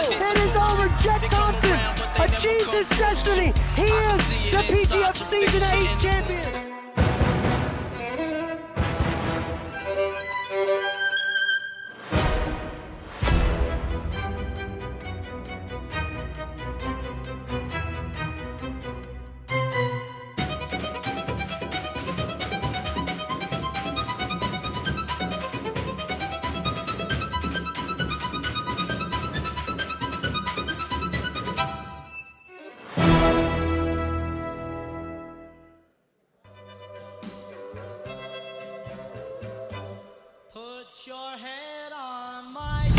it. It is over. Jet Thompson achieves his destiny. He is the PGF Season 8 champion. Put your head on my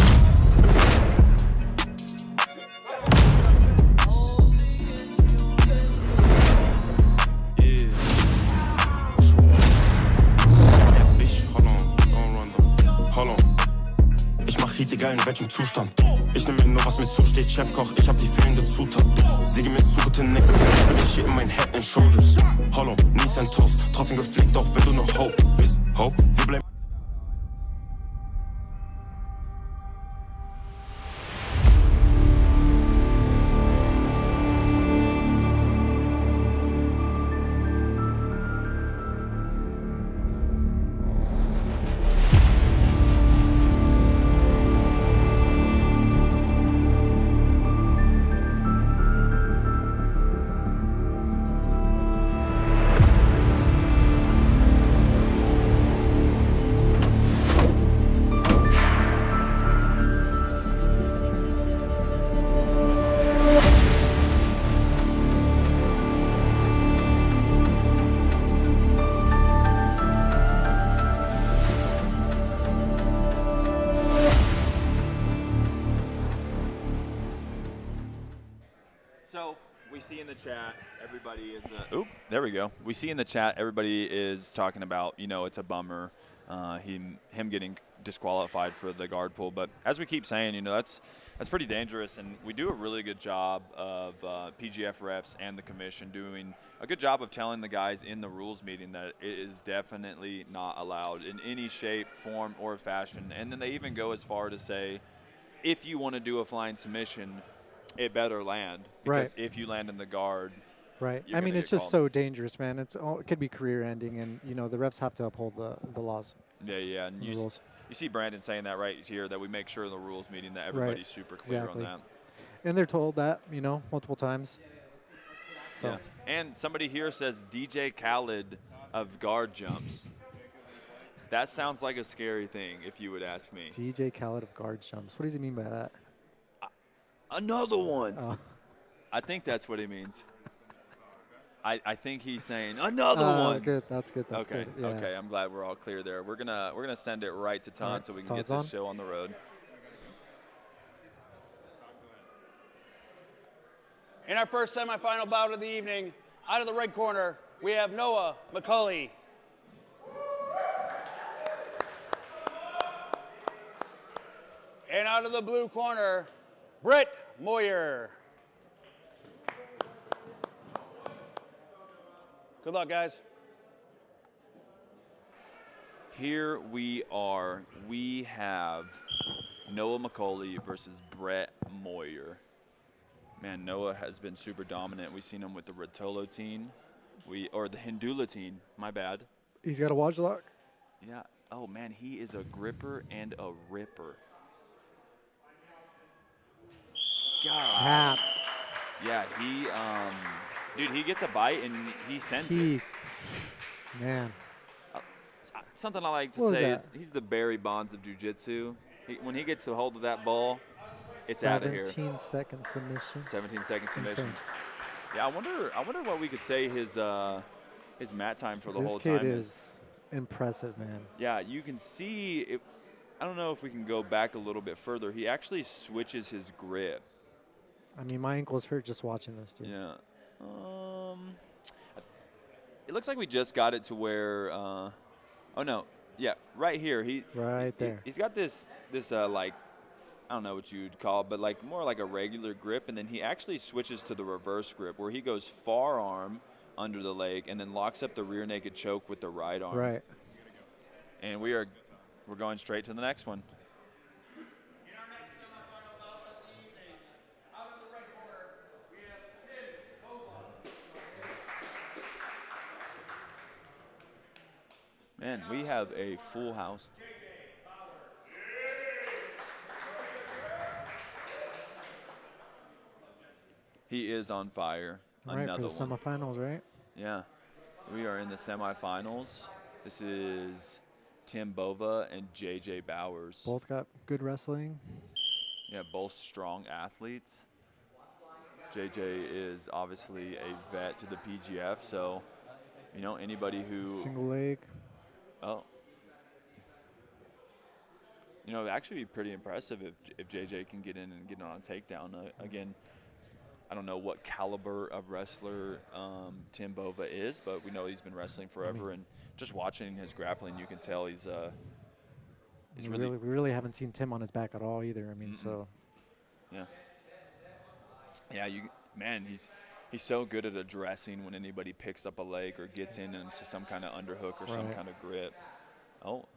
Ich mach Hit, egal in welchem Zustand. Ich nehm mir nur, was mir zusteht. Chefkoch, ich hab die fehlende Zutat. Säge mir zu, gute Nick. Für dich shit in mein Head and Shoulders. Hollow, nie sein Toast. Trotzdem gepflegt, auch wenn du nur Hope bist. Hope, wir bleiben. So we see in the chat everybody is there we go. We see in the chat everybody is talking about, you know, it's a bummer him getting disqualified for the guard pull, but as we keep saying, you know, that's pretty dangerous, and we do a really good job of PGF refs and the commission doing a good job of telling the guys in the rules meeting that it is definitely not allowed in any shape, form, or fashion. And then they even go as far to say, if you want to do a flying submission, it better land, because if you land in the guard, I mean, it's just so dangerous, man. It could be career ending, and you know the refs have to uphold the laws. Yeah, and you see Brandon saying that right here, that we make sure in the rules meeting that everybody's super clear on that. And they're told that, you know, multiple times. So. Yeah, and somebody here says DJ Khaled of guard jumps. That sounds like a scary thing, if you would ask me. DJ Khaled of guard jumps. What does he mean by that? Another one. Oh. I think that's what he means. I think he's saying another one. That's good. That's okay. good. Yeah. Okay. I'm glad we're all clear there. We're gonna send it right to Todd so we can get this show on the road. In our first semifinal bout of the evening, out of the red corner, we have Noah McCully. And out of the blue corner, Britt Moyer. Good luck, guys. Here we are. We have Noah McCully versus Brett Moyer. Man, Noah has been super dominant. We've seen him with the Rotolo team, or the Hindula team. My bad. He's got a watch lock. Yeah. Oh man, he is a gripper and a ripper. God. Yeah, dude, he gets a bite and he sends it. Man. Something I like to say is he's the Barry Bonds of jiu-jitsu. When he gets a hold of that ball, it's out of here. 17-second submission. 17-second submission. Insane. Yeah, I wonder what we could say his mat time for the whole time. This kid is impressive, man. Yeah, you can see it. I don't know if we can go back a little bit further. He actually switches his grip. I mean, my ankle's hurt just watching this, dude. Yeah. It looks like we just got it to where. Oh no. Yeah, right here. Right there. He's got this like, I don't know what you'd call it, but like more like a regular grip, and then he actually switches to the reverse grip where he goes far arm under the leg and then locks up the rear naked choke with the right arm. Right. And we're going straight to the next one. Man, we have a full house. He is on fire. Right, for Another the one. semifinals, right? Yeah. We are in the semifinals. This is Tim Bova and JJ Bowers. Both got good wrestling. Yeah, both strong athletes. JJ is obviously a vet to the PGF, so, you know, anybody who... Single leg. Oh. You know, it'd actually be pretty impressive if JJ can get in and get on a takedown. Again, I don't know what caliber of wrestler Tim Bova is, but we know he's been wrestling forever, and just watching his grappling, you can tell he's we really haven't seen Tim on his back at all either. I mean, so. Yeah. Yeah, man, he's so good at addressing when anybody picks up a leg or gets in into some kind of underhook or some kind of grip. Oh.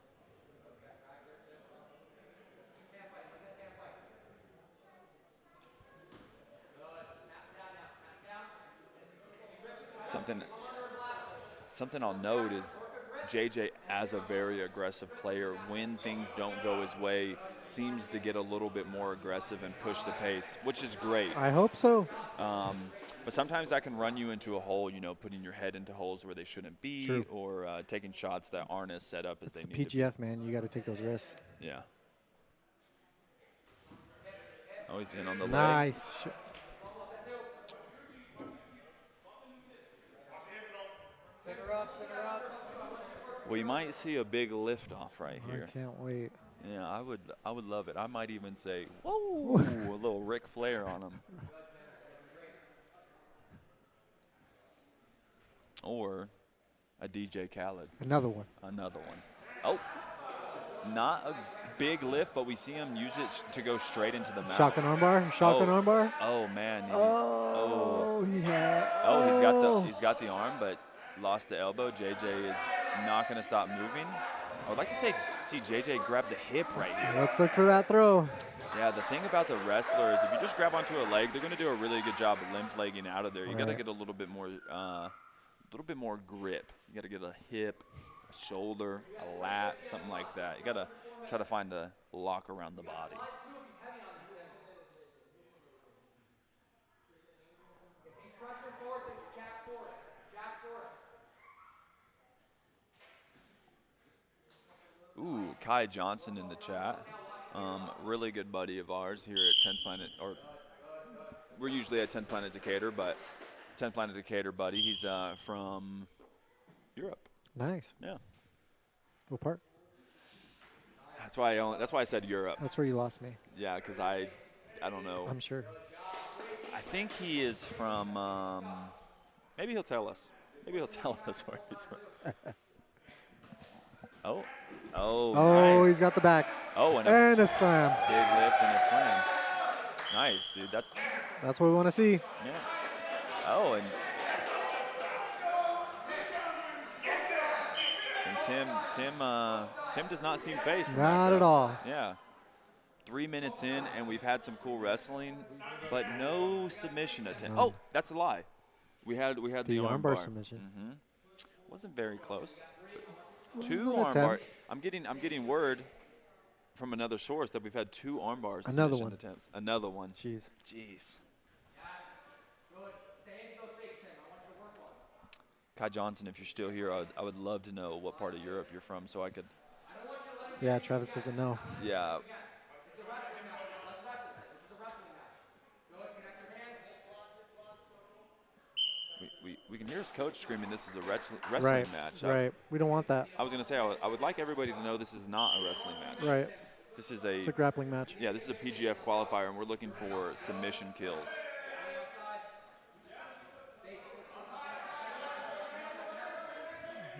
Something I'll note is JJ, as a very aggressive player, when things don't go his way, seems to get a little bit more aggressive and push the pace, which is great. I hope so. But sometimes that can run you into a hole, you know, putting your head into holes where they shouldn't be. True. Or taking shots that aren't as set up as It's they the need to be. PGF, man. You got to take those risks. Yeah. Oh, he's in on the leg. Nice. We might see a big lift off right here. I can't wait. Yeah, I would love it. I might even say, whoa, a little Ric Flair on him. Or a DJ Khaled. Another one. Another one. Oh, not a big lift, but we see him use it to go straight into the mouth. Shotgun armbar. Shotgun armbar. Oh man. He's got the arm, but lost the elbow. JJ is not going to stop moving. I would like to see JJ grab the hip right here. Let's look for that throw. Yeah, the thing about the wrestler is if you just grab onto a leg, they're going to do a really good job of limp legging out of there. You got to get a little bit more grip. You got to get a hip, a shoulder, a lat, something like that. You got to try to find a lock around the body. Ooh, Kai Johnson in the chat. Really good buddy of ours here at 10th Planet, or we're usually at 10th Planet Decatur, but 10th Planet Decatur buddy. He's from Europe. Nice. Yeah. What part? That's why I said Europe. That's where you lost me. Yeah, because I don't know. I'm sure. I think he is from. Maybe he'll tell us. Maybe he'll tell us where he's from. Oh, nice. He's got the back. Oh, and a slam. Big lift and a slam. Nice, dude. That's what we want to see. Yeah. Oh, and Tim does not seem phased. Not at all. Yeah. 3 minutes in, and we've had some cool wrestling, but no submission attempt. Oh, that's a lie. We had the armbar submission. Mm-hmm. Wasn't very close. Two armbar. I'm getting word from another source that we've had 2 armbar submission attempts. Another one. Jeez. Kai Johnson, if you're still here, I would love to know what part of Europe you're from, so I could. Yeah, Travis doesn't know. Yeah. We can hear his coach screaming, "This is a wrestling match." Right. We don't want that. I was going to say I would like everybody to know this is not a wrestling match. Right. It's a grappling match. Yeah, this is a PGF qualifier, and we're looking for submission kills.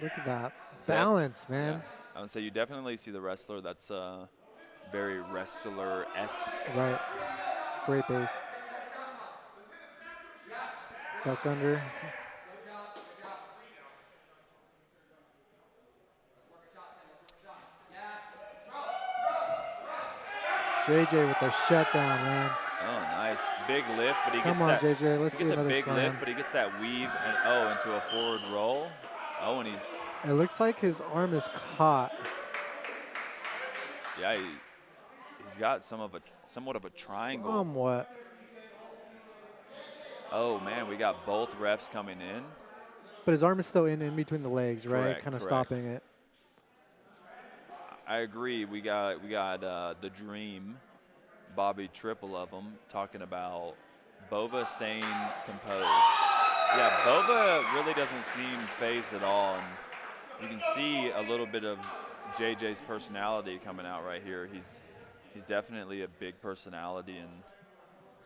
Look at that balance, man. Yeah. I would say you definitely see the wrestler that's very wrestler-esque. Right. Great base. Duck under. JJ with the shutdown, man. Oh, nice. Big lift, but he Come gets on, that. JJ. Let's he see gets a another big slam. lift, but he gets that weave and into a forward roll. Oh, and he's It looks like his arm is caught. yeah, he's got somewhat of a triangle. Somewhat. Oh man, we got both refs coming in. But his arm is still in between the legs, right? Correct, Kind of correct. stopping it. I agree. We got the Dream, Bobby Triple of them, talking about Bova staying composed. Yeah, Bova really doesn't seem phased at all, and you can see a little bit of JJ's personality coming out right here. He's definitely a big personality and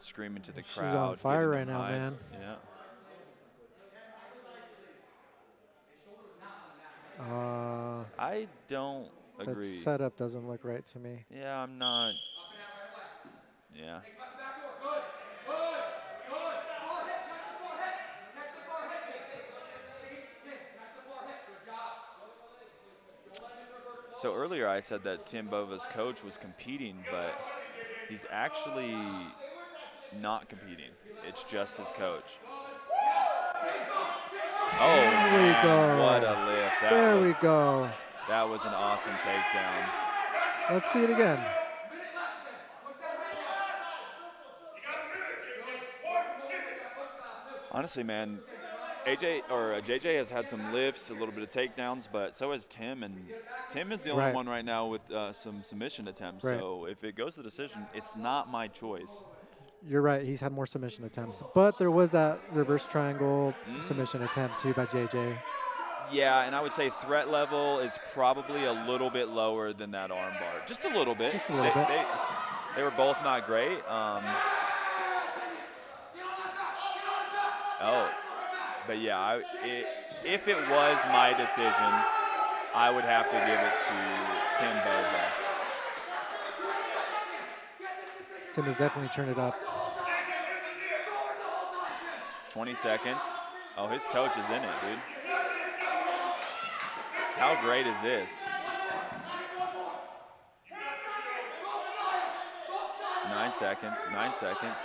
screaming to the crowd. She's on fire giving right them now, hype. man. Yeah. I don't agree. That setup doesn't look right to me. Yeah, I'm not. Yeah. So earlier I said that Tim Bova's coach was competing, but he's actually not competing. It's just his coach. Oh, There we go. what a lift. There we go. That was an awesome takedown. Let's see it again. Honestly, man, JJ has had some lifts, a little bit of takedowns, but so has Tim, and Tim is the only Right. one right now with some submission attempts. Right. So if it goes to decision, it's not my choice. You're right. He's had more submission attempts. But there was that reverse triangle submission attempt, too, by JJ. Yeah, and I would say threat level is probably a little bit lower than that armbar. Just a little bit. Just a little bit. They were both not great. But yeah, if it was my decision, I would have to give it to Tim Bova. Tim has definitely turned it up. 20 seconds. Oh, his coach is in it, dude. How great is this? 9 seconds, 9 seconds.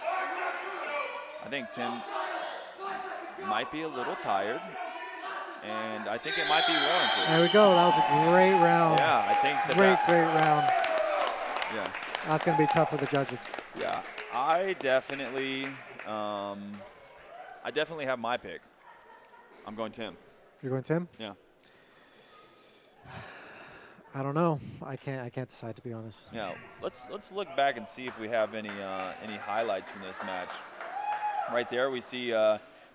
I think Tim might be a little tired, and I think it might be warranted. There we go. That was a great round. Yeah, I think Great round. Yeah. That's going to be tough for the judges. Yeah, I definitely have my pick. I'm going Tim. You're going Tim? Yeah. I don't know. I can't decide, to be honest. Yeah. Let's look back and see if we have any highlights from this match. Right there, we see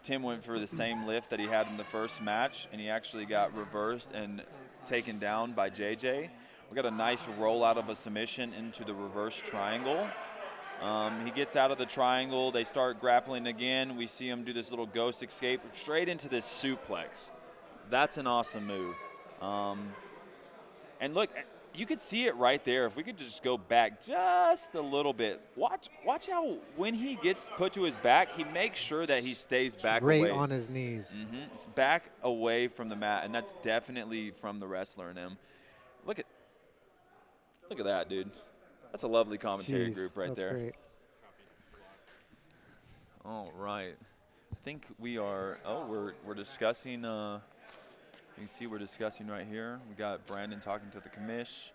Tim went for the same lift that he had in the first match, and he actually got reversed and taken down by JJ. We got a nice roll out of a submission into the reverse triangle. He gets out of the triangle. They start grappling again. We see him do this little ghost escape straight into this suplex. That's an awesome move. And look, you could see it right there. If we could just go back just a little bit. Watch how when he gets put to his back, he makes sure that he stays back away. Right on his knees. It's back away from the mat, and that's definitely from the wrestler in him. Look at that, dude. That's a lovely commentary group right that's there. Great. All right. I think we are, we're discussing, you can see we're discussing right here. We got Brandon talking to the commish,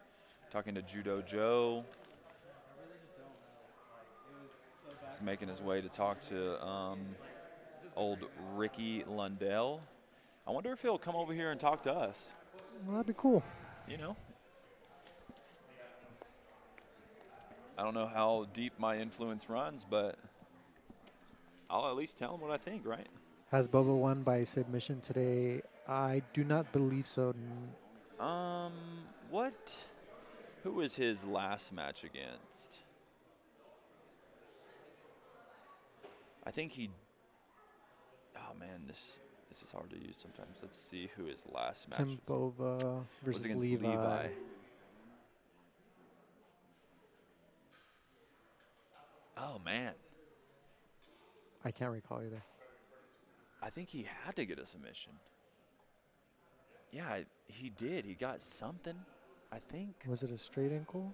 talking to Judo Joe. He's making his way to talk to old Ricky Lundell. I wonder if he'll come over here and talk to us. Well, that'd be cool. You know? I don't know how deep my influence runs, but I'll at least tell him what I think, right? Has Bova won by submission today? I do not believe so. What? Who was his last match against? I think he. Oh man, this is hard to use sometimes. Let's see who his last match Tim Bova was versus against Levi. Oh, man. I can't recall either. I think he had to get a submission. Yeah, he did. He got something, I think. Was it a straight ankle?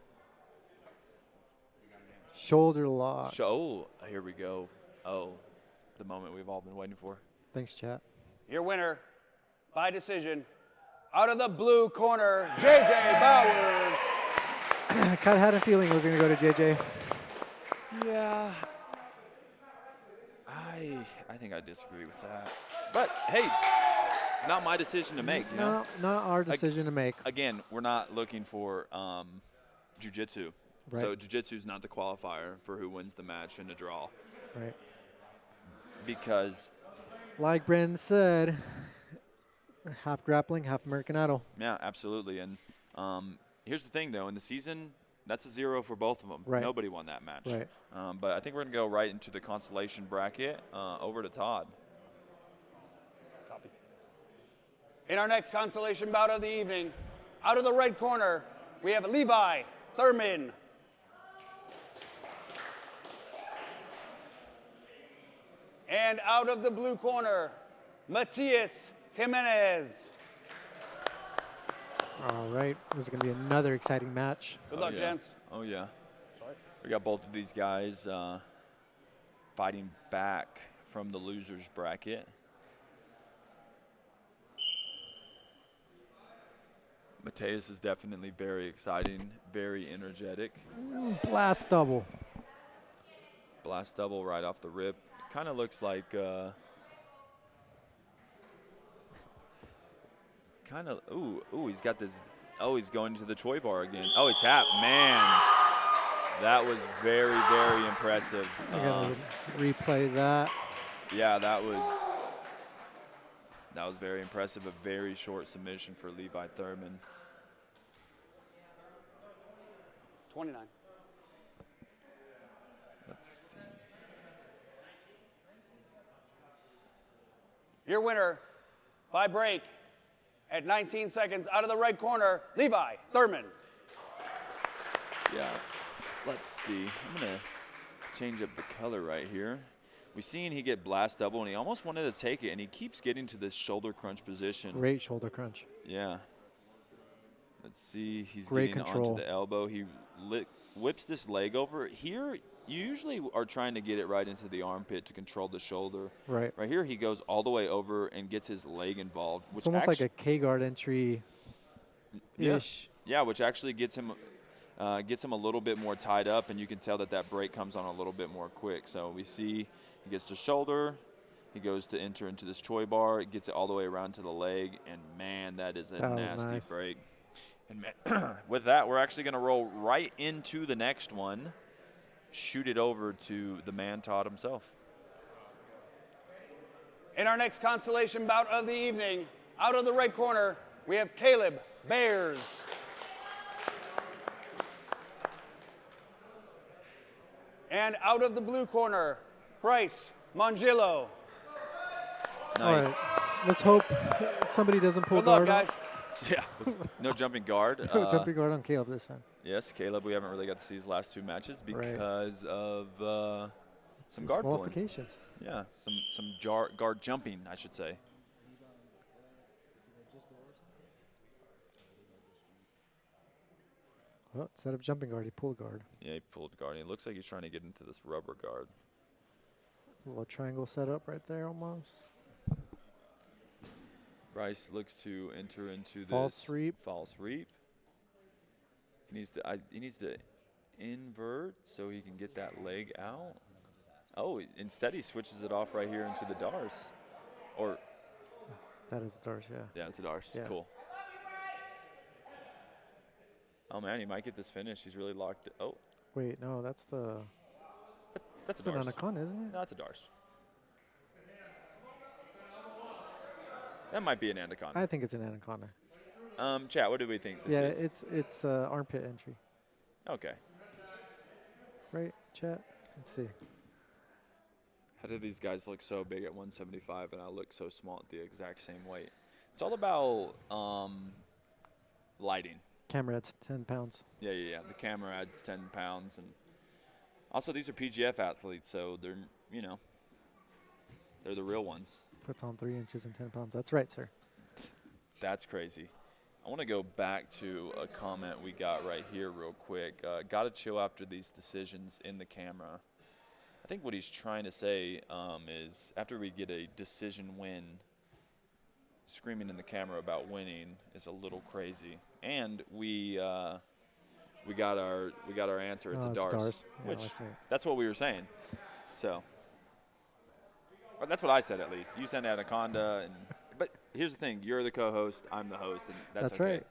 Shoulder lock. Oh, here we go. Oh, the moment we've all been waiting for. Thanks, chat. Your winner by decision, out of the blue corner, JJ Bowers. I kind of had a feeling it was going to go to JJ. Yeah. I think I disagree with that. But, hey, not my decision to make. You know? Not our decision to make. Again, we're not looking for jiu-jitsu. Right. So jiu-jitsu is not the qualifier for who wins the match in a draw. Right. Because, like Brendan said, half grappling, half American Idol. yeah, absolutely. And here's the thing, though. In the season, that's a 0 for both of them. Right. Nobody won that match. Right. But I think we're going to go right into the consolation bracket. Over to Todd. Copy. In our next consolation bout of the evening, out of the red corner, we have Levi Thurman. And out of the blue corner, Matias Jimenez. All right. This is going to be another exciting match. Good luck, yeah. gents. Oh, yeah. We got both of these guys fighting back from the losers bracket. Mateus is definitely very exciting, very energetic. Blast double. Blast double right off the rip. Kind of looks like he's got this. Oh, he's going to the Choi bar again. Oh, he tapped. Man, that was very, very impressive. I gotta replay that. Yeah, that was very impressive. A very short submission for Levi Thurman. 29. Let's see. Your winner by break at 19 seconds out of the red corner, Levi Thurman. Yeah, let's see. I'm going to change up the color right here. We seen he get blast double, and he almost wanted to take it, and he keeps getting to this shoulder crunch position. Great shoulder crunch. Yeah. Let's see. He's Great getting control. onto the elbow. He whips this leg over. Here, you usually are trying to get it right into the armpit to control the shoulder. Right. Right here, he goes all the way over and gets his leg involved. Which It's almost like a K-guard entry-ish. Yeah, which actually gets him a little bit more tied up, and you can tell that break comes on a little bit more quick. So we see he gets to shoulder. He goes to enter into this Choi bar. It gets it all the way around to the leg, and, man, that is a nasty break. And man, with that, we're actually going to roll right into the next one. Shoot it over to the man Todd himself. In our next consolation bout of the evening, out of the red corner, we have Caleb Bears. And out of the blue corner, Bryce Mongillo. Nice. All right. Let's hope somebody doesn't pull Good luck, guard. guys. Yeah, no jumping guard. No jumping guard on Caleb this time. Yes, Caleb, we haven't really got to see his last two matches because of some guard pulling. Disqualifications. Yeah, some guard jumping, I should say. Well, instead of jumping guard, he pulled guard. Yeah, he pulled guard. It looks like he's trying to get into this rubber guard. A little triangle set up right there almost. Bryce looks to enter into False this sweep. False sweep. He needs to invert so he can get that leg out. Oh, instead he switches it off right here into the Dars. Or That is the Dars, yeah. yeah, it's a Dars. Yeah. Cool. Oh man, he might get this finish. He's really locked. Oh, Wait, no, that's the. that's It's a an Dars. anaconda, isn't it? No, it's a Dars. That might be an anaconda. I think it's an anaconda. Chat, what do we think this is? it's armpit entry, Okay. right? Chat. Let's see. How do these guys look so big at 175 and I look so small at the exact same weight? It's all about lighting. Camera adds 10 pounds. Yeah. The camera adds 10 pounds, and Also, these are PGF athletes, so they're, you know, they're the real ones. Puts on 3 inches and 10 pounds. That's right, sir. That's crazy. I want to go back to a comment we got right here real quick. Got to chill after these decisions in the camera. I think what he's trying to say is after we get a decision win, screaming in the camera about winning is a little crazy. And we got our answer. It's a Dars, Yeah, which like me. that's what we were saying. So or that's what I said at least. You said Anaconda, but here's the thing: you're the co-host, I'm the host, and that's okay. right.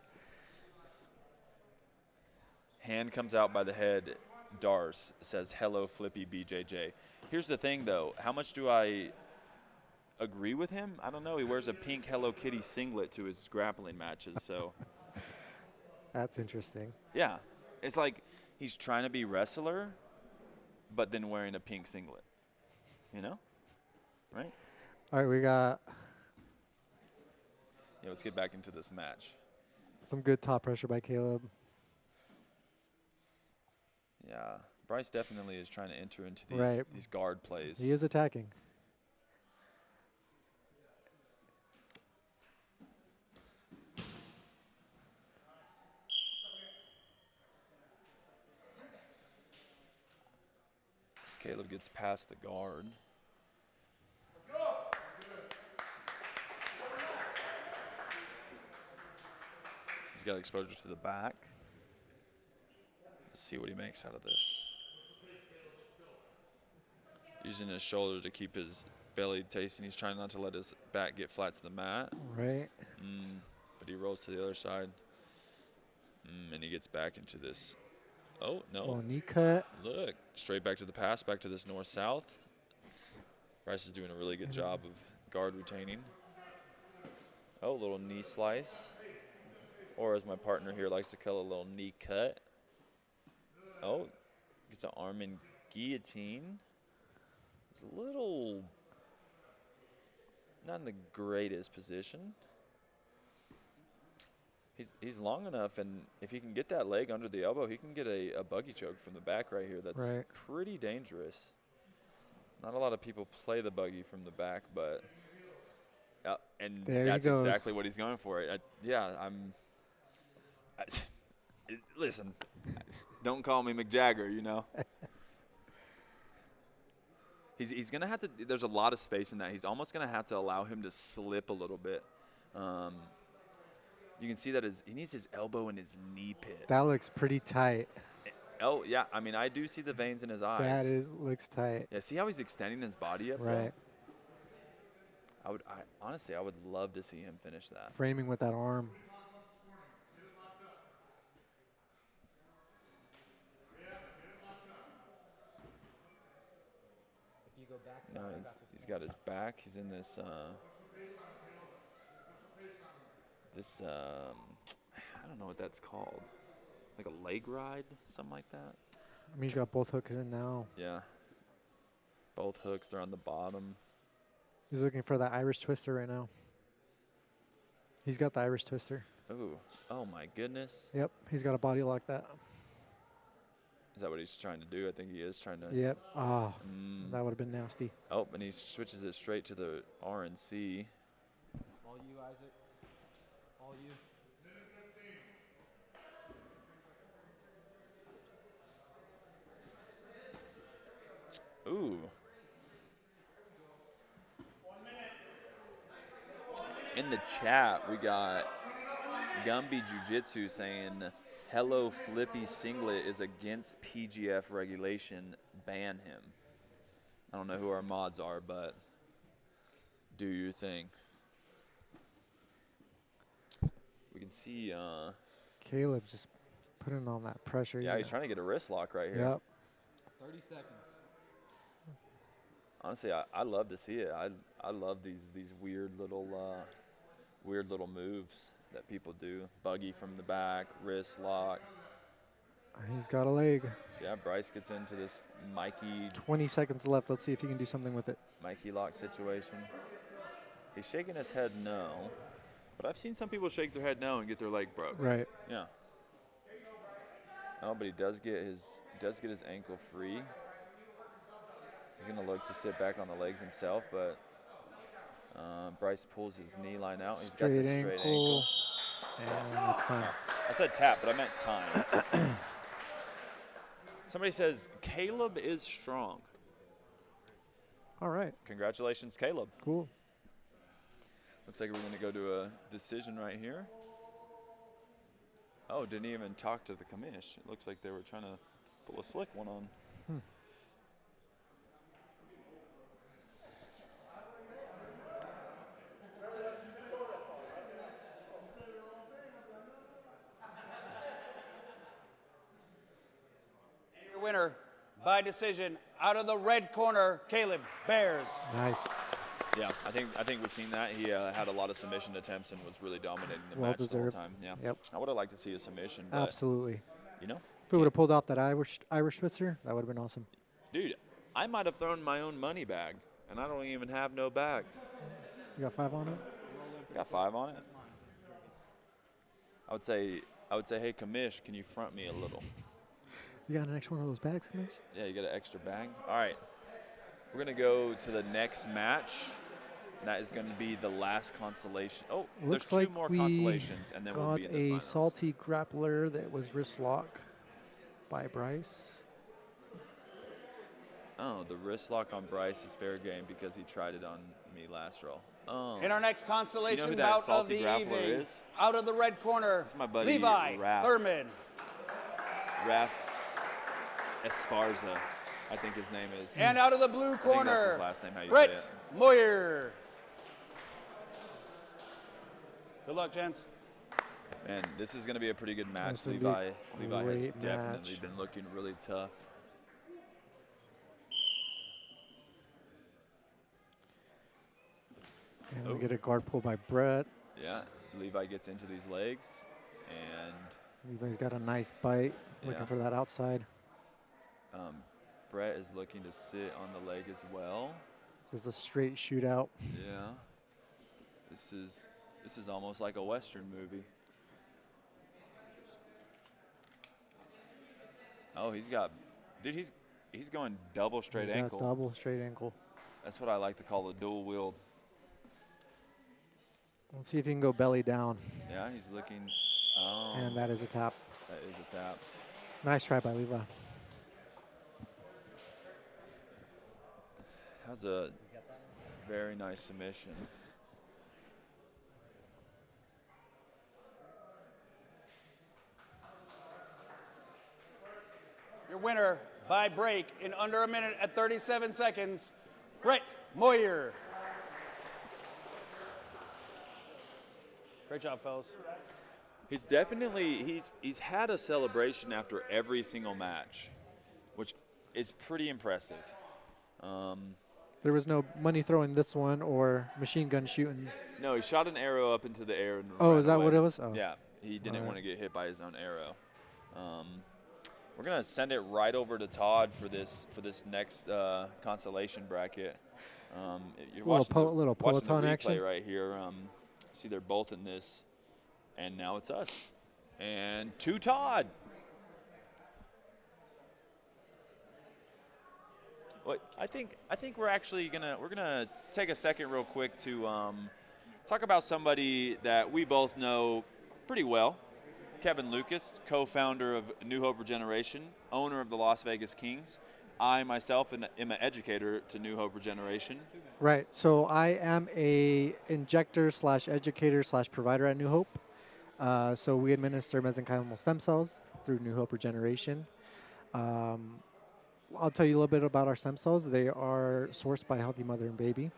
Hand comes out by the head. Dars says, "Hello, Flippy BJJ." Here's the thing, though: how much do I agree with him? I don't know. He wears a pink Hello Kitty singlet to his grappling matches, so. That's interesting. Yeah, it's like he's trying to be wrestler, but then wearing a pink singlet. You know, right? All right, we got Yeah, let's get back into this match. some good top pressure by Caleb. Yeah, Bryce definitely is trying to enter into Right. these guard plays. He is attacking. Caleb gets past the guard. He's got exposure to the back. Let's see what he makes out of this. Using his shoulder to keep his belly tasting. He's trying not to let his back get flat to the mat. Right. But he rolls to the other side. And he gets back into this. Oh, no. Little knee cut. Look, straight back to the pass, back to this north-south. Bryce is doing a really good job of guard retaining. Oh, little knee slice. Or as my partner here likes to call, a little knee cut. Oh, gets an arm in guillotine. It's a little, not in the greatest position. He's long enough, and if he can get that leg under the elbow, he can get a buggy choke from the back right here. That's Right. pretty dangerous. Not a lot of people play the buggy from the back, but and There he that's goes. exactly what he's going for. Listen, don't call me McJagger, you know. He's going to have to – there's a lot of space in that. He's almost going to have to allow him to slip a little bit. You can see that he needs his elbow in his knee pit. That looks pretty tight. Oh, yeah. I mean, I do see the veins in his eyes. That looks tight. Yeah, see how he's extending his body up Right. there? Honestly, I would love to see him finish that. Framing with that arm. If you go back, No, he's got his back. He's in this I don't know what that's called. Like a leg ride, something like that. I mean, he's got both hooks in now. Yeah. Both hooks, they're on the bottom. He's looking for that Irish twister right now. He's got the Irish twister. Ooh. Oh, my goodness. Yep, he's got a body like that. Is that what he's trying to do? I think he is trying to. Yep. Oh, that would have been nasty. Oh, and he switches it straight to the RNC. all you, Isaac. All you. Ooh. In the chat, we got Gumby Jiu-Jitsu saying, "Hello, Flippy Singlet is against PGF regulation. Ban him." I don't know who our mods are, but do your thing. We can see. Caleb just putting on that pressure. Yeah, he's trying to get a wrist lock right here. Yep. 30 seconds. Honestly, I love to see it. I love these weird little moves that people do. Buggy from the back, wrist lock. He's got a leg. Yeah, Bryce gets into this Mikey 20 seconds left. Let's see if he can do something with it. Mikey lock situation. He's shaking his head no, but I've seen some people shake their head no and get their leg broke. Right. Yeah. Oh, but he does get his ankle free. He's going to look to sit back on the legs himself, but Bryce pulls his knee line out. He's got the straight ankle. And it's time. I said tap, but I meant time. Somebody says, Caleb is strong. All right. Congratulations, Caleb. Cool. Looks like we're going to go to a decision right here. Oh, didn't even talk to the commish. It looks like they were trying to pull a slick one on. Your winner by decision out of the red corner, Caleb Bears. Nice. Yeah, I think we've seen that. He had a lot of submission attempts and was really dominating the Well match the whole deserved. time. Yeah. Yep. I would have liked to see a submission, but Absolutely. you know, If we would have pulled off that Irish Switzer, that would have been awesome. dude, I might have thrown my own money bag, and I don't even have no bags. You got 5 on it? I got 5 on it. I would say, hey, commish, can you front me a little? You got an extra one of those bags, Commish? Yeah, you got an extra bag. All right, we're gonna go to the next match. And that is going to be the last constellation. Oh, Looks there's 2 like more we constellations, and then we'll got be in the a finals. salty grappler that was wrist lock by Bryce. Oh, the wrist lock on Bryce is fair game because he tried it on me last roll. Oh. In our next constellation You know who that bout of salty the grappler evening, is? out of the red corner, That's my buddy, Levi Raph. Thurman. Raph Esparza, I think his name is. And out of the blue I think that's corner, his last name, how you Brett say it. Moyer. Good luck, gents. Man, this is going to be a pretty good match. This will be a Levi has great definitely match. been looking really tough. And we get a guard pull by Brett. Yeah, Levi gets into these legs, and Levi's got a nice bite, looking Yeah. for that outside. Brett is looking to sit on the leg as well. This is a straight shootout. Yeah, this is almost like a Western movie. Oh, he's going double straight He's got ankle. double straight ankle. That's what I like to call the dual wield. Let's see if he can go belly down. Yeah, he's looking. Oh, And that is a tap. that is a tap. Nice try by Levi. That was a very nice submission. Your winner by break in under a minute at 37 seconds, Brett Moyer. Great job, fellas. He's definitely he's had a celebration after every single match, which is pretty impressive. There was no money throwing this one or machine gun shooting. No, he shot an arrow up into the air. And Oh, ran is that away. what it was? Oh. Yeah, he didn't Alright. want to get hit by his own arrow. We're gonna send it right over to Todd for this next constellation bracket. You're watching little watching the Peloton replay action. right here. See, they're both in this, and now it's us, and to Todd. Well, I think we're actually gonna take a second real quick to talk about somebody that we both know pretty well. Kevin Lucas, co-founder of New Hope Regeneration, owner of the Las Vegas Kings. I myself am an educator to New Hope Regeneration. Right. So I am a injector / educator / provider at New Hope. So we administer mesenchymal stem cells through New Hope Regeneration. I'll tell you a little bit about our stem cells. They are sourced by Healthy Mother and Baby.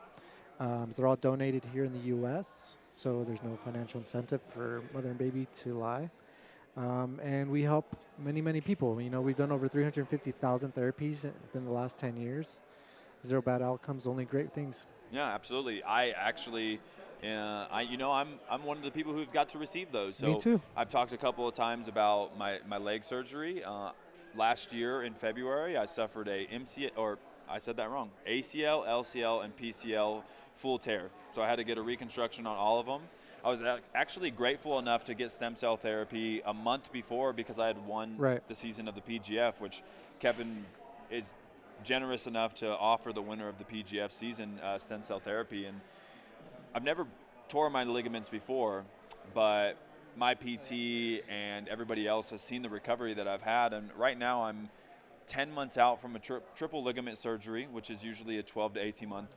They're all donated here in the U.S., so there's no financial incentive for mother and baby to lie. And we help many, many people. You know, we've done over 350,000 therapies in the last 10 years. Zero bad outcomes, only great things. Yeah, absolutely. I actually, I'm one of the people who've got to receive those. So Me too. I've talked a couple of times about my leg surgery. Last year in February, I suffered a ACL, LCL, and PCL full tear. So I had to get a reconstruction on all of them. I was actually grateful enough to get stem cell therapy a month before because I had won Right. the season of the PGF, which Kevin is generous enough to offer the winner of the PGF season stem cell therapy. And I've never tore my ligaments before, but my PT and everybody else has seen the recovery that I've had. And right now I'm 10 months out from a triple ligament surgery, which is usually a 12 to 18 month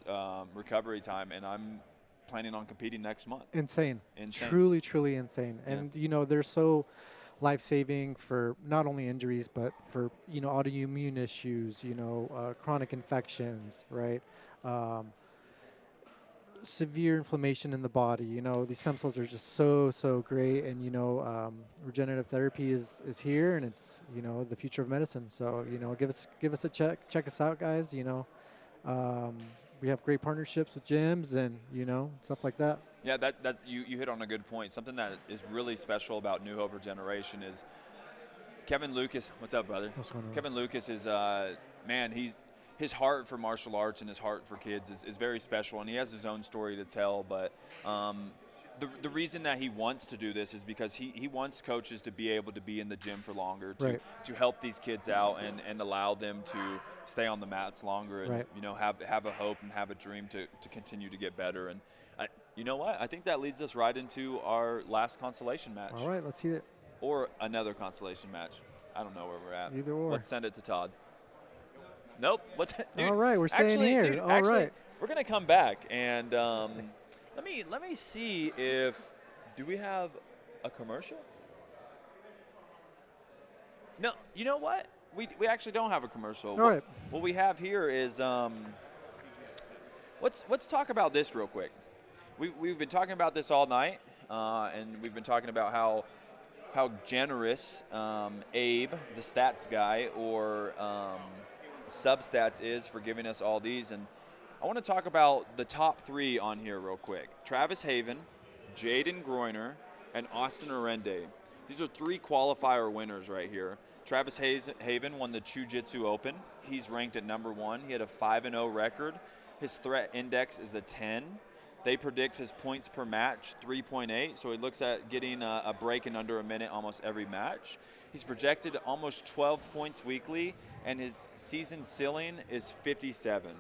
recovery time. And I'm planning on competing next month. Insane. Insane. Truly, truly insane. Yeah. And, you know, they're so life-saving for not only injuries, but for, you know, autoimmune issues, you know, chronic infections, right? Severe inflammation in the body. You know, these stem cells are just so great. And, you know, regenerative therapy is here, and it's, you know, the future of medicine. So, you know, give us a check us out, guys. You know, we have great partnerships with gyms and, you know, stuff like that. Yeah, that you hit on a good point. Something that is really special about New Hope Regeneration is Kevin Lucas. What's up, brother? What's going on? Kevin Lucas is, man, his heart for martial arts and his heart for kids is very special, and he has his own story to tell. But the reason that he wants to do this is because he wants coaches to be able to be in the gym for longer, to help these kids out and allow them to stay on the mats longer and, you know, have a hope and have a dream to continue to get better. And you know what? I think that leads us right into our last consolation match. All right, let's see it. Or another consolation match. I don't know where we're at. Either or. Let's send it to Todd. Nope. Dude, all right, we're staying here. Dude, all right. We're gonna come back and let me see if do we have a commercial? No. You know what? We actually don't have a commercial. All right. What we have here is let's talk about this real quick. We've been talking about this all night, and we've been talking about how generous Abe, the stats guy, or Substats is for giving us all these. And I want to talk about the top 3 on here real quick. Travis Haven, Jaden Groiner, and Austin Arende. These are 3 qualifier winners right here. Travis Haven won the Jiu-Jitsu Open. He's ranked at number 1. He had a 5-0 record. His threat index is a 10. They predict his points per match, 3.8, so he looks at getting a break in under a minute almost every match. He's projected almost 12 points weekly, and his season ceiling is 57.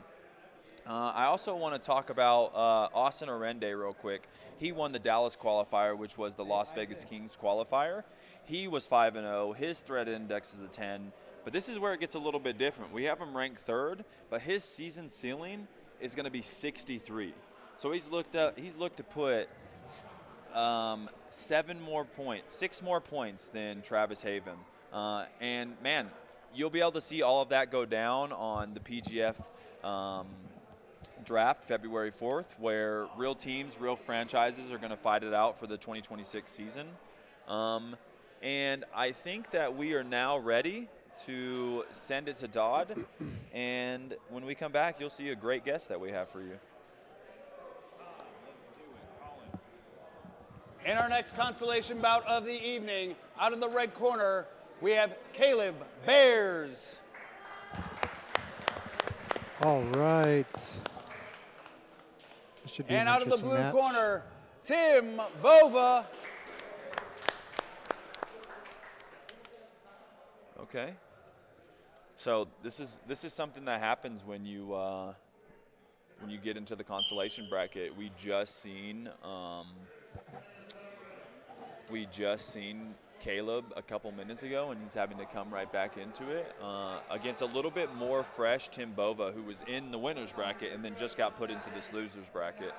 I also want to talk about Austin Arende real quick. He won the Dallas qualifier, which was the Las Vegas Kings qualifier. He was 5-0. His threat index is a 10. But this is where it gets a little bit different. We have him ranked 3rd, but his season ceiling is going to be 63. So he's looked to put 6 more points than Travis Haven. And man, you'll be able to see all of that go down on the PGF draft February 4th, where real teams, real franchises are going to fight it out for the 2026 season. And I think that we are now ready to send it to Dodd. And when we come back, you'll see a great guest that we have for you. In our next consolation bout of the evening, out of the red corner, we have Caleb Bears. All right. Should be And an out of the interesting blue match. corner, Tim Bova. Okay. So this is something that happens when you get into the consolation bracket. We just seen Caleb a couple minutes ago, and he's having to come right back into it against a little bit more fresh Tim Bova, who was in the winner's bracket and then just got put into this loser's bracket.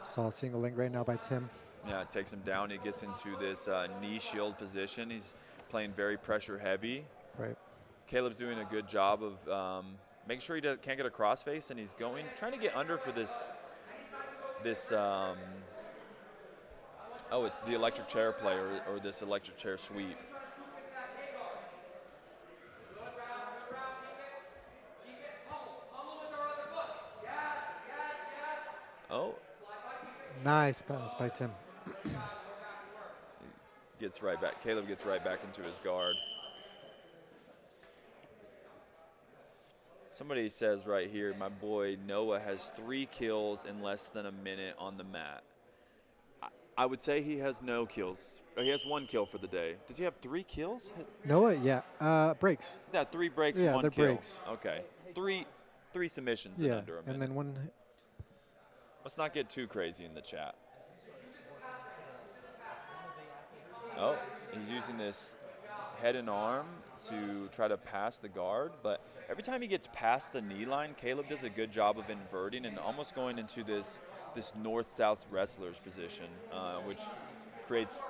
Saw a single link right now by Tim. Yeah, it takes him down. He gets into this knee shield position. He's playing very pressure heavy. Right. Caleb's doing a good job of making sure he can't get a crossface, and he's trying to get under for this it's the electric chair play or this electric chair sweep. Oh. Nice pass by Tim. Gets right back. Caleb gets right back into his guard. Somebody says right here, my boy Noah has 3 kills in less than a minute on the mat. I would say he has no kills. He has 1 kill for the day. Does he have 3 kills? Noah, yeah. Breaks. Yeah, 3 breaks, Yeah, 1 they're kill. breaks. Okay. Three submissions in Yeah, under a minute. and then one. Let's not get too crazy in the chat. Oh, he's using this head and arm to try to pass the guard, but every time he gets past the knee line, Caleb does a good job of inverting and almost going into this north-south wrestler's position, which creates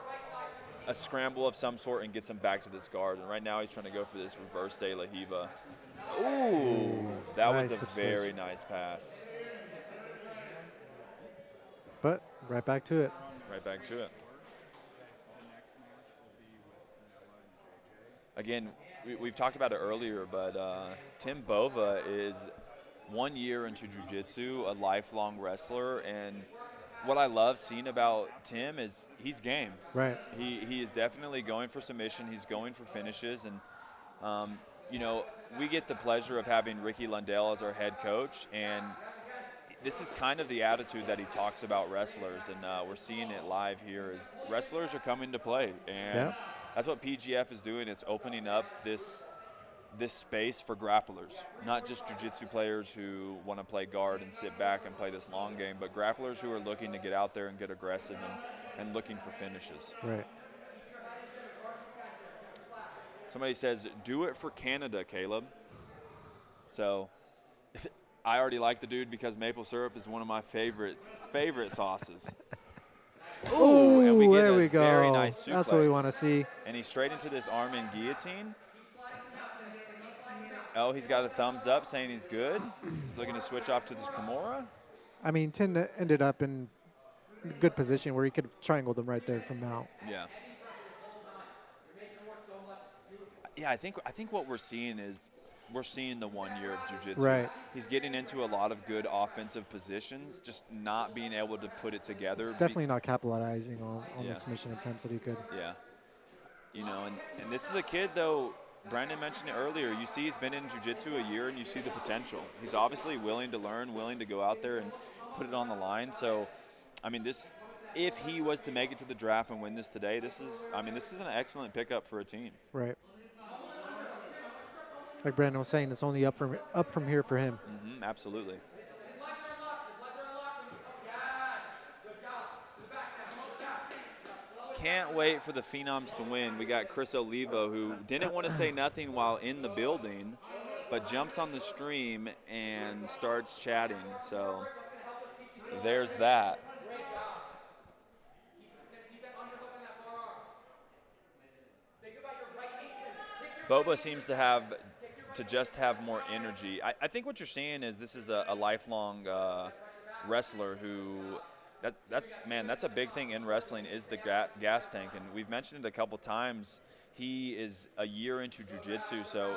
a scramble of some sort and gets him back to this guard. And right now he's trying to go for this reverse De La Hiva. Ooh, that was a very nice pass. But right back to it. Right back to it. Again, we've talked about it earlier, but Tim Bova is 1 year into jiu-jitsu, a lifelong wrestler, and what I love seeing about Tim is he's game. Right. He is definitely going for submission. He's going for finishes, and you know, we get the pleasure of having Ricky Lundell as our head coach, and this is kind of the attitude that he talks about wrestlers, and we're seeing it live here. Is wrestlers are coming to play, and that's what PGF is doing. It's opening up this space for grapplers, not just jiu-jitsu players who want to play guard and sit back and play this long game, but grapplers who are looking to get out there and get aggressive and looking for finishes. Right. Somebody says, do it for Canada, Caleb. So I already like the dude because maple syrup is one of my favorite sauces. Ooh, and we get there a we go. Very nice suplex. That's what we want to see. And he's straight into this arm in guillotine. Oh, he's got a thumbs up saying he's good. He's looking to switch off to this Kimura. I mean, Tin ended up in a good position where he could have triangled them right there from mount. Yeah. Yeah, I think what we're seeing is we're seeing the 1 year of jiu-jitsu. Right. He's getting into a lot of good offensive positions, just not being able to put it together. Definitely not capitalizing on the submission attempts that he could. Yeah. You know, and this is a kid, though, Brandon mentioned it earlier. You see he's been in jiu-jitsu a year, and you see the potential. He's obviously willing to learn, willing to go out there and put it on the line. So, I mean, if he was to make it to the draft and win this today, this is an excellent pickup for a team. Right. Like Brandon was saying, it's only up from here for him. Mm-hmm, absolutely. Can't wait for the Phenoms to win. We got Chris Olivo, who didn't want to say nothing while in the building, but jumps on the stream and starts chatting. So there's that. Boba seems to just have more energy. I think what you're seeing is this is a lifelong wrestler who that's a big thing in wrestling is the gas tank, and we've mentioned it a couple times. He is a year into jiu-jitsu, so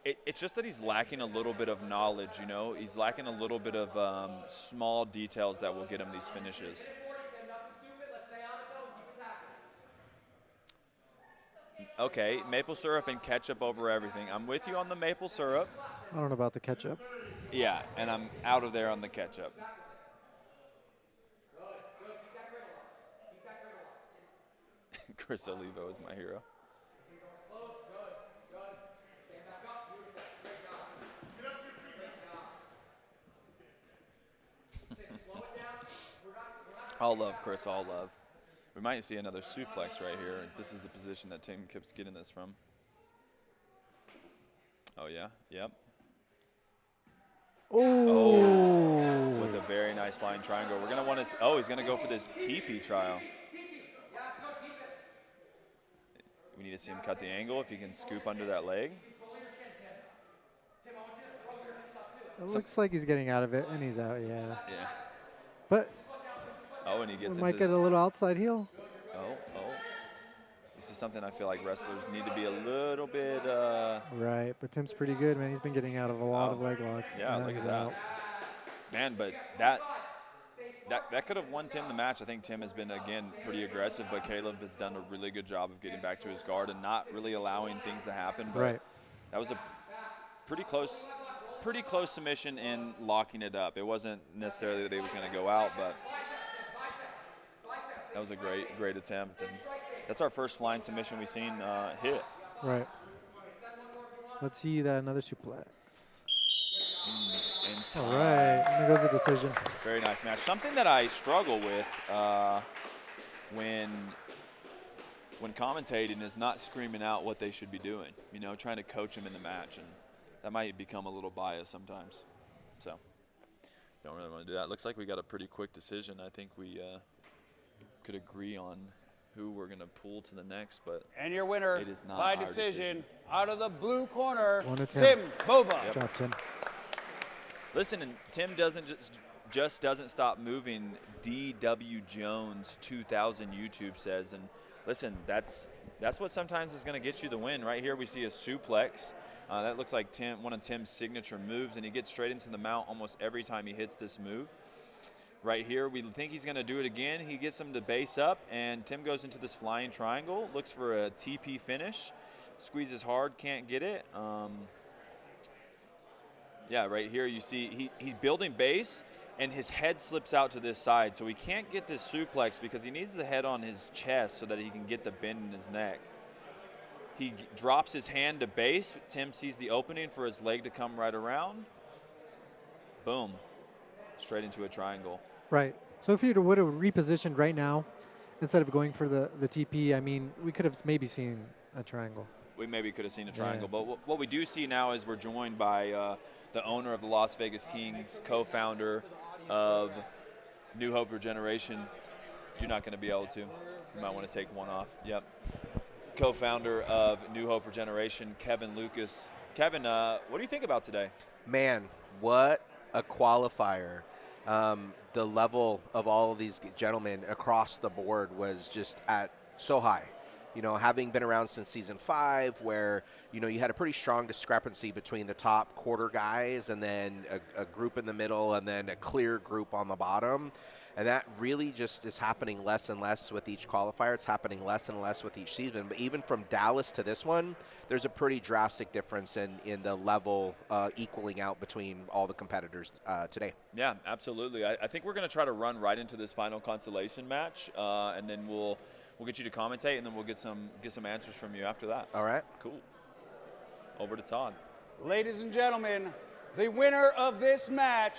it's just that he's lacking a little bit of knowledge. You know, he's lacking a little bit of small details that will get him these finishes. Okay, maple syrup and ketchup over everything. I'm with you on the maple syrup. I don't know about the ketchup. Yeah, and I'm out of there on the ketchup. Chris Olivo is my hero. All love, Chris, all love. We might see another suplex right here. This is the position that Tim keeps getting this from. Oh, yeah, yep. Oh, with a very nice flying triangle. We're going to want to, he's going to go for this teepee trial. We need to see him cut the angle if he can scoop under that leg. It looks like he's getting out of it, and he's out, yeah. Yeah. But and he gets we might get a little outside heel. This is something I feel like wrestlers need to be a little bit. Right, but Tim's pretty good, man. He's been getting out of a lot of leg locks. Yeah, look at that. Out. Man, but that could have won Tim the match. I think Tim has been, again, pretty aggressive, but Caleb has done a really good job of getting back to his guard and not really allowing things to happen. But right. That was a pretty close submission and locking it up. It wasn't necessarily that he was going to go out, but That was a great attempt. And that's our first flying submission we've seen hit. Right. Let's see that another suplex. All right, and there goes the decision. Very nice match. Something that I struggle with when commentating is not screaming out what they should be doing. You know, trying to coach them in the match, and that might become a little biased sometimes. So, don't really want to do that. Looks like we got a pretty quick decision. I think we could agree on who we're going to pull to the next, but and your winner it is not by our decision out of the blue corner, 1-10. Tim Bova. Yep. Drop Tim. Listen, and Tim doesn't just doesn't stop moving. D.W. Jones 2000 YouTube says, and listen, that's what sometimes is going to get you the win. Right here we see a suplex. That looks like one of Tim's signature moves, and he gets straight into the mount almost every time he hits this move. Right here, we think he's going to do it again. He gets him to base up, and Tim goes into this flying triangle, looks for a TP finish, squeezes hard, can't get it. Yeah, right here you see he's building base, and his head slips out to this side, so he can't get this suplex because he needs the head on his chest so that he can get the bend in his neck. He drops his hand to base. Tim sees the opening for his leg to come right around. Boom. Straight into a triangle. Right. So if you would have repositioned right now, instead of going for the TP, I mean, we could have maybe seen a triangle. We maybe could have seen a triangle. Yeah. But what we do see now is we're joined by the owner of the Las Vegas Kings, co-founder of New Hope Regeneration. You're not going to be able to. You might want to take one off. Yep. Co-founder of New Hope Regeneration, Kevin Lucas. Kevin, what do you think about today? Man, what a qualifier. The level of all of these gentlemen across the board was just at so high. You know, having been around since season 5, where, you know, you had a pretty strong discrepancy between the top quarter guys and then a group in the middle and then a clear group on the bottom. And that really just is happening less and less with each qualifier. It's happening less and less with each season. But even from Dallas to this one, there's a pretty drastic difference in the level equaling out between all the competitors today. Yeah, absolutely. I think we're going to try to run right into this final consolation match, and then we'll get you to commentate, and then we'll get some answers from you after that. All right. Cool. Over to Todd. Ladies and gentlemen, the winner of this match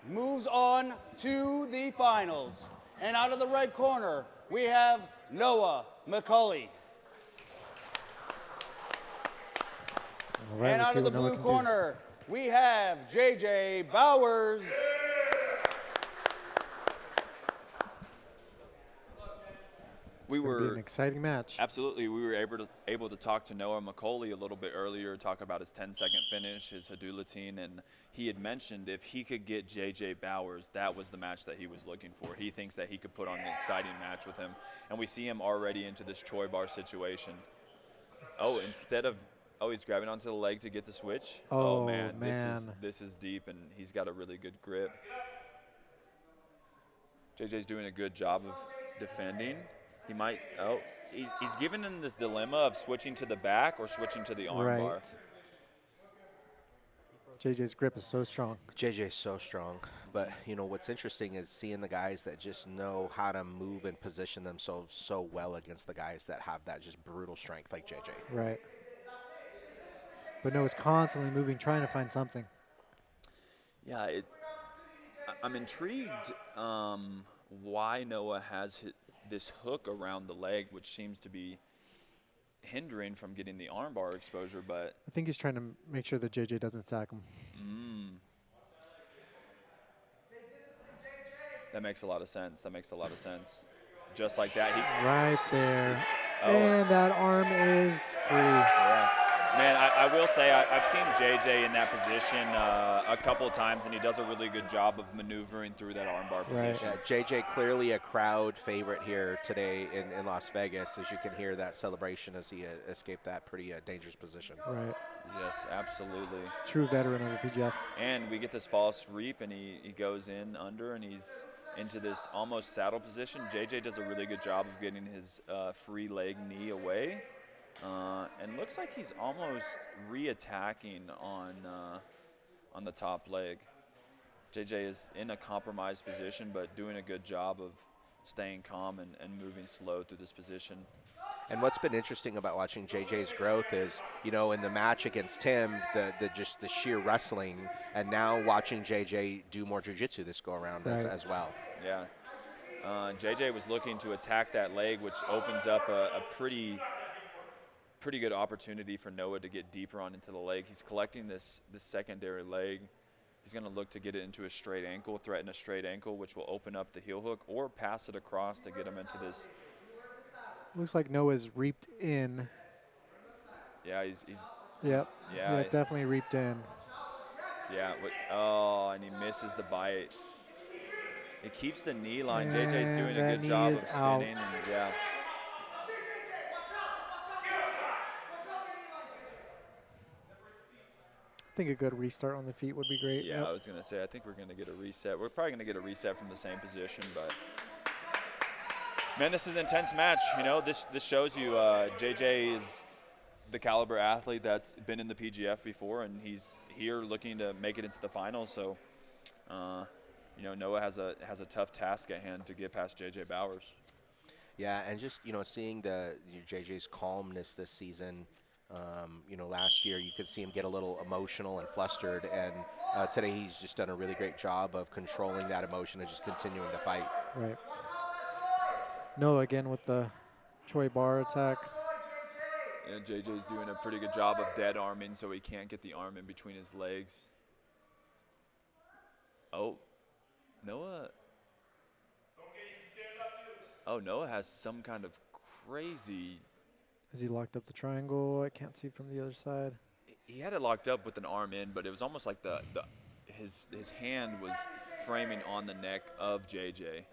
moves on to the finals. And out of the right corner, we have Noah McCully. All right, and out of the blue corner, we have JJ Bowers. It's gonna be an exciting match. Absolutely. We were able to talk to Noah McCully a little bit earlier, talk about his 10-second finish, his Hadoulatine, and he had mentioned if he could get JJ Bowers, that was the match that he was looking for. He thinks that he could put on an exciting match with him, and we see him already into this Troy bar situation. Oh, he's grabbing onto the leg to get the switch. Oh man. This is deep, and he's got a really good grip. JJ's doing a good job of defending. He might, he's given him this dilemma of switching to the back or switching to the arm bar. JJ's grip is so strong. JJ's so strong. But, you know, what's interesting is seeing the guys that just know how to move and position themselves so well against the guys that have that just brutal strength like JJ. Right. But Noah's constantly moving, trying to find something. Yeah, I'm intrigued why Noah has this hook around the leg, which seems to be hindering from getting the armbar exposure, but I think he's trying to make sure that JJ doesn't sack him. That makes a lot of sense. Just like that. Right there. And that arm is free. Yeah. Man, I will say I've seen JJ in that position a couple of times, and he does a really good job of maneuvering through that armbar position. Yeah, JJ clearly a crowd favorite here today in Las Vegas, as you can hear that celebration as he escaped that pretty dangerous position. Right. Yes, absolutely. True veteran of the PGF. And we get this false reap, and he goes in under, and he's into this almost saddle position. JJ does a really good job of getting his free leg knee away. And looks like he's almost re-attacking on the top leg. JJ is in a compromised position, but doing a good job of staying calm and moving slow through this position. And what's been interesting about watching JJ's growth is, in the match against Tim, the sheer wrestling, and now watching JJ do more jiu-jitsu this go around as well. Yeah. JJ was looking to attack that leg, which opens up a pretty good opportunity for Noah to get deeper on into the leg. He's collecting this secondary leg. He's going to look to get it into a straight ankle, threaten a straight ankle, which will open up the heel hook, or pass it across to get him into this. Looks like Noah's reaped in. Yeah, he's Yep. yeah, definitely reaped in. Yeah, and he misses the bite. It keeps the knee line. And JJ's doing a that good job knee of is spinning. out. And yeah. I think a good restart on the feet would be great. Yeah, Yep. I was going to say, I think we're going to get a reset. We're probably going to get a reset from the same position, but man, this is an intense match. This shows you JJ is the caliber athlete that's been in the PGF before, and he's here looking to make it into the finals. So, Noah has a tough task at hand to get past JJ Bowers. Yeah, and just seeing JJ's calmness this season. Last year you could see him get a little emotional and flustered, and today he's just done a really great job of controlling that emotion and just continuing to fight. Right. Noah again with the Choi bar attack. And JJ's doing a pretty good job of dead arming so he can't get the arm in between his legs. Oh, Noah. Oh, Noah has some kind of crazy. Is he locked up the triangle? I can't see from the other side. He had it locked up with an arm in, but it was almost like his hand was framing on the neck of JJ.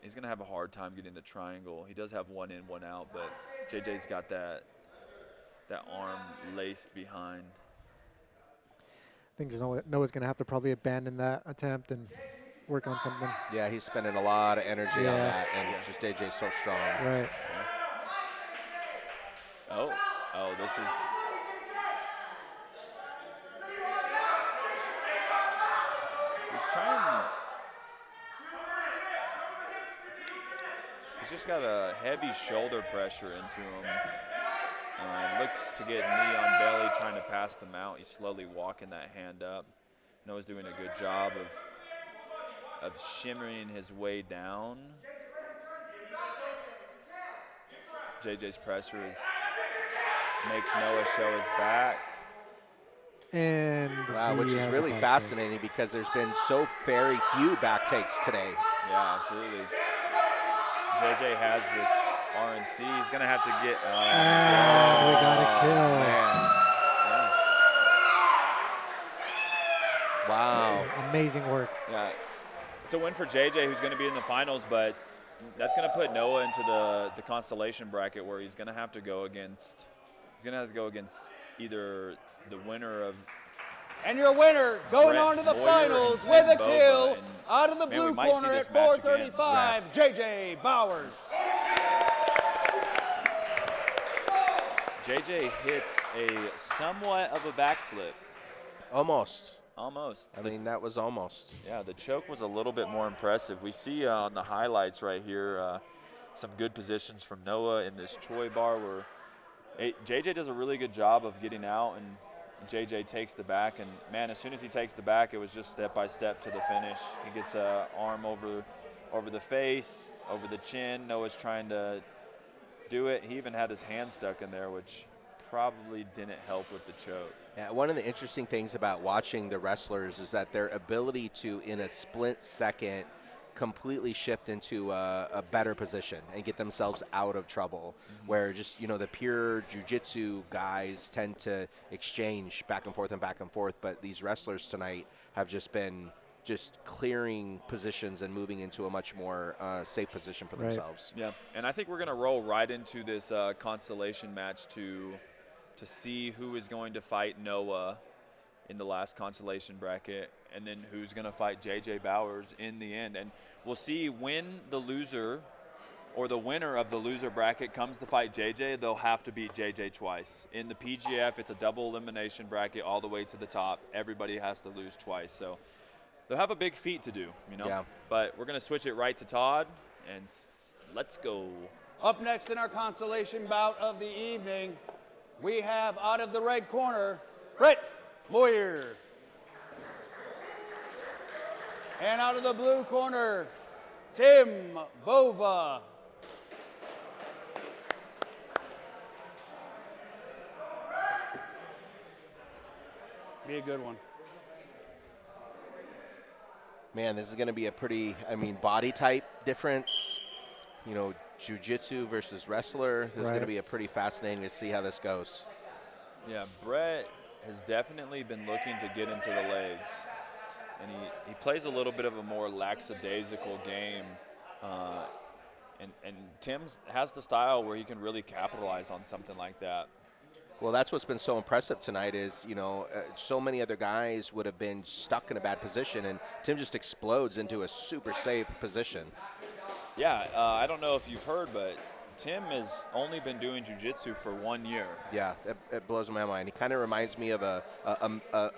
He's gonna have a hard time getting the triangle. He does have one in, one out, but JJ's got that arm laced behind. I think Noah's going to have to probably abandon that attempt and work on something. Yeah, he's spending a lot of energy on that, and just AJ's so strong. Right. Oh, this is. He's trying. He's just got a heavy shoulder pressure into him. Looks to get knee on belly, trying to pass them out. He's slowly walking that hand up. Noah's doing a good job of shimmering his way down. JJ's pressure makes Noah show his back. And wow, which is really fascinating because there's been so very few back takes today. Yeah, absolutely. JJ has this RNC. He's going to have to get. We got a kill. Man. Yeah. Wow. Amazing work. Yeah. It's a win for JJ, who's going to be in the finals, but that's going to put Noah into the constellation bracket where he's going to have to go against. He's going to have to go against either the winner of. And your winner going on to the Moyer finals and with a Bova. kill And out of the man, we blue might see corner this at match 435, JJ Bowers. JJ hits a somewhat of a backflip. Almost. Almost. I mean, that was almost. Yeah, the choke was a little bit more impressive. We see on the highlights right here some good positions from Noah in this Choi bar where JJ does a really good job of getting out, and JJ takes the back. And, man, as soon as he takes the back, it was just step by step to the finish. He gets an arm over the face, over the chin. Noah's trying to do it. He even had his hand stuck in there, which probably didn't help with the choke. Yeah, one of the interesting things about watching the wrestlers is that their ability to, in a split second, completely shift into a better position and get themselves out of trouble, where just, the pure jiu-jitsu guys tend to exchange back and forth, but these wrestlers tonight have just been clearing positions and moving into a much more safe position for themselves. Yeah, and I think we're going to roll right into this constellation match to see who is going to fight Noah in the last constellation bracket, and then who's going to fight JJ Bowers in the end. And we'll see when the loser or the winner of the loser bracket comes to fight JJ, they'll have to beat JJ twice. In the PGF, it's a double elimination bracket all the way to the top. Everybody has to lose twice. So they'll have a big feat to do, you know. Yeah. But we're going to switch it right to Todd, and let's go. Up next in our consolation bout of the evening, we have out of the red corner, Brett Moyer. And out of the blue corner, Tim Bova. Be a good one. Man, this is going to be a pretty, body type difference. You know, jiu-jitsu versus wrestler. This is going to be a pretty fascinating to see how this goes. Yeah, Brett has definitely been looking to get into the legs. And he plays a little bit of a more lackadaisical game. And Tim has the style where he can really capitalize on something like that. Well, that's what's been so impressive tonight is, so many other guys would have been stuck in a bad position, and Tim just explodes into a super safe position. Yeah, I don't know if you've heard, but Tim has only been doing jiu-jitsu for 1 year. Yeah, it blows my mind. He kind of reminds me of a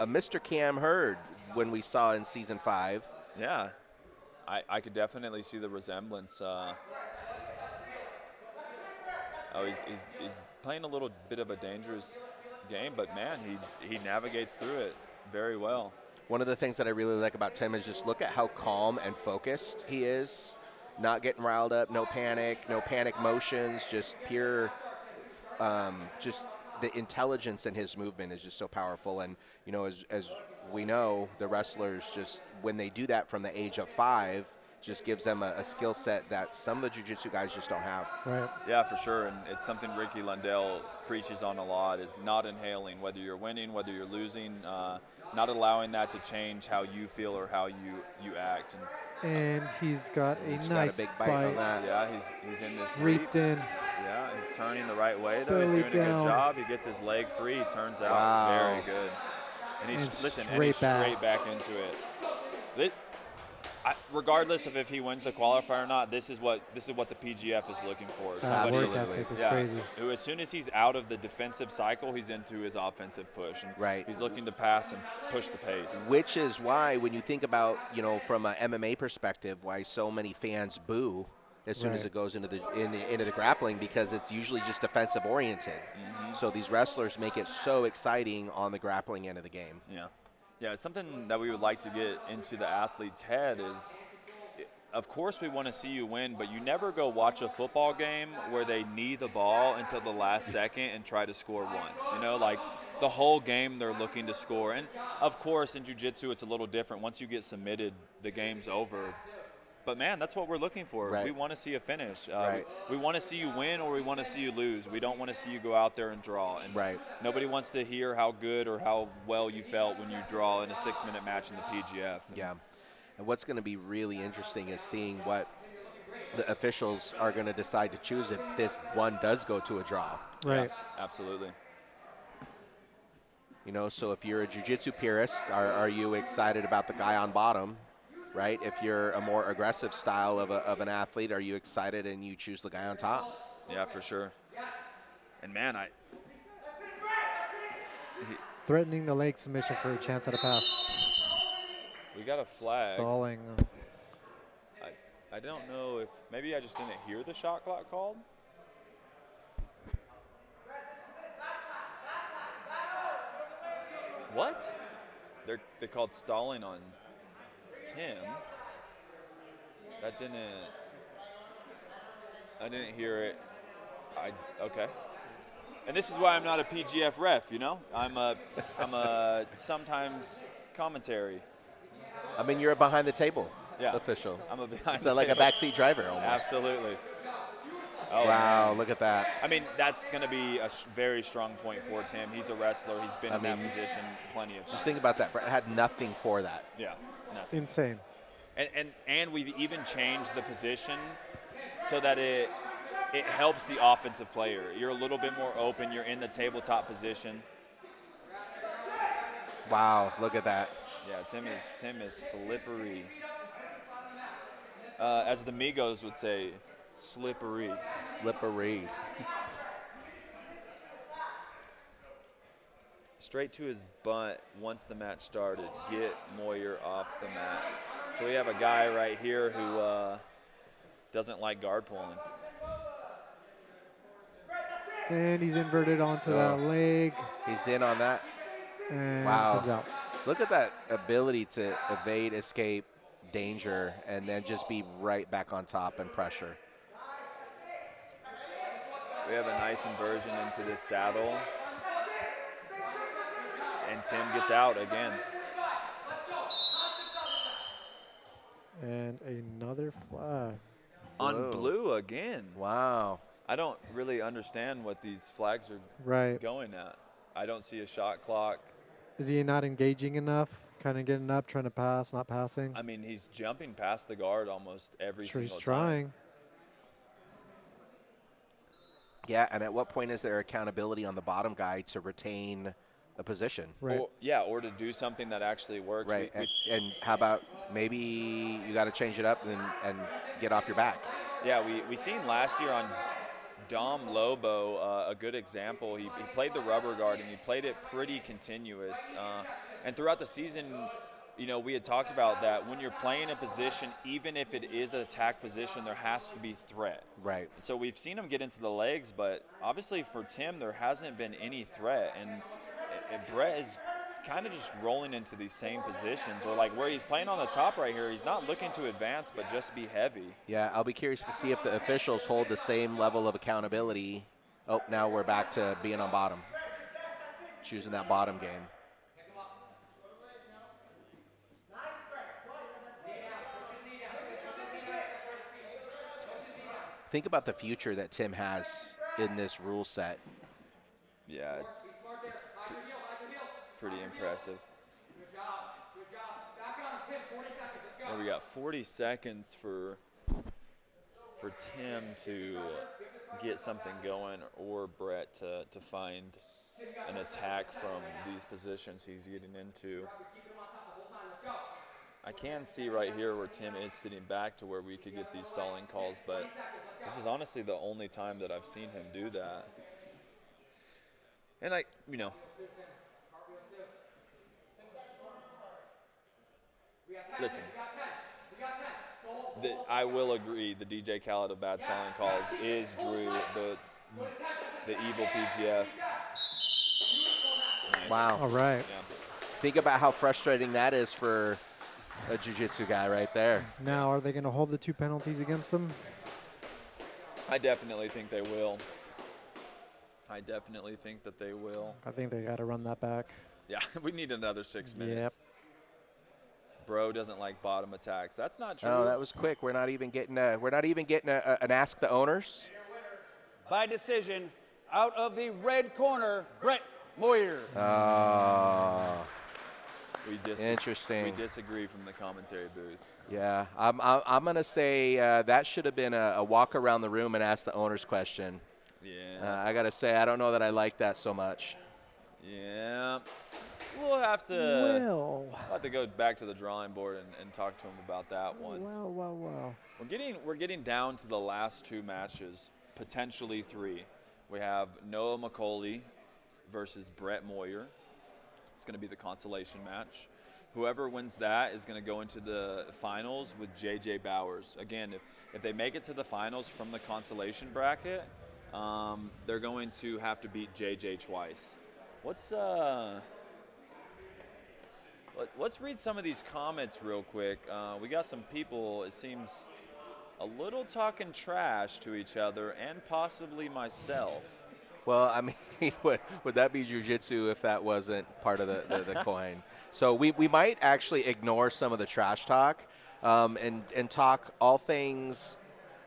Mr. Cam Hurd when we saw in season 5. Yeah, I could definitely see the resemblance. He's playing a little bit of a dangerous game, but man, he navigates through it very well. One of the things that I really like about Tim is just look at how calm and focused he is. Not getting riled up, no panic motions, just pure, just the intelligence in his movement is just so powerful. And, as we know, the wrestlers just, when they do that from the age of 5, just gives them a skill set that some of the jiu-jitsu guys just don't have. Right. Yeah, for sure, and it's something Ricky Lundell preaches on a lot, is not inhaling, whether you're winning, whether you're losing, not allowing that to change how you feel or how you act. And he's got a nice got a big bite on that. Yeah, he's in this reaped in. Yeah, he's turning the right way, though. Belly He's doing a down. good job. He gets his leg free, turns out. Wow. Very good. And he's, And he's straight straight back into it. Regardless of if he wins the qualifier or not, this is what the PGF is looking for. That Somebody- work ethic is yeah, crazy. who, as soon as he's out of the defensive cycle, he's into his offensive push. And Right. he's looking to pass and push the pace. Which is why, when you think about, from an MMA perspective, why so many fans boo as soon as it goes into the grappling, because it's usually just defensive oriented. Mm-hmm. So these wrestlers make it so exciting on the grappling end of the game. Yeah. Yeah, something that we would like to get into the athlete's head is, of course we want to see you win, but you never go watch a football game where they knee the ball until the last second and try to score once. Like the whole game they're looking to score. And of course in jiu-jitsu it's a little different. Once you get submitted, the game's over. But man, that's what we're looking for. Right. We want to see a finish. Right. We want to see you win, or we want to see you lose. We don't want to see you go out there and draw. And Right. nobody wants to hear how good or how well you felt when you draw in a 6-minute match in the PGF. Yeah. And what's going to be really interesting is seeing what the officials are going to decide to choose if this one does go to a draw. Right. Yeah, absolutely. So if you're a jiu-jitsu purist, are you excited about the guy on bottom? Right? If you're a more aggressive style of an athlete, are you excited and you choose the guy on top? Yeah, for sure. And man, Threatening the leg submission for a chance at a pass. we got a flag. Stalling. I don't know if maybe I just didn't hear the shot clock called. What? They called stalling on Tim. I didn't hear it. Okay. And this is why I'm not a PGF ref, I'm a sometimes commentary. You're a behind the table Yeah. official. I'm a behind So the like a table. backseat driver almost. Absolutely. Oh, Wow, man. look at that. That's going to be a very strong point for Tim. He's a wrestler. He's been in that position plenty of times. Just think about that. Brett had nothing for that. Yeah, nothing. Insane. And we've even changed the position so that it helps the offensive player. You're a little bit more open. You're in the tabletop position. Wow, look at that. Yeah, Tim is slippery. As the Migos would say, Slippery. Slippery. Straight to his butt once the match started. Get Moyer off the mat. So we have a guy right here who doesn't like guard pulling. And he's inverted onto that leg. He's in on that. And Wow. comes out. Look at that ability to evade, escape, danger, and then just be right back on top and pressure. We have a nice inversion into this saddle. And Tim gets out again. And another flag. On blue again. Wow. I don't really understand what these flags are going at. I don't see a shot clock. Is he not engaging enough? Kind of getting up, trying to pass, not passing? I mean, he's jumping past the guard almost every Sure, single he's trying. time. Yeah, and at what point is there accountability on the bottom guy to retain a position? Right. Or to do something that actually works. Right, and how about maybe you got to change it up and get off your back? Yeah, we seen last year on Dom Lobo a good example. He played the rubber guard, and he played it pretty continuous. And throughout the season, you know, we had talked about that when you're playing a position, even if it is an attack position, there has to be threat. Right. So we've seen him get into the legs, but obviously for Tim, there hasn't been any threat. And Brett is kind of just rolling into these same positions, or like where he's playing on the top right here, he's not looking to advance, but just be heavy. Yeah, I'll be curious to see if the officials hold the same level of accountability. Oh, now we're back to being on bottom, choosing that bottom game. Think about the future that Tim has in this rule set. Yeah, it's pretty impressive. And we got 40 seconds for Tim to get something going, or Brett to find an attack from these positions he's getting into. I can see right here where Tim is sitting back to where we could get these stalling calls, but this is honestly the only time that I've seen him do that. And listen, I will agree the DJ Khaled of bad stalling calls is Drew, the evil PGF. Nice. Wow. All right. Yeah. Think about how frustrating that is for a jiu-jitsu guy right there. Now, are they going to hold the 2 penalties against them? I definitely think they will. I definitely think that they will. I think they got to run that back. Yeah, we need another 6 minutes. Yep. Bro doesn't like bottom attacks. That's not true. Oh, that was quick. We're not even getting an ask the owners. By decision, out of the red corner, Brett Moyer. Interesting. We disagree from the commentary booth. Yeah, I'm gonna say that should have been a walk around the room and ask the owners question. Yeah. I gotta say, I don't know that I like that so much. Yeah. We'll have to go back to the drawing board and talk to him about that one. Wow. We're getting down to the last 2 matches, potentially 3. We have Noah McCully versus Brett Moyer. It's going to be the consolation match. Whoever wins that is going to go into the finals with JJ Bowers. Again, if they make it to the finals from the consolation bracket, they're going to have to beat JJ twice. Let's read some of these comments real quick. We got some people, it seems, a little talking trash to each other and possibly myself. Well, I mean, would that be jiu-jitsu if that wasn't part of the coin? So we might actually ignore some of the trash talk and talk all things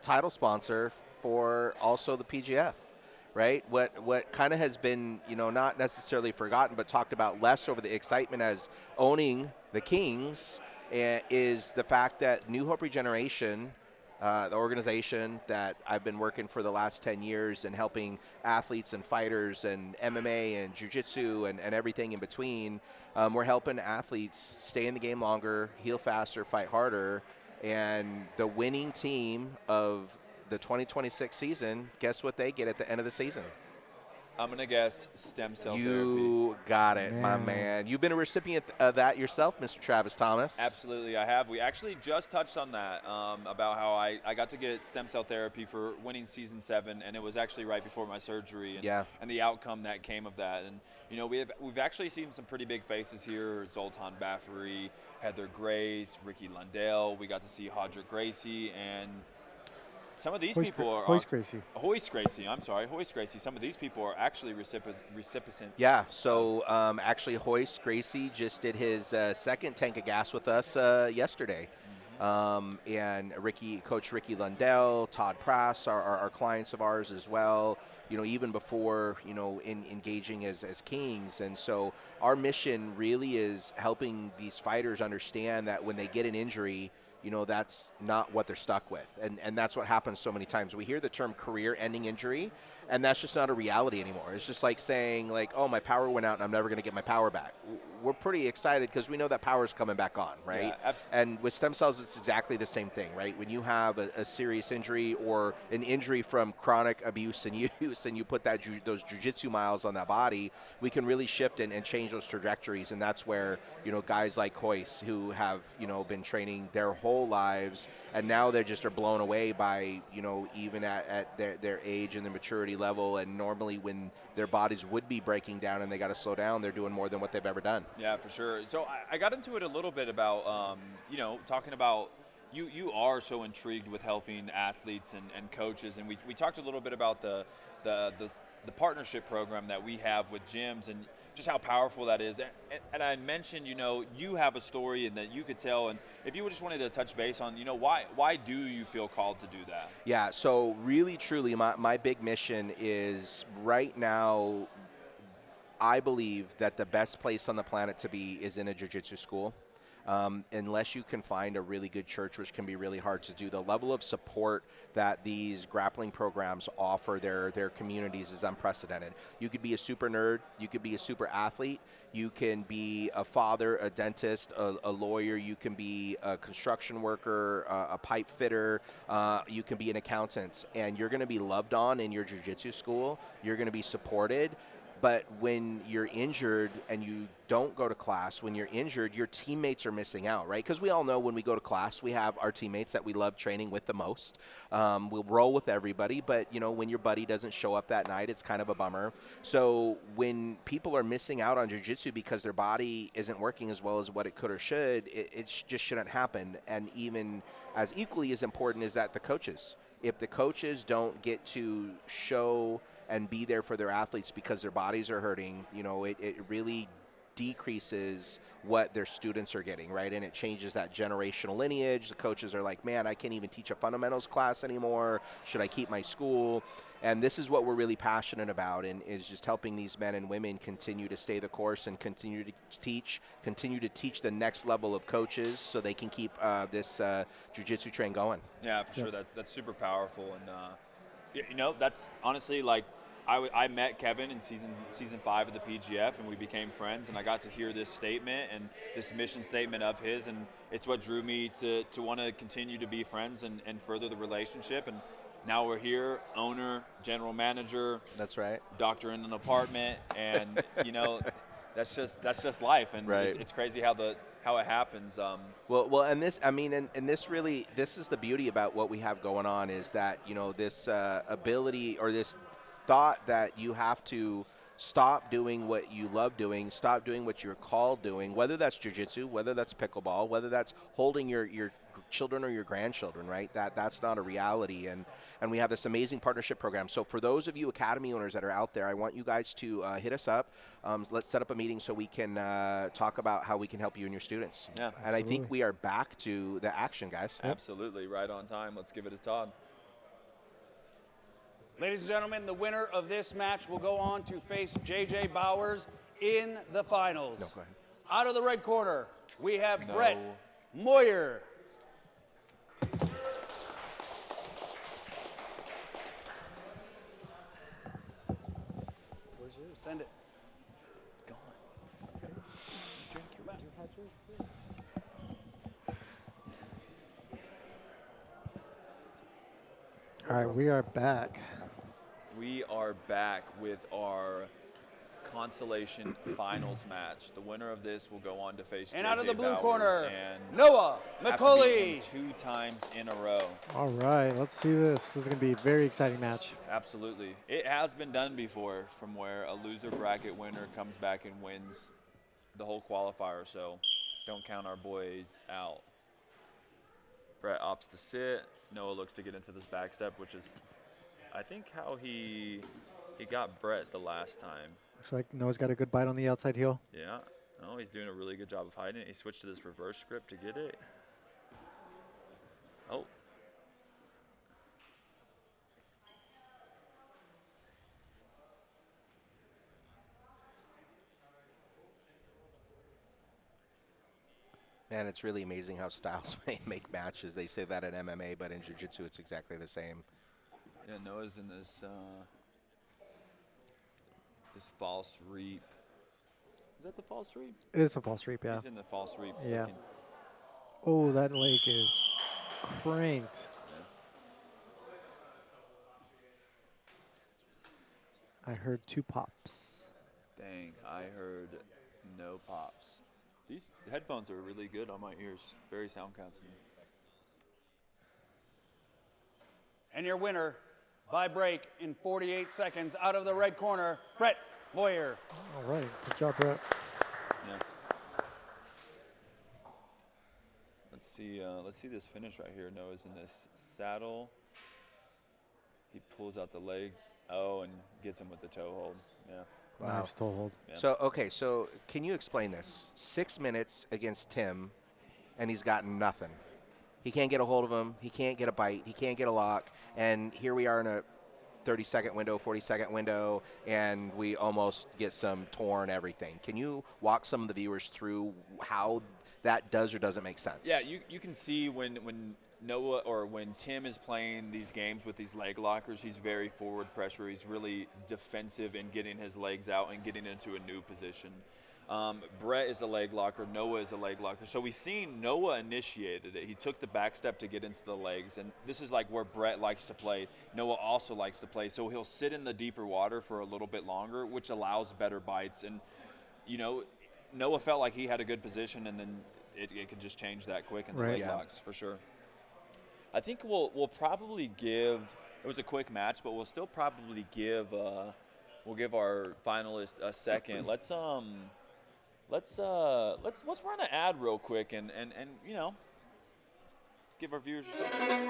title sponsor for also the PGF, right? What kind of has been, not necessarily forgotten, but talked about less over the excitement as owning the Kings is the fact that New Hope Regeneration, the organization that I've been working for the last 10 years and helping athletes and fighters and MMA and jiu-jitsu and everything in between, we're helping athletes stay in the game longer, heal faster, fight harder, and the winning team of the 2026 season, guess what they get at the end of the season? I'm going to guess stem cell therapy. You got it, my man. You've been a recipient of that yourself, Mr. Travis Thomas. Absolutely, I have. We actually just touched on that, about how I got to get stem cell therapy for winning season 7, and it was actually right before my surgery, and the outcome that came of that. And you know, we've actually seen some pretty big faces here: Zoltan Baffery, Heather Grace, Ricky Lundell. We got to see Hodrick Gracie, and some of these people are Hoist Gracie. Hoist Gracie. I'm sorry, Hoist Gracie. Some of these people are actually recipients. Yeah. So actually, Hoist Gracie just did his second tank of gas with us yesterday, and Coach Ricky Lundell, Todd Prass are clients of ours as well. You know, even before engaging as Kings, and so our mission really is helping these fighters understand that when they get an injury, that's not what they're stuck with. And that's what happens so many times. We hear the term career-ending injury, and that's just not a reality anymore. It's just like saying, like, oh, my power went out and I'm never going to get my power back. We're pretty excited because we know that power is coming back on, right? Yeah, and with stem cells, it's exactly the same thing, right? When you have a serious injury or an injury from chronic abuse and use, and you put those jiu-jitsu miles on that body, we can really shift and change those trajectories. And that's where, guys like Hoist, who have, been training their whole lives, and now they just are blown away by, even at their age and their maturity level. And normally when their bodies would be breaking down and they got to slow down, they're doing more than what they've ever done. Yeah, for sure. So I got into it a little bit about, talking about you are so intrigued with helping athletes and coaches, and we talked a little bit about the partnership program that we have with gyms and just how powerful that is. And I mentioned, you have a story and that you could tell, and if you just wanted to touch base on, why do you feel called to do that? Yeah, so really, truly, my big mission is right now, I believe that the best place on the planet to be is in a jiu-jitsu school. Unless you can find a really good church, which can be really hard to do. The level of support that these grappling programs offer their communities is unprecedented. You could be a super nerd, you could be a super athlete, you can be a father, a dentist, a lawyer, you can be a construction worker, a pipe fitter, you can be an accountant, and you're going to be loved on in your jiu-jitsu school. You're going to be supported. But when you're injured and you don't go to class, when you're injured, your teammates are missing out, right? Because we all know when we go to class, we have our teammates that we love training with the most. We'll roll with everybody, but, when your buddy doesn't show up that night, it's kind of a bummer. So when people are missing out on jiu-jitsu because their body isn't working as well as what it could or should, it just shouldn't happen. And even as equally as important is that the coaches. If the coaches don't get to show and be there for their athletes because their bodies are hurting, it really decreases what their students are getting, right? And it changes that generational lineage. The coaches are like, man, I can't even teach a fundamentals class anymore. Should I keep my school? And this is what we're really passionate about, and is just helping these men and women continue to stay the course and continue to teach the next level of coaches so they can keep this jiu-jitsu train going. Yeah, for sure. That's super powerful. And, that's honestly like, I met Kevin in season 5 of the PGF, and we became friends, and I got to hear this statement and this mission statement of his, and it's what drew me to want to continue to be friends and further the relationship. And now we're here, owner, general manager. That's right. Doctor in an apartment, and that's just life, and right. It's crazy how it happens. Well, and this, I mean, and this really, this is the beauty about what we have going on, is that this ability, or this thought that you have to stop doing what you love doing, stop doing what you're called doing, whether that's jiu-jitsu, whether that's pickleball, whether that's holding your children or your grandchildren, right? That's not a reality. And we have this amazing partnership program. So for those of you academy owners that are out there, I want you guys to hit us up. Let's set up a meeting so we can talk about how we can help you and your students. Yeah, and absolutely. I think we are back to the action, guys. Absolutely, right on time. Let's give it to Todd. Ladies and gentlemen, the winner of this match will go on to face J.J. Bowers in the finals. No, go ahead. Out of the red corner, we have Brett Moyer. Where's yours? Send it. Gone. Drink your back. You had yours too? All right, we are back. We are back with our consolation finals match. The winner of this will go on to face And JJ out of the blue Bowers corner, and Noah have to beat him McCully. 2 times in a row. All right, let's see this. This is going to be a very exciting match. Absolutely. It has been done before, from where a loser bracket winner comes back and wins the whole qualifier, so don't count our boys out. Brett opts to sit. Noah looks to get into this back step, which is, I think, how he got Brett the last time. Looks like Noah's got a good bite on the outside heel. Yeah. No, he's doing a really good job of hiding it. He switched to this reverse script to get it. Oh. Man, it's really amazing how styles may make matches. They say that in MMA, but in jiu-jitsu, it's exactly the same. Yeah, Noah's in this this false reap. Is that the false reap? It is a false reap, yeah. He's in the false reap. Yeah. looking. Oh, that leg is cranked. I heard 2 pops. Dang, I heard no pops. These headphones are really good on my ears. Very sound canceling. And your winner by break in 48 seconds out of the red corner, Brett Moyer. All right, good job, Brett. Yeah. Let's see this finish right here. Noah's in this saddle. He pulls out the leg. Oh, and gets him with the toe hold. Yeah. Wow. Nice toe hold. Yeah. So, okay, so can you explain this? 6 minutes against Tim, and he's got nothing. He can't get a hold of him. He can't get a bite. He can't get a lock. And here we are in a 30-second window, 40-second window, and we almost get some torn everything. Can you walk some of the viewers through how that does or doesn't make sense? Yeah, you can see when Noah or when Tim is playing these games with these leg lockers, he's very forward pressure. He's really defensive in getting his legs out and getting into a new position. Brett is a leg locker. Noah is a leg locker. So we've seen Noah initiated it. He took the back step to get into the legs, and this is like where Brett likes to play. Noah also likes to play. So he'll sit in the deeper water for a little bit longer, which allows better bites. And, you know, Noah felt like he had a good position, and then it could just change that quick in the leg locks for sure. I think we'll probably give. It was a quick match, but we'll still probably give. We'll give our finalist a second. Let's run an ad real quick and you know, give our viewers a second.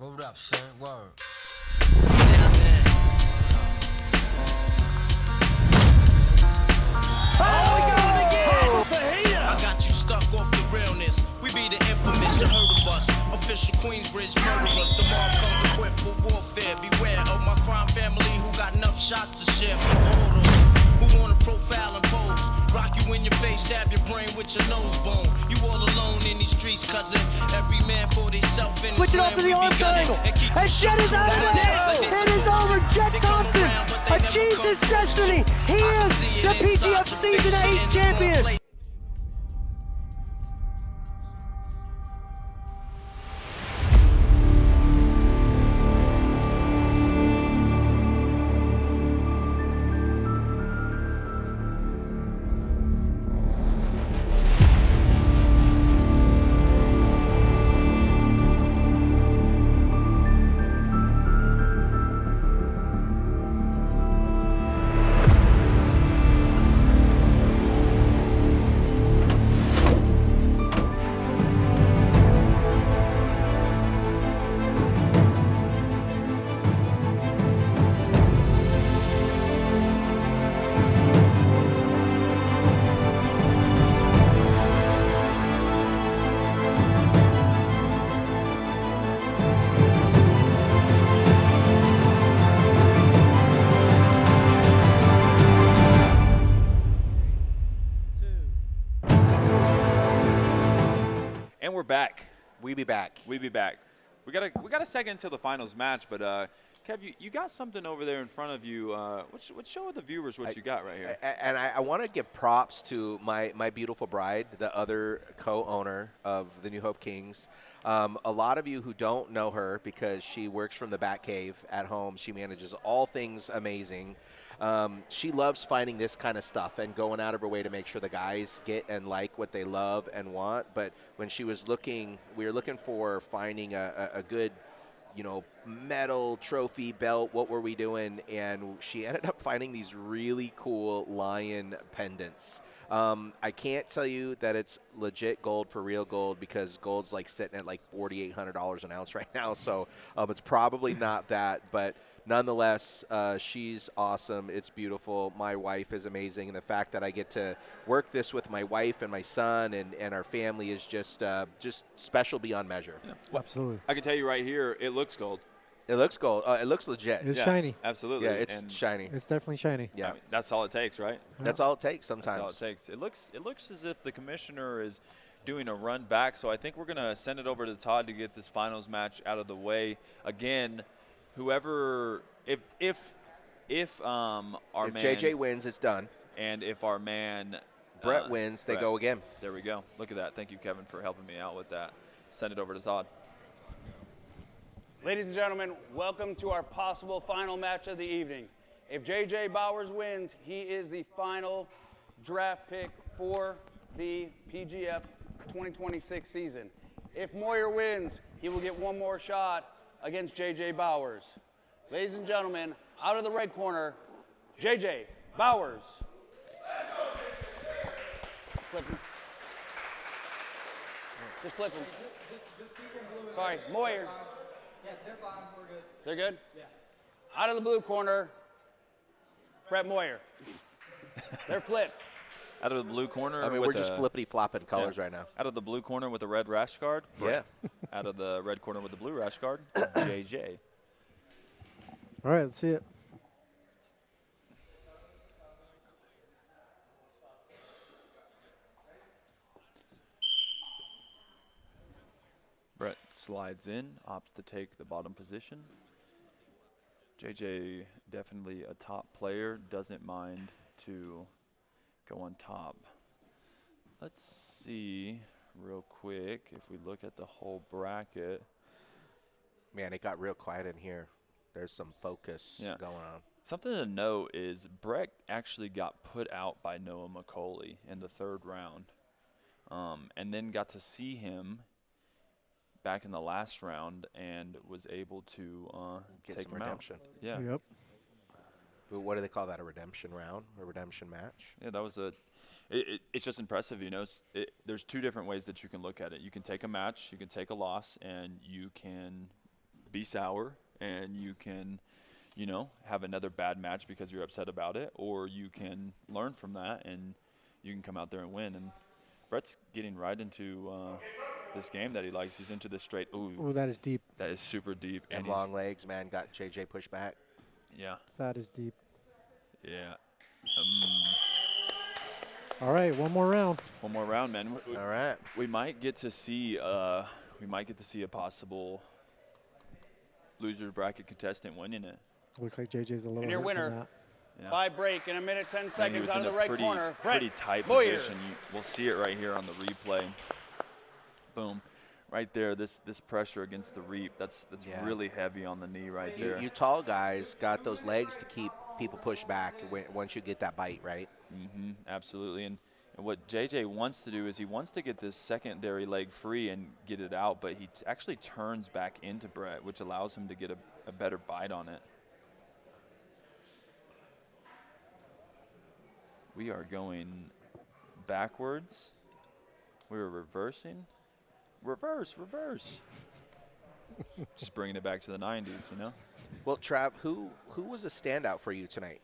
Word up, son, word. I got you stuck off the realness. We be the infamous, you heard of us. Official Queensbridge murderers. The mob comes equipped for warfare. Beware of my crime family who got enough shots to share for all those who wanna profile and pose. Rock you in your face, stab your brain with your nose bone. You all alone in these streets, cousin. Every man for themselves in Switch it off to the arm triangle. And Jet is out of there. It is over. Jet Thompson achieves his destiny. He is the PGF Season 8 champion. And we're back. We be back. We be back. We got a second until the finals match, but Kev, you got something over there in front of you. Let's show the viewers what you got right here. And I want to give props to my beautiful bride, the other co-owner of the New Hope Kings. A lot of you who don't know her because she works from the Batcave at home. She manages all things amazing. She loves finding this kind of stuff and going out of her way to make sure the guys get and like what they love and want. But when she was looking, we were looking for finding a good, medal, trophy, belt, what were we doing? And she ended up finding these really cool lion pendants. I can't tell you that it's legit gold for real gold because gold's like sitting at like $4,800 an ounce right now. So it's probably not that, but nonetheless, she's awesome. It's beautiful. My wife is amazing. And the fact that I get to work this with my wife and my son and our family is just special beyond measure. Yeah. Well, absolutely. I can tell you right here, it looks gold. It looks gold. It looks legit. It's shiny. Absolutely. Yeah, it's shiny. It's definitely shiny. Yeah. I mean, that's all it takes, right? That's all it takes sometimes. That's all it takes. It looks as if the commissioner is doing a run back, so I think we're going to send it over to Todd to get this finals match out of the way. Again, whoever if our if man JJ wins, it's done. And if our man Brett wins, they go again. There we go. Look at that. Thank you, Kevin, for helping me out with that. Send it over to Todd. Ladies and gentlemen, welcome to our possible final match of the evening. If J.J. Bowers wins, he is the final draft pick for the PGF 2026 season. If Moyer wins, he will get one more shot against J.J. Bowers. Ladies and gentlemen, out of the red corner, J.J. Bowers. Flip him. Just flip him. Sorry, Moyer. Yeah, they're fine. We're good. They're good? Yeah. Out of the blue corner, Brett Moyer. They're flipped. Out of the blue corner. I mean, we're just flippity-flopping colors right now. Out of the blue corner with the red rash guard. Yeah. Out of the red corner with the blue rash guard, JJ. All right, let's see it. Brett slides in, opts to take the bottom position. JJ, definitely a top player, doesn't mind to go on top. Let's see real quick if we look at the whole bracket. Man, it got real quiet in here. There's some focus going on. Something to note is Brett actually got put out by Noah McCully in the third round, and then got to see him back in the last round and was able to get take some him redemption. out. Yeah. Yep. What do they call that? A redemption round? A redemption match? Yeah, that was it's just impressive, there's two different ways that you can look at it. You can take a match, you can take a loss, and you can be sour, and you can, have another bad match because you're upset about it, or you can learn from that and you can come out there and win. And Brett's getting right into this game that he likes. He's into this straight. Ooh, that is deep. That is super deep. And long legs, man. Got JJ pushed back. Yeah. That is deep. Yeah. All right, one more round. One more round, man. All right. We might get to see a possible loser bracket contestant winning it. Looks like JJ's a little And your hurt winner from that. Yeah. by break in a minute, 10 And he seconds was out in of the a right pretty, corner. pretty tight Moyer. position. We'll see it right here on the replay. Boom. Right there, this pressure against the reap, that's really heavy on the knee right there. You tall guys got those legs to keep people pushed back once you get that bite, right? Mm-hmm, absolutely. And what JJ wants to do is he wants to get this secondary leg free and get it out, but he actually turns back into Brett, which allows him to get a better bite on it. We are going backwards. We're reversing. Reverse. Just bringing it back to the 90s, Well, Trav, who was a standout for you tonight?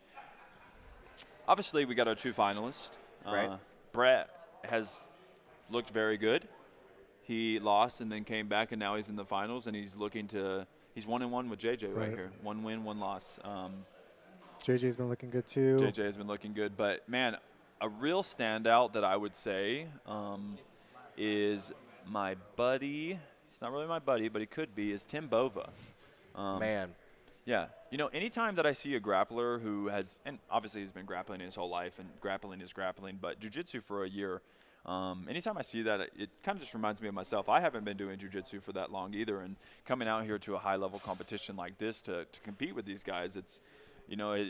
Obviously, we got our two finalists. Right. Brett has looked very good. He lost and then came back, and now he's in the finals, and he's 1-1 with JJ right here. 1 win, 1 loss. JJ's been looking good too. JJ has been looking good, but man, a real standout that I would say is my buddy, he's not really my buddy, but he could be, is Tim Bova. Man. Yeah. You know, anytime that I see a grappler who has, and obviously he's been grappling his whole life, and grappling is grappling, but jiu-jitsu for a year, anytime I see that, it kind of just reminds me of myself. I haven't been doing jiu-jitsu for that long either, and coming out here to a high-level competition like this to compete with these guys, it's, you know,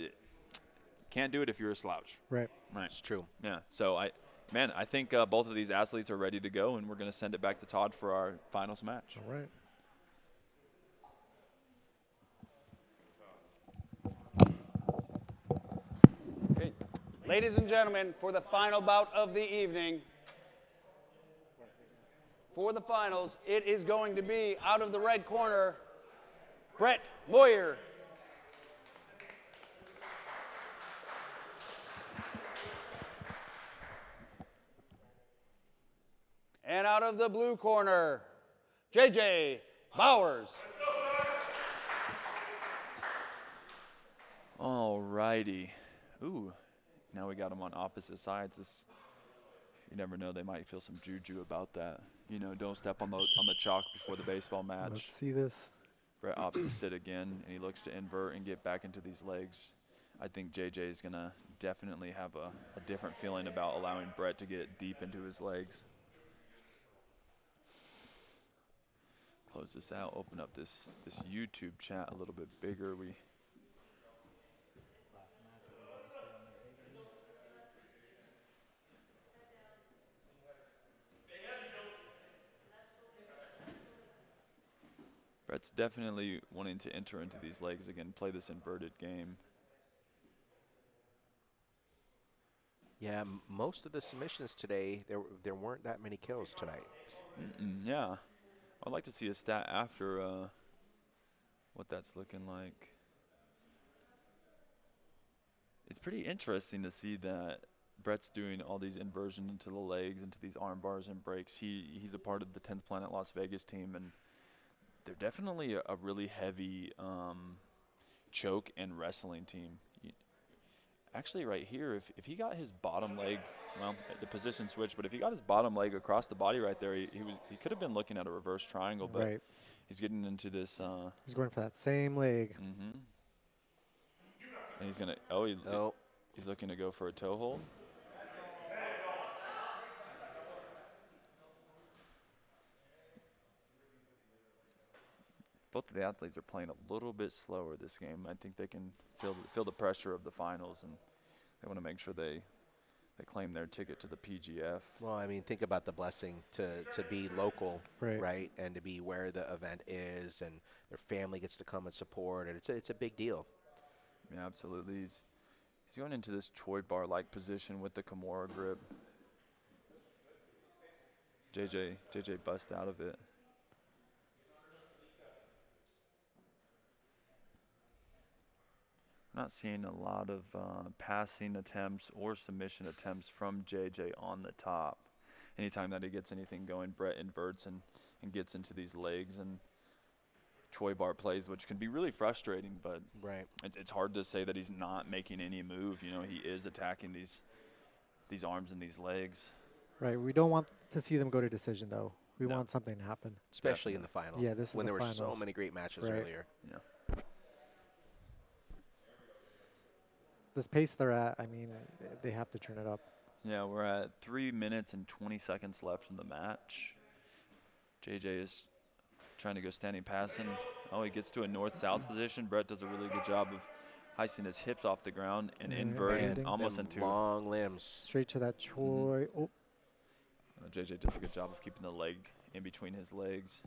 can't do it if you're a slouch. Right. Right. It's true. Yeah. So, I think both of these athletes are ready to go, and we're going to send it back to Todd for our finals match. All right. Okay. Ladies and gentlemen, for the final bout of the evening, for the finals, it is going to be out of the red corner, Brett Moyer. And out of the blue corner, JJ Bowers. All righty. Ooh, now we got them on opposite sides. You never know, they might feel some juju about that. You know, don't step on the chalk before the baseball match. Let's see this. Brett opts to sit again, and he looks to invert and get back into these legs. I think JJ is going to definitely have a different feeling about allowing Brett to get deep into his legs. Close this out, open up this YouTube chat a little bit bigger. Brett's definitely wanting to enter into these legs again, play this inverted game. Yeah, most of the submissions today, there weren't that many kills tonight. Yeah. I'd like to see a stat after what that's looking like. It's pretty interesting to see that Brett's doing all these inversions into the legs, into these arm bars and breaks. He's a part of the 10th Planet Las Vegas team, and they're definitely a really heavy choke and wrestling team. Actually, right here, if he got his bottom leg, well, the position switch, but if he got his bottom leg across the body right there, he could have been looking at a reverse triangle, but Right. he's getting into this. He's going for that same leg. And he's gonna. He's looking to go for a toe hold. Both of the athletes are playing a little bit slower this game. I think they can feel the pressure of the finals, and they want to make sure they claim their ticket to the PGF. Well, I mean, think about the blessing to be local, right, and to be where the event is, and their family gets to come and support, and it's a big deal. Yeah, absolutely. He's going into this Choi bar-like position with the Kimura grip. JJ bust out of it. Not seeing a lot of passing attempts or submission attempts from JJ on the top. Anytime that he gets anything going, Brett inverts and gets into these legs and Choi bar plays, which can be really frustrating, but it's hard to say that he's not making any move. You know, he is attacking these arms and these legs. Right. We don't want to see them go to decision, though. We want something to happen. Especially in the final. Yeah, this is when the there finals. were so many great matches earlier. Yeah. This pace they're at, I mean, they have to turn it up. Yeah, we're at 3 minutes and 20 seconds left in the match. JJ is trying to go standing passing. Oh, he gets to a north-south position. Brett does a really good job of heisting his hips off the ground and inverting almost into long limbs. Straight to that Choi. Oh. JJ does a good job of keeping the leg in between his legs.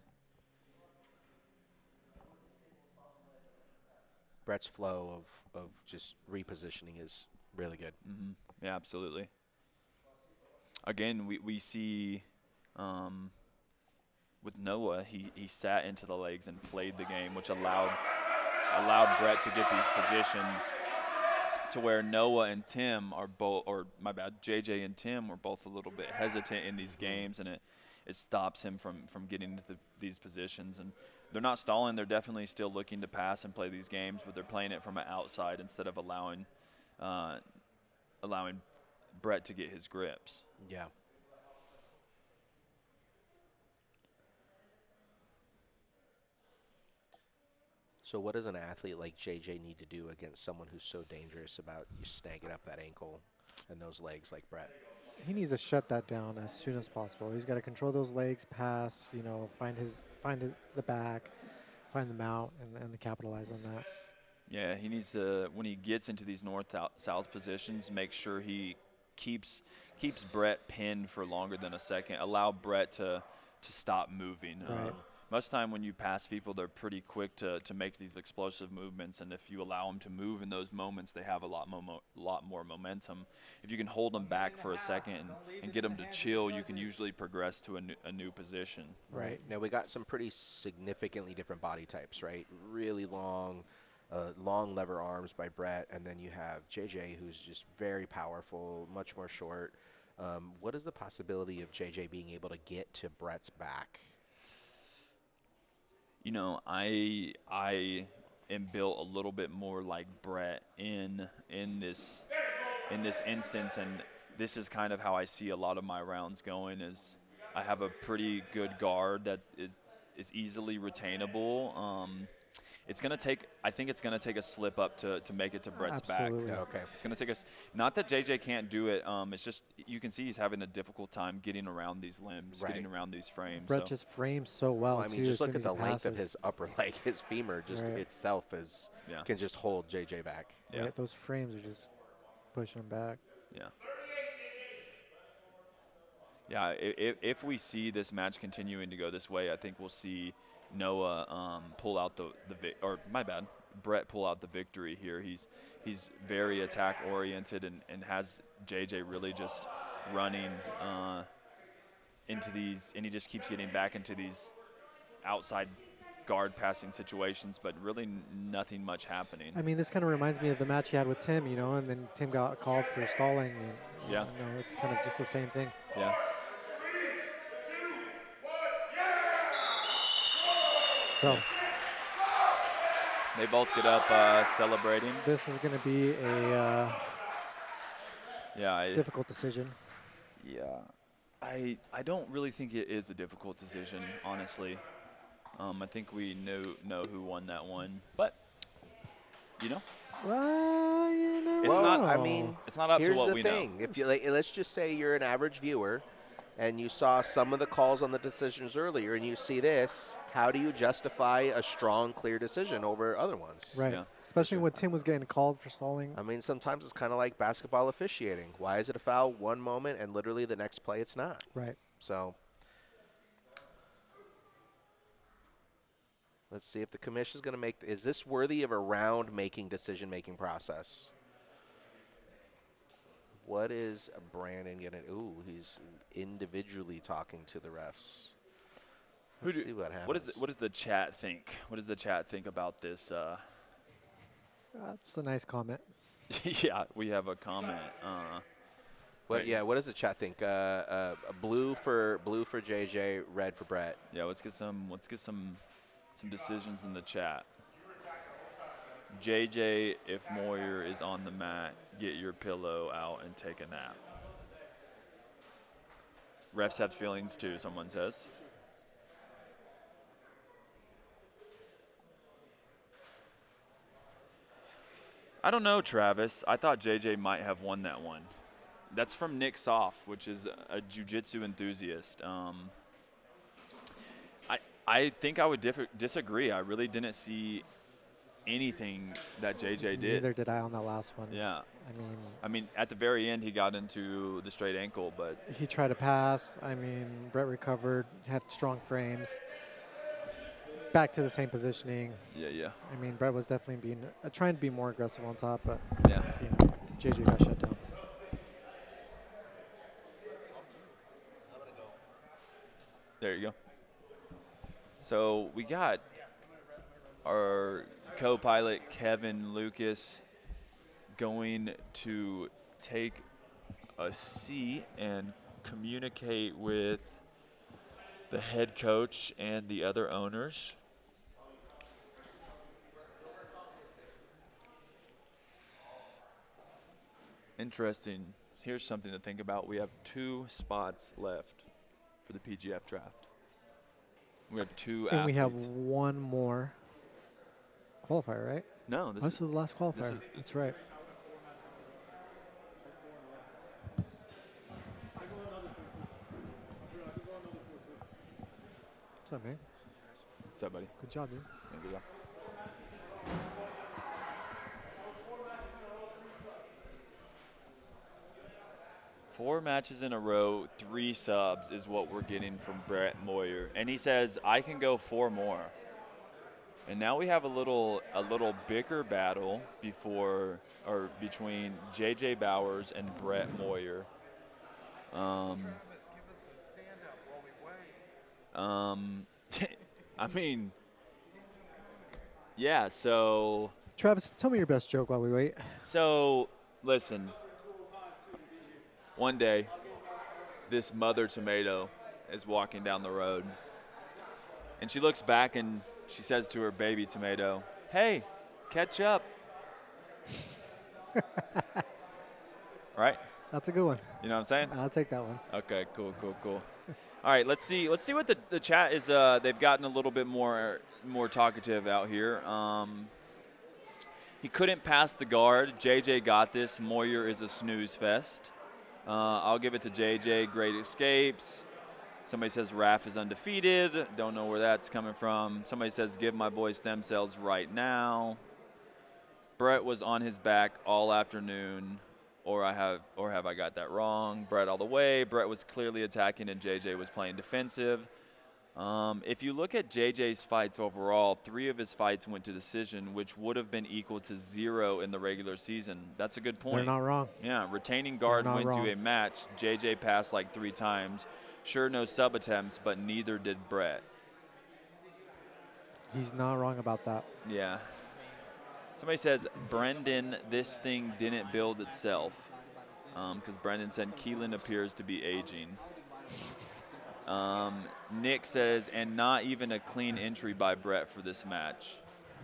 Brett's flow of just repositioning is really good. Yeah, absolutely. Again, we see with Noah, he sat into the legs and played the game, which allowed Brett to get these positions to where Noah and Tim are both, or my bad, JJ and Tim were both a little bit hesitant in these games, and it stops him from getting into these positions. And they're not stalling. They're definitely still looking to pass and play these games, but they're playing it from an outside instead of allowing Brett to get his grips. Yeah. So what does an athlete like JJ need to do against someone who's so dangerous about you snagging up that ankle and those legs like Brett? He needs to shut that down as soon as possible. He's got to control those legs, pass, find the back, find the mount, and capitalize on that. Yeah, he needs to, when he gets into these north-south positions, make sure he keeps Brett pinned for longer than a second. Allow Brett to stop moving. Right. Most time when you pass people, they're pretty quick to make these explosive movements, and if you allow them to move in those moments, they have a lot more momentum. If you can hold them back for a second and get them to chill, you can usually progress to a new position. Right. Now we got some pretty significantly different body types, right? Really long lever arms by Brett, and then you have JJ, who's just very powerful, much more short. What is the possibility of JJ being able to get to Brett's back? I am built a little bit more like Brett in this instance, and this is kind of how I see a lot of my rounds going. Is I have a pretty good guard that is easily retainable. I think it's gonna take a slip up to make it to Brett's Absolutely. back. Yeah, okay. It's gonna take us. Not that JJ can't do it. It's just you can see he's having a difficult time getting around these limbs, Right. getting around these frames. Brett just frames so well, I mean, too. just as look soon at as the he length of passes. his upper leg. His femur just Right. itself Yeah. can just hold JJ back. Yeah. Right, those frames are just pushing him back. Yeah. Yeah, if we see this match continuing to go this way, I think we'll see Noah pull out Brett pull out the victory here. He's very attack oriented and has JJ really just running into these, and he just keeps getting back into these outside guard passing situations, but really nothing much happening. I mean, this kind of reminds me of the match he had with Tim, and then Tim got called for stalling. And, Yeah. It's kind of just the same thing. Yeah. So They both get up celebrating. this is going to be a Yeah. difficult decision. Yeah. I don't really think it is a difficult decision, honestly. I think we know who won that one, but Well, It's Well, not- I mean, it's not up to here's what the we know. thing. If you let's just say you're an average viewer, and you saw some of the calls on the decisions earlier, and you see this, how do you justify a strong, clear decision over other ones? Right. Yeah, Especially when Tim was getting called for stalling. I mean, sometimes it's kind of like basketball officiating. Why is it a foul one moment and literally the next play it's not? Right. So let's see if the commission is going to make. Is this worthy of a round-making decision-making process? What is Brandon going to? Ooh, he's individually talking to the refs. Let's see what happens. What does the chat think? What does the chat think about this? That's a nice comment. Yeah, we have a comment. What does the chat think? Blue for JJ, red for Brett. Yeah, let's get some decisions in the chat. JJ, if Moyer is on the mat, get your pillow out and take a nap. Refs have feelings too, someone says. I don't know, Travis. I thought JJ might have won that one. That's from Nick Soff, which is a jiu-jitsu enthusiast. I think I would disagree. I really didn't see anything that JJ did. Neither did I on that last one. Yeah. I mean, at the very end, he got into the straight ankle, but he tried to pass. Brett recovered, had strong frames. Back to the same positioning. yeah. Brett was definitely trying to be more aggressive on top, but Yeah. JJ got shut down. There you go. So we got our co-pilot Kevin Lucas going to take a seat and communicate with the head coach and the other owners. Interesting. Here's something to think about. We have 2 spots left for the PGF draft. We have 2 And athletes. we have one more qualifier, right? No, this This is the last qualifier. That's right. What's up, man? What's up, buddy? Good job, dude. Yeah, good job. Four matches in a row, 3 subs is what we're getting from Brett Moyer. And he says, I can go 4 more. And now we have a little bicker battle between JJ Bowers and Brett Moyer. I mean, yeah, so. Travis, tell me your best joke while we wait. So, listen. One day, this mother tomato is walking down the road. And she looks back and she says to her baby tomato, hey, catch up. Right? That's a good one. You know what I'm saying? I'll take that one. Okay, cool. All right, let's see what the chat is. They've gotten a little bit more talkative out here. He couldn't pass the guard. JJ got this. Moyer is a snooze fest. I'll give it to JJ. Great escapes. Somebody says Raph is undefeated. Don't know where that's coming from. Somebody says give my boy stem cells right now. Brett was on his back all afternoon. Or have I got that wrong? Brett all the way. Brett was clearly attacking and JJ was playing defensive. If you look at JJ's fights overall, 3 of his fights went to decision, which would have been equal to 0 in the regular season. That's a good point. They're not wrong. Yeah, retaining guard wins you a match. JJ passed like 3 times. Sure, no sub attempts, but neither did Brett. He's not wrong about that. Yeah. Somebody says, Brendan, this thing didn't build itself. Because Brendan said Keelan appears to be aging. Nick says, and not even a clean entry by Brett for this match.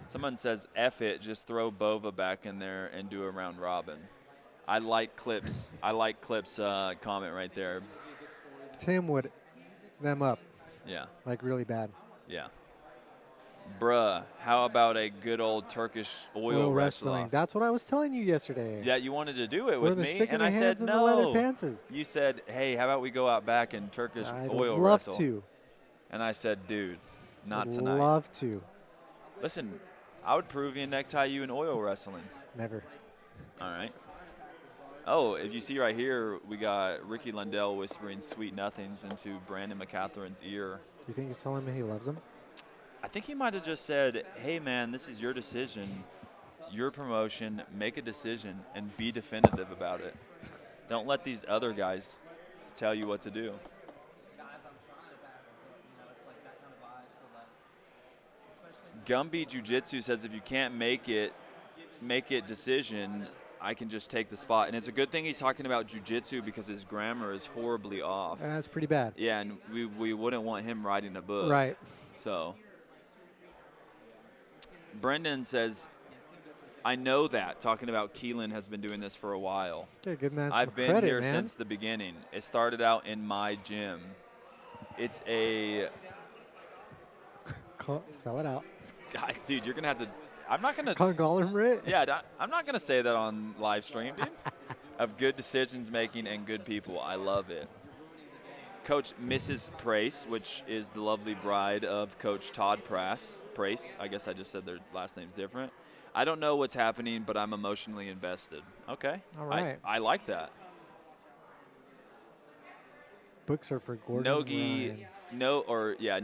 Someone says, F it, just throw Bova back in there and do a round robin. I like Clips. Comment right there. Tim would them up. Yeah. Like really bad. Yeah. Bruh, how about a good old Turkish oil wrestling? That's what I was telling you yesterday. Yeah, you wanted to do it with me, and I said no. The leather pantses. You said, hey, how about we go out back and Turkish oil love wrestle? to. And I said, dude, not I'd tonight. Love to. Listen, I would Peruvian necktie you in oil wrestling. Never. All right. Oh, if you see right here, we got Ricky Lundell whispering sweet nothings into Brandon McCatherine's ear. You think he's telling me he loves him? I think he might have just said, hey, man, this is your decision, your promotion, make a decision, and be definitive about it. Don't let these other guys tell you what to do. Gumby Jiu-Jitsu says if you can't make it decision, I can just take the spot. And it's a good thing he's talking about jiu-jitsu because his grammar is horribly off. That's pretty bad. Yeah, and we wouldn't want him writing a book. Right. So Brendan says, I know that. Talking about Keelan has been doing this for a while. Yeah, good man. I've been here since the beginning. It started out in my gym. It's a... Spell it out. Dude, you're going to have to... I'm not going to... Conglomerate? Yeah, I'm not going to say that on live stream, dude. Of good decisions making and good people. I love it. Coach Mrs. Price, which is the lovely bride of Coach Todd Price. I guess I just said their last name's different. I don't know what's happening, but I'm emotionally invested. Okay. All right. I like that. Books are for Gordon.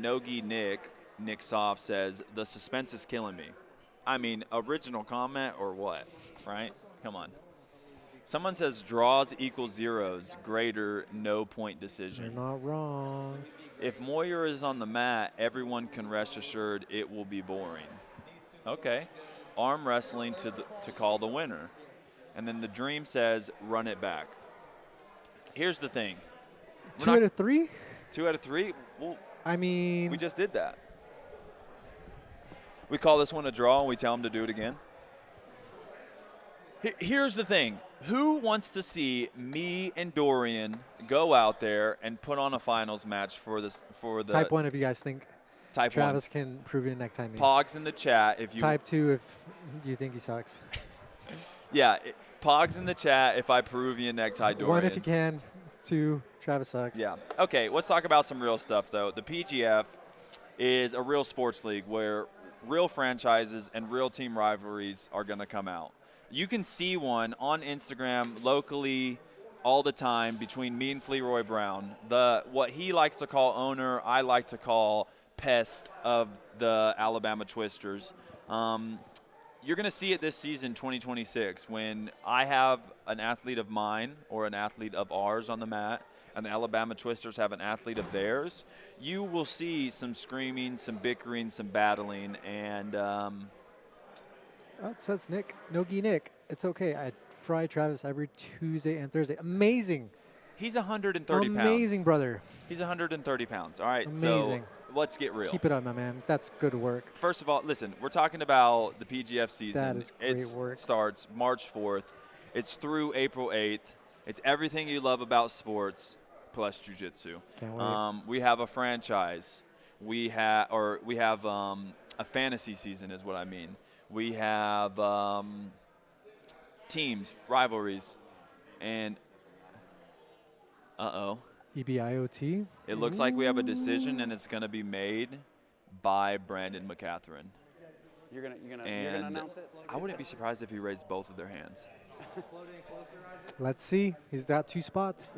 Nogi Nick Soft says, the suspense is killing me. I mean, original comment or what, right? Come on. Someone says draws equals zeros, greater, no point decision. You're not wrong. If Moyer is on the mat, everyone can rest assured it will be boring. Okay. Arm wrestling to call the winner. And then the dream says run it back. Here's the thing. 2 out of 3? 2 out of 3? Well, I mean, we just did that. We call this one a draw and we tell them to do it again. Here's the thing. Who wants to see me and Dorian go out there and put on a finals match for the type 1 if you guys think Type Travis can prove your neck timing. Pogs in the chat if you. Type 2 if you think he sucks. Yeah, Pogs in the chat if I Peruvian necktie Dorian. 1 if you can. 2, Travis sucks. Yeah. Okay, let's talk about some real stuff, though. The PGF is a real sports league where real franchises and real team rivalries are going to come out. You can see one on Instagram locally all the time between me and Fleroy Brown. What he likes to call owner, I like to call pest of the Alabama Twisters. You're going to see it this season, 2026, when I have an athlete of mine or an athlete of ours on the mat, and the Alabama Twisters have an athlete of theirs. You will see some screaming, some bickering, some battling, and Oh, it says Nick. Nogi Nick. It's okay. I fry Travis every Tuesday and Thursday. Amazing. he's 130 pounds. Amazing, brother. He's 130 pounds. All right, Amazing. So let's get real. Keep it up, my man. That's good work. First of all, listen, we're talking about the PGF season. That is great work. It starts March 4th. It's through April 8th. It's everything you love about sports plus jiu-jitsu. Can't wait. We have a franchise. We have a fantasy season is what I mean. We have teams, rivalries, and EBIOT. it looks like we have a decision, and it's going to be made by Brandon McCatherine. You're gonna And announce it? I wouldn't be surprised if he raised both of their hands. Let's see. He's got 2 spots.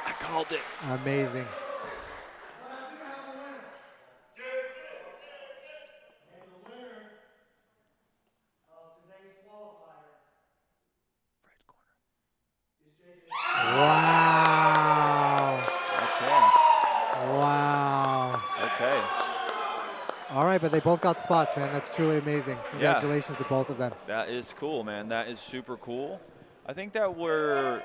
I called it. Amazing. Wow. Okay. Wow. Okay. All right, but they both got spots, man. That's truly amazing. Congratulations to both of them. That is cool, man. That is super cool. I think that we're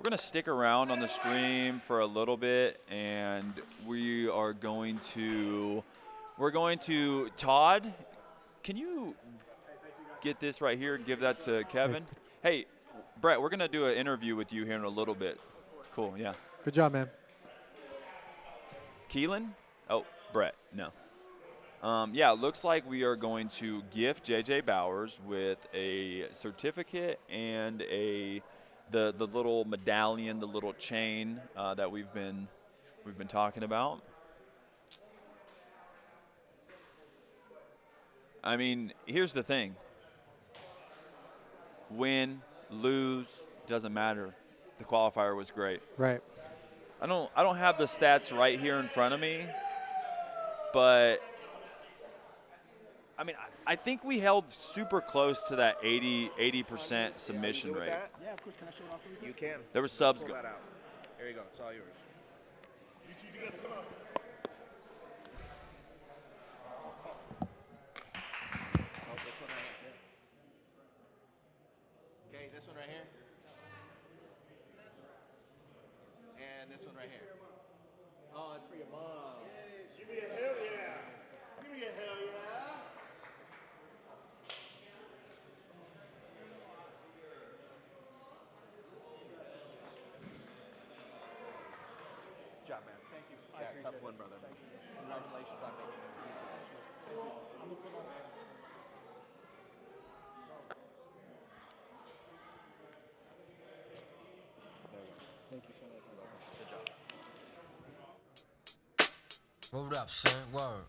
going to stick around on the stream for a little bit, and we're going to Todd, can you get this right here and give that to Kevin? Hey, Brett, we're going to do an interview with you here in a little bit. Cool, yeah. Good job, man. Keelan? Oh, Brett, no. Yeah, it looks like we are going to gift JJ Bowers with a certificate and the little medallion, the little chain that we've been talking about. I mean, here's the thing. Win, lose, doesn't matter. The qualifier was great. Right. I don't have the stats right here in front of me, but I mean, I think we held super close to that 80% submission rate. Yeah, of course. Can I show it off for you? You can. There were subs. Pull that out. Here you go. It's all yours. Okay, this one right here. And this one right here. Oh, that's for your mom. Give me a hell yeah. Give me a hell yeah. Good job, man. Thank you. Yeah, tough one, brother. Congratulations on making it. Thank you so much. Good job. Hold up, son. Word.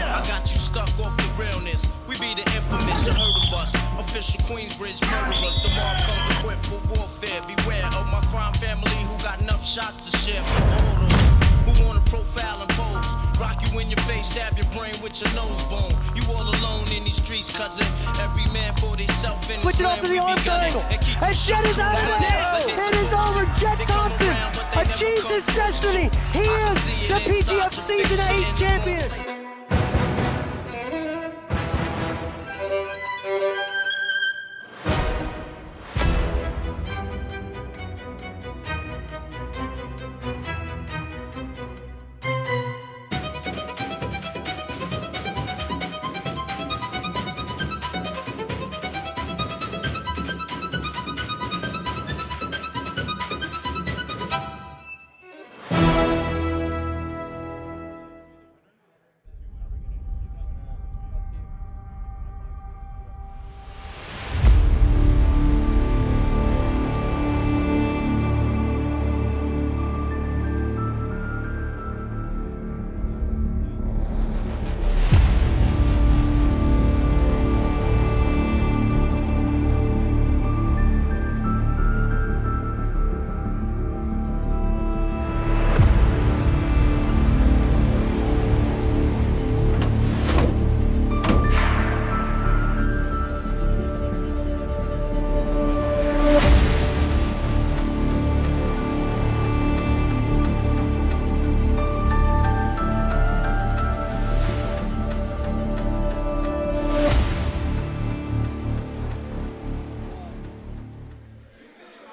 I got you stuck off the realness. We be the infamous, you heard of us. Official Queensbridge murderers. The mob comes equipped for warfare. Beware of my crime family who got enough shots to share for all those who wanna profile and pose. Rock you in your face, stab your brain with your nose bone. You all alone in these streets, cousin. Every man for themselves in Switch it off to the arm triangle. And Jet is out of it. It is over. Jet Thompson achieves his destiny. He is the PGF Season 8 champion.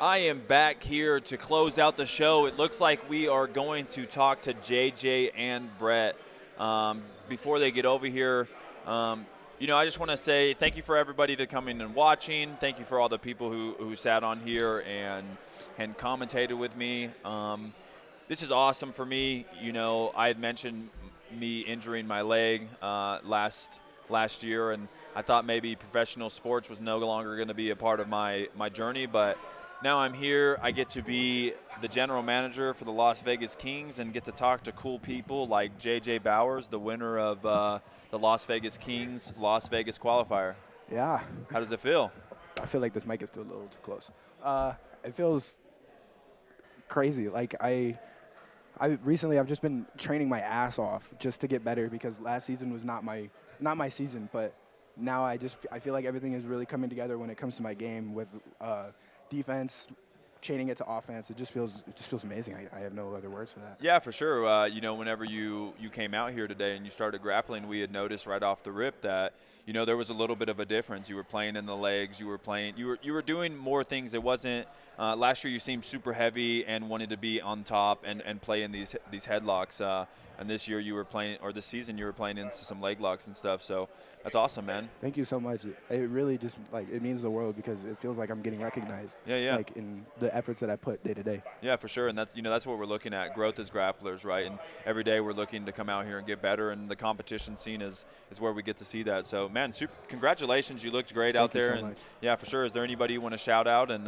I am back here to close out the show. It looks like we are going to talk to JJ and Brett. Before they get over here, I just want to say thank you for everybody to coming and watching. Thank you for all the people who sat on here and commentated with me. This is awesome for me. I had mentioned me injuring my leg last year, and I thought maybe professional sports was no longer going to be a part of my journey, but now I'm here. I get to be the general manager for the Las Vegas Kings and get to talk to cool people like J.J. Bowers, the winner of the Las Vegas Kings Las Vegas Qualifier. Yeah. How does it feel? I feel like this mic is still a little too close. It feels crazy. Like recently I've just been training my ass off just to get better because last season was not my season, but now I feel like everything is really coming together when it comes to my game with defense, chaining it to offense. It just feels amazing. I have no other words for that. Yeah, for sure. Whenever you came out here today and you started grappling, we had noticed right off the rip that there was a little bit of a difference. You were playing in the legs. You were doing more things. It wasn't last year. You seemed super heavy and wanted to be on top and play in these headlocks. And this year you were playing, or this season you were playing into some leg locks and stuff. So that's awesome, man. Thank you so much. It really just it means the world because it feels like I'm getting recognized. Yeah. Like in the efforts that I put day to day. Yeah, for sure. And that's what we're looking at. Growth as grapplers, right? And every day we're looking to come out here and get better. And the competition scene is where we get to see that. So, man, congratulations. You looked great out there. Thank you so much. Yeah, for sure. Is there anybody you want to shout out? And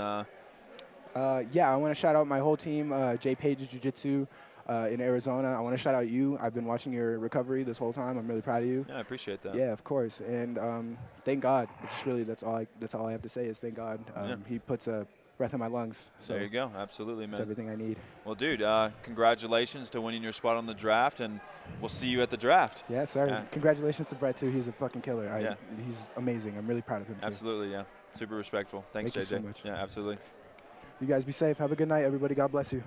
yeah, I want to shout out my whole team, J Page Jiu-Jitsu in Arizona. I want to shout out you. I've been watching your recovery this whole time. I'm really proud of you. Yeah, I appreciate that. Yeah, of course. And thank God. It's really that's all I have to say is thank God. He puts a breath in my lungs. So there you go. Absolutely, man. That's everything I need. Well, dude, congratulations to winning your spot on the draft, and we'll see you at the draft. Yeah, sir. Yeah. Congratulations to Brett, too. He's a fucking killer. Yeah. He's amazing. I'm really proud of him, too. Absolutely, yeah. Super respectful. Thanks, Thank JJ. you so much. Yeah, absolutely. You guys be safe. Have a good night, everybody. God bless you.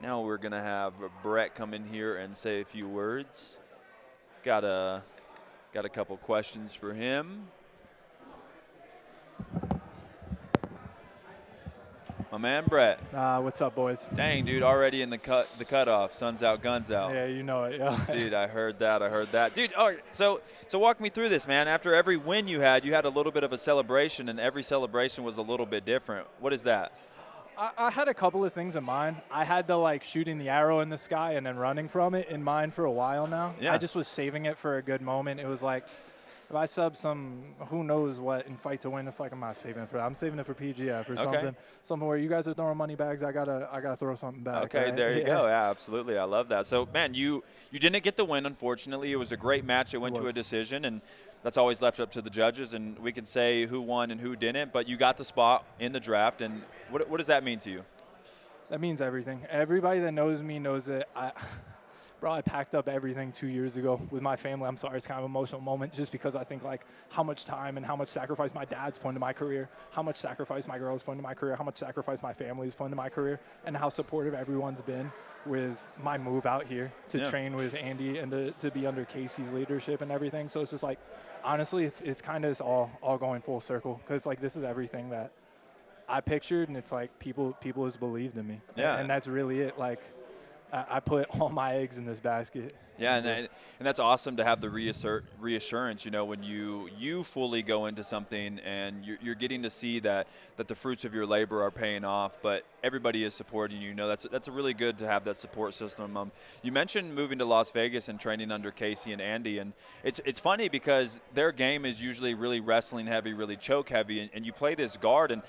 Now we're going to have Brett come in here and say a few words. Got a couple questions for him. My man, Brett. What's up, boys? Dang, dude, already in the cutoff. Sun's out, guns out. Yeah, you know it. Yeah. Dude, I heard that. Dude, all right, so walk me through this, man. After every win you had a little bit of a celebration, and every celebration was a little bit different. What is that? I had a couple of things in mind. I had the shooting the arrow in the sky and then running from it in mind for a while now. Yeah. I just was saving it for a good moment. It was like, if I sub some who knows what in fight to win, it's like I'm not saving it for that. I'm saving it for PGF or something where you guys are throwing money bags. I gotta throw something back. Okay, right? there you go. Yeah, absolutely. I love that. So, man, you didn't get the win, unfortunately. It was a great match. It went to a decision, and that's always left up to the judges, and we can say who won and who didn't. But you got the spot in the draft, and what does that mean to you? That means everything. Everybody that knows me knows it. Bro, I packed up everything 2 years ago with my family. I'm sorry, it's kind of an emotional moment just because I think how much time and how much sacrifice my dad's put into my career, how much sacrifice my girl's put into my career, how much sacrifice my family's put into my career, and how supportive everyone's been with my move out here to train with Andy and to be under Casey's leadership and everything. So it's just honestly, it's kind of all going full circle because this is everything that I pictured, and it's people has believed in me. Yeah. And that's really it. I put all my eggs in this basket. Yeah, and that's awesome to have the reassurance, when you fully go into something and you're getting to see that the fruits of your labor are paying off, but everybody is supporting you. That's a really good to have that support system. You mentioned moving to Las Vegas and training under Casey and Andy, and it's funny because their game is usually really wrestling heavy, really choke heavy, and you play this guard, and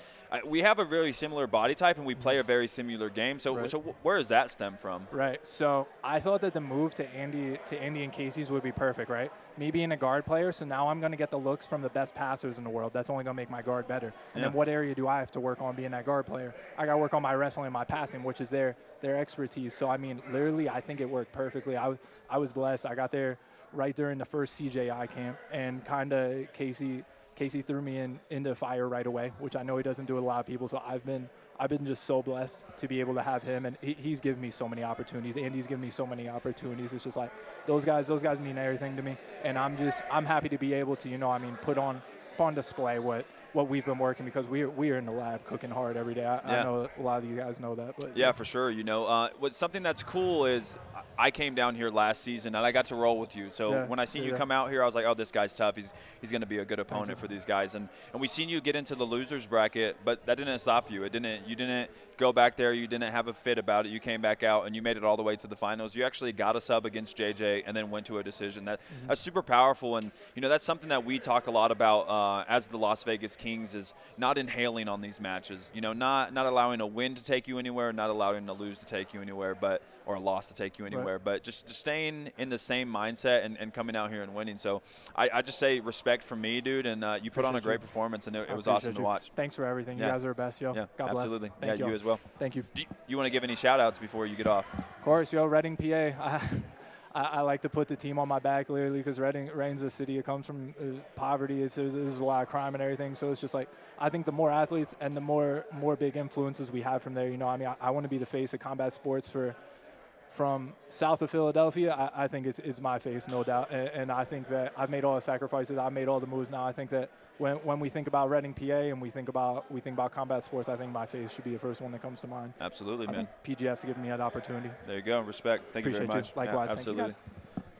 we have a very similar body type, and we play a very similar game. So, Right. so where does that stem from? Right. So I thought that the move to Andy and Casey's would be perfect, right? Me being a guard player, so now I'm going to get the looks from the best passers in the world. That's only going to make my guard better. And then what area do I have to work on being that guard player? I got to work on my wrestling and my passing, which is their expertise. So, literally, I think it worked perfectly. I was blessed. I got there right during the first CJI camp, and kind of Casey threw me into fire right away, which I know he doesn't do with a lot of people. So I've been I've been just so blessed to be able to have him, and he's given me so many opportunities. Andy's given me so many opportunities. It's just like those guys mean everything to me, and I'm happy to be able to, you know, I mean, put on display what we've been working, because we are in the lab cooking hard every day. I know a lot of you guys know that. But yeah, for sure. You know, what's something that's cool is I came down here last season and I got to roll with you. So when I seen you come out here, I was like, oh, this guy's tough. He's going to be a good opponent for these guys. And we seen you get into the losers bracket, but that didn't stop you. You didn't go back there. You didn't have a fit about it. You came back out and you made it all the way to the finals. You actually got a sub against JJ and then went to a decision. That's super powerful. And you know, that's something that we talk a lot about as the Las Vegas Kings, is not inhaling on these matches. You know, not allowing a win to take you anywhere, not allowing a lose to take you anywhere, or a loss to take you anywhere, but just staying in the same mindset and coming out here and winning. So I just say respect from me, dude, and you put on a great performance, and it was awesome to watch. Thanks for everything. You guys are the best, yo. Yeah, God absolutely. bless. Thank you. You as well. Thank you. Do you want to give any shout-outs before you get off? Of course, yo, Reading, PA. I like to put the team on my back, literally, because Reading's a city. It comes from poverty. There's a lot of crime and everything. So it's just like, I think the more athletes and the more big influences we have from there, you know, I mean, I want to be the face of combat sports from south of Philadelphia. I think it's my face, no doubt. And I think that I've made all the sacrifices. I've made all the moves. Now I think that when we think about Reading, PA, and we think about combat sports, I think my face should be the first one that comes to mind. Absolutely, man. PGF's given me that opportunity. There you go. Respect. Thank you very much. You. Likewise. Yeah, absolutely. Thank you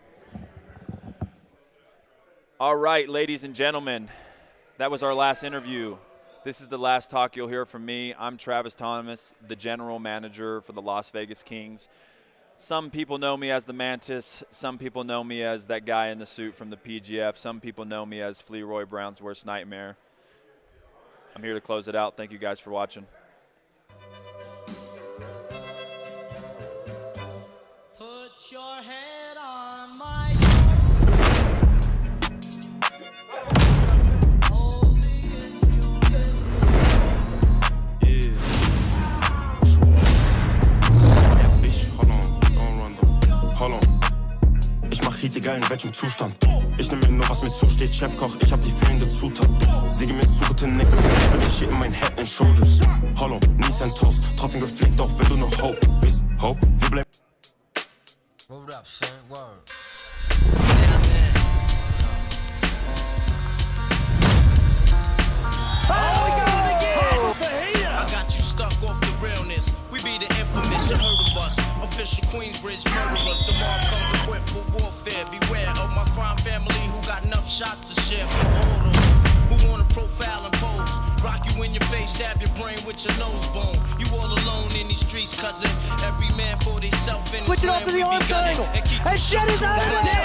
guys. All right, ladies and gentlemen, that was our last interview. This is the last talk you'll hear from me. I'm Travis Thomas, the general manager for the Las Vegas Kings. Some people know me as the Mantis. Some people know me as that guy in the suit from the PGF. Some people know me as Fleroy Brown's worst nightmare. I'm here to close it out. Thank you guys for watching. Put your head on my Hold on. Ich mach Heat, egal in welchem Zustand. Ich nehm mir nur, was mir zusteht. Chefkoch, ich hab die fehlende Zutat. Säge mir zu, gute Nick. Hör dich hier in mein Head and Shoulders. Hollow, nie sein Toast. Trotzdem gepflegt, auch wenn du nur Hope bist. Hope, wir bleiben. Hold up, son, word. Oh, we got it again! I got you stuck off the realness. We be the infamous, you heard of us. Official Queensbridge murderers. The mob comes equipped for warfare. Beware of my crime family who got enough shots to share for all those who wanna profile and pose. Rock you in your face, stab your brain with your nose bone. You all alone in these streets, cousin. Every man for theyself in his switch it off to the arm triangle. And Shed is out of there.